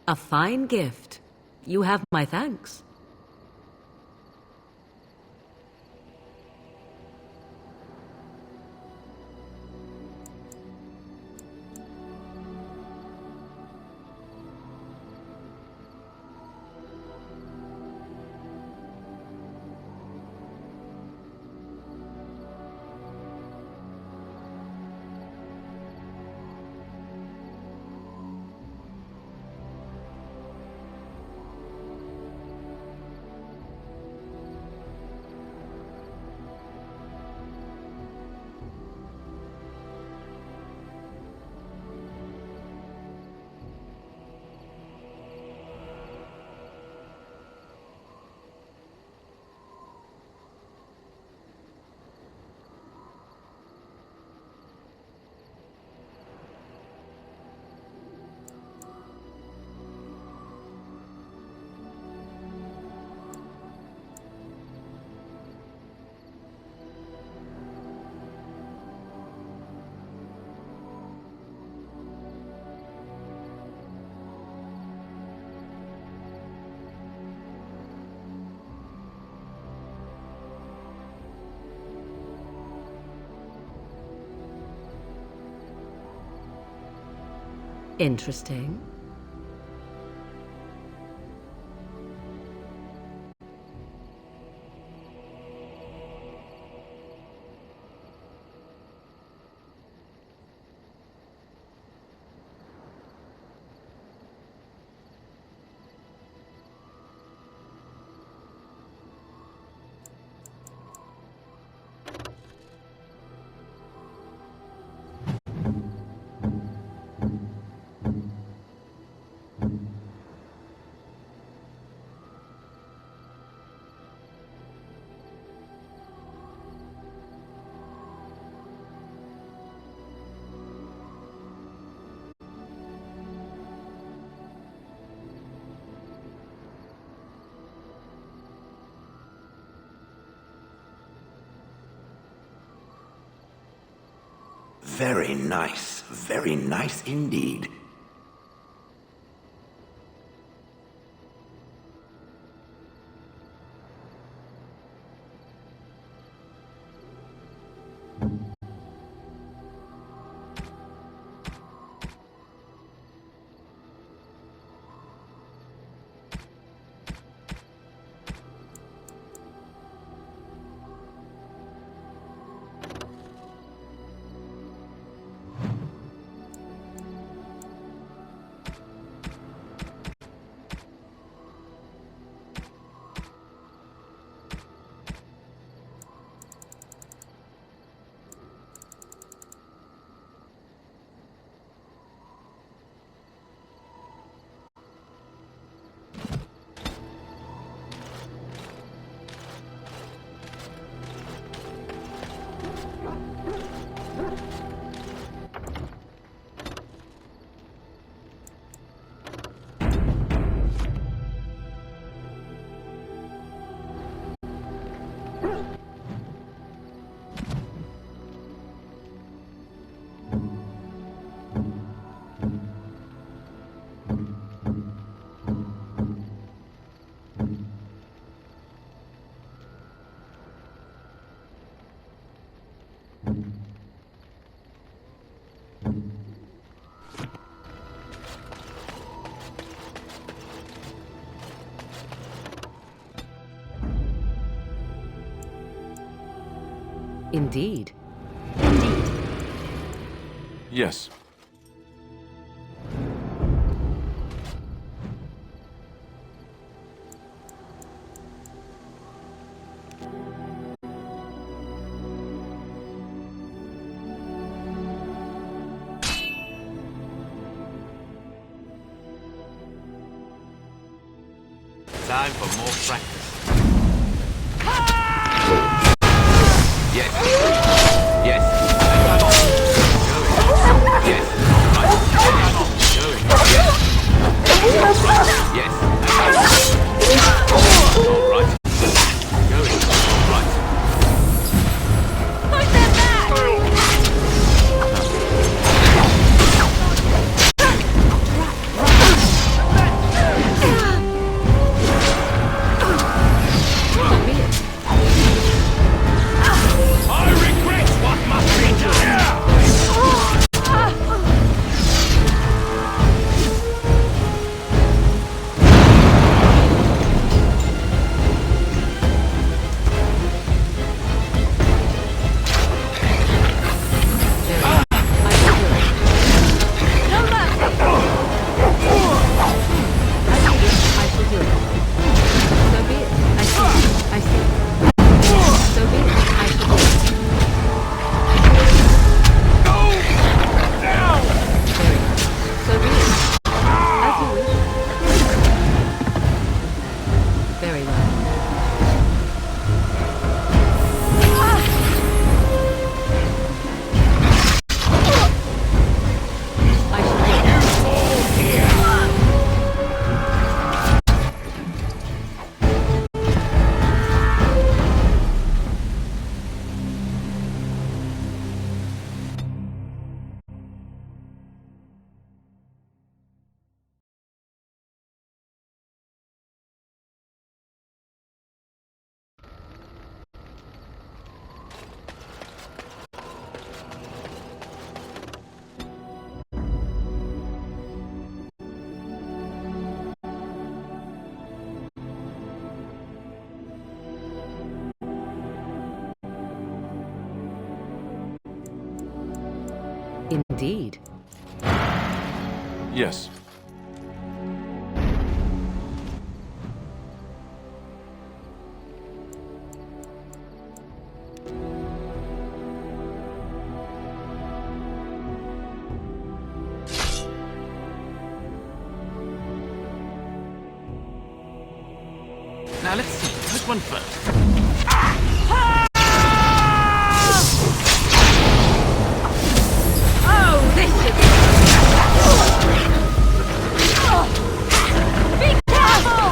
A fine gift. You have my thanks. Interesting. Very nice indeed. Indeed. Yes. Time for more practice. Yes. Yes. And come on. Go it. Yes. Right. Come on. Go it. Yes. Right. Yes. And come on. All right. Go it. All right. Push them back! Indeed. Yes. Now let's see. Which one first? Oh, this should be... Be careful!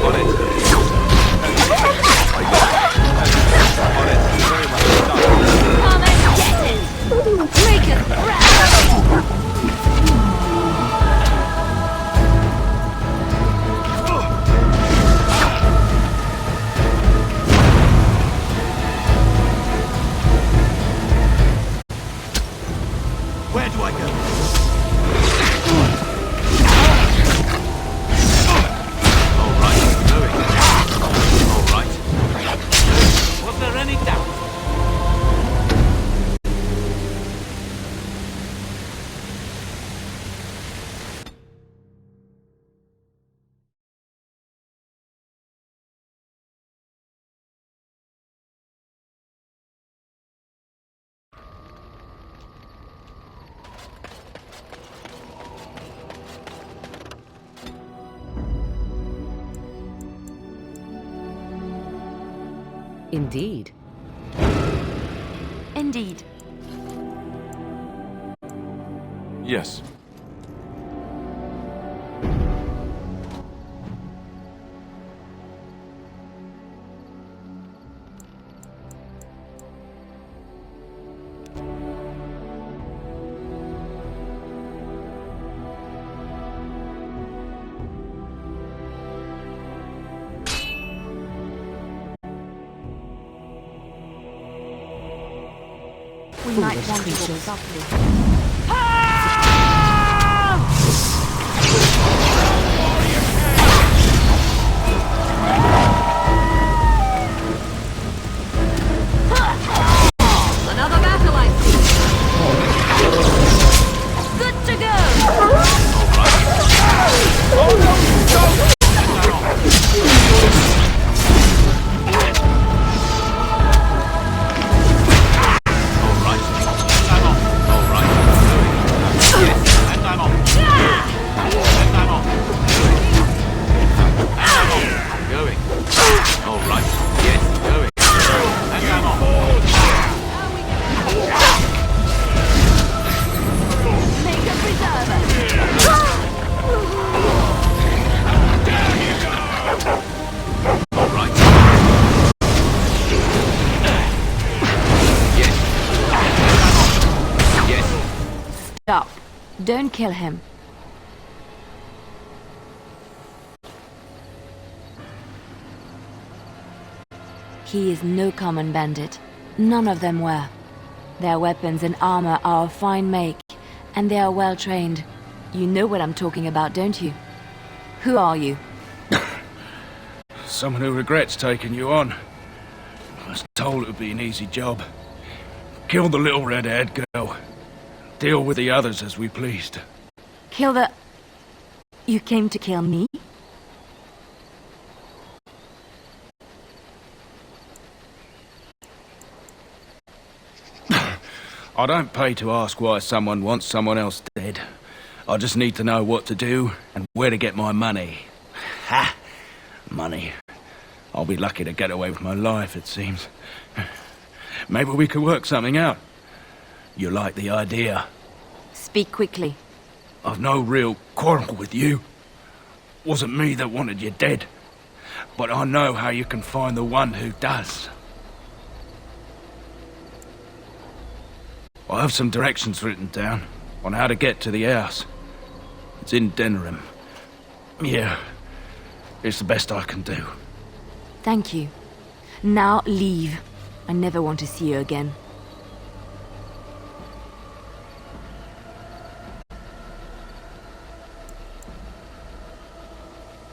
On it. On it. Very much. Come and get it! Make it grab! Where do I go? All right, going. All right. Was there any doubt? Indeed. Indeed. Yes. We might Foolish want to creatures. walk softly. Another battle, I see. Good to go! Make a preserver! Stop. Don't kill him. He is no common bandit. None of them were. Their weapons and armor are of fine make, and they are well trained. You know what I'm talking about, don't you? Who are you? Someone who regrets taking you on. I was told it would be an easy job. Kill the little red-haired girl. Deal with the others as we pleased. Kill the... You came to kill me? I don't pay to ask why someone wants someone else dead. I just need to know what to do and where to get my money. Ha! Money. I'll be lucky to get away with my life, it seems. Maybe we could work something out. You like the idea? Speak quickly. I've no real quarrel with you. Wasn't me that wanted you dead. But I know how you can find the one who does. I have some directions written down on how to get to the house. It's in Denerim. Yeah, it's the best I can do. Thank you. Now leave. I never want to see you again.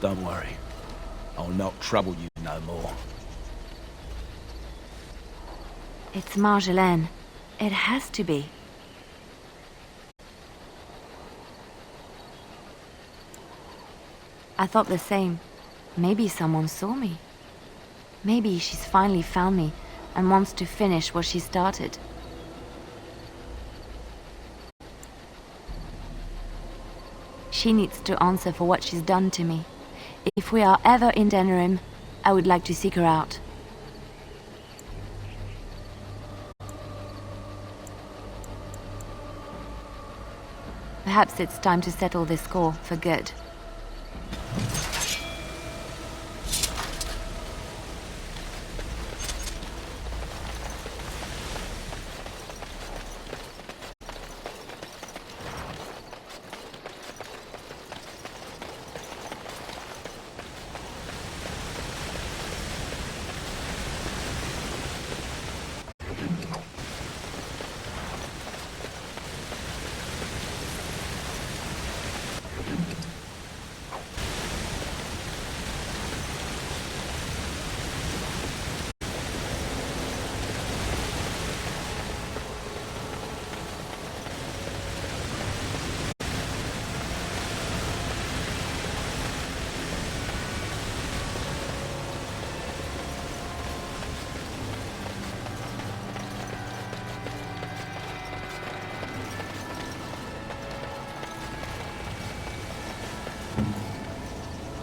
Don't worry. I'll not trouble you no more. It's Marjolaine. It has to be. I thought the same. Maybe someone saw me. Maybe she's finally found me and wants to finish what she started. She needs to answer for what she's done to me. If we are ever in Denerim, I would like to seek her out. Perhaps it's time to settle this score for good.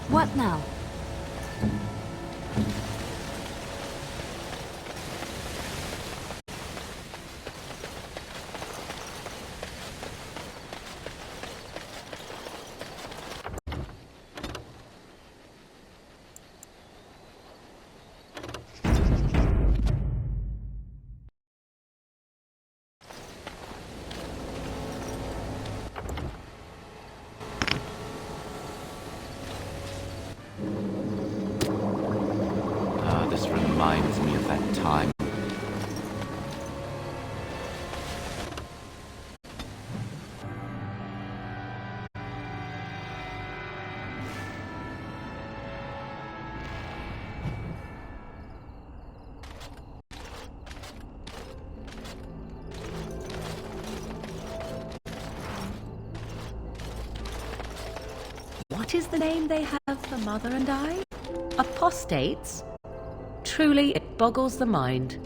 What now? This reminds me of that time. What is the name they have for Mother and I? Apostates? Truly, it boggles the mind.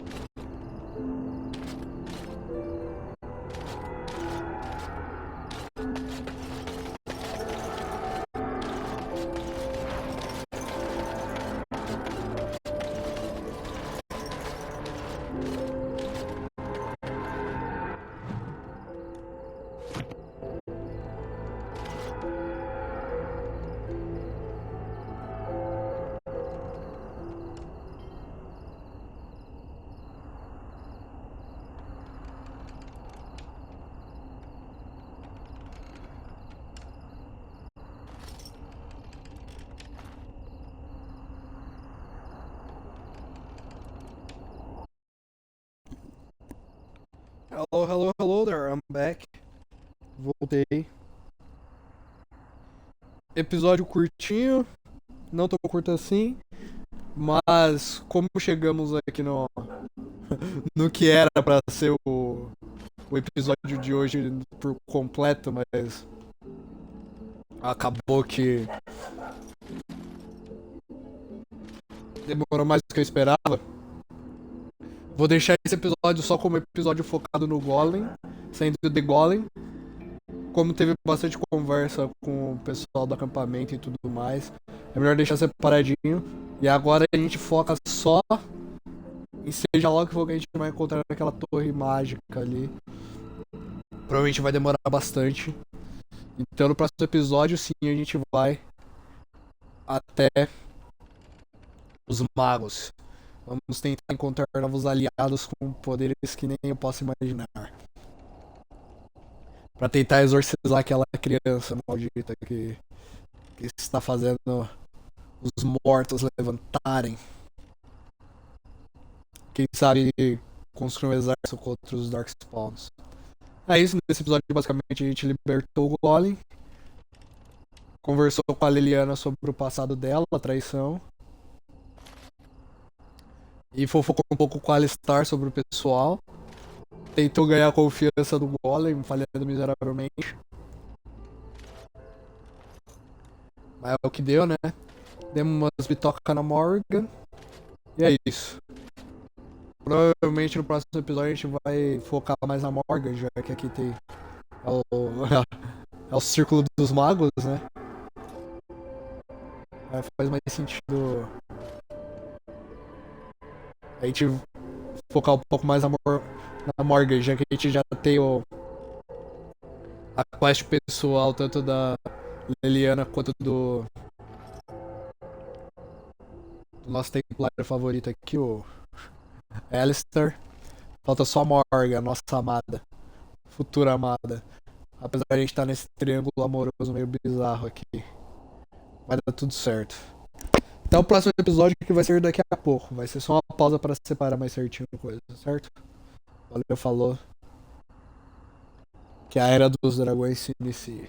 Hello there, I'm back. Voltei. Episódio curtinho, não tão curto assim, mas como chegamos aqui no no que era pra ser o episódio de hoje por completo, mas acabou que demorou mais do que eu esperava. Vou deixar esse episódio só como episódio focado no Golem, sendo The Golem. Como teve bastante conversa com o pessoal do acampamento e tudo mais, é melhor deixar separadinho. E agora a gente foca só em seja lá o que for que a gente vai encontrar naquela torre mágica ali. Provavelmente vai demorar bastante. Então no próximo episódio sim a gente vai até os magos. Vamos tentar encontrar novos aliados com poderes que nem eu posso imaginar. Pra tentar exorcizar aquela criança maldita que está fazendo os mortos levantarem. Quem sabe construir um exército contra os Darkspawns. É isso, nesse episódio basicamente a gente libertou o Golem. Conversou com a Liliana sobre o passado dela, a traição. E fofocou um pouco com a Alistar sobre o pessoal. tentou ganhar a confiança do Golem, falhando miseravelmente. Mas é o que deu, né? Demos umas bitocas na Morgan. E é isso. Provavelmente no próximo episódio a gente vai focar mais na Morgan, já que aqui tem é o círculo dos magos, né? Aí faz mais sentido a gente focar um pouco mais na Morgan, já que a gente já tem a quest pessoal, tanto da Leliana quanto do nosso templário favorito aqui, o Alistair. Falta só a Morgan, nossa amada, futura amada. Apesar de a gente estar nesse triângulo amoroso meio bizarro aqui. Vai dar tudo certo. Até o próximo episódio, que vai ser daqui a pouco. Vai ser só uma pausa para separar mais certinho a coisa, certo? Valeu, falou. Que a Era dos Dragões se inicie.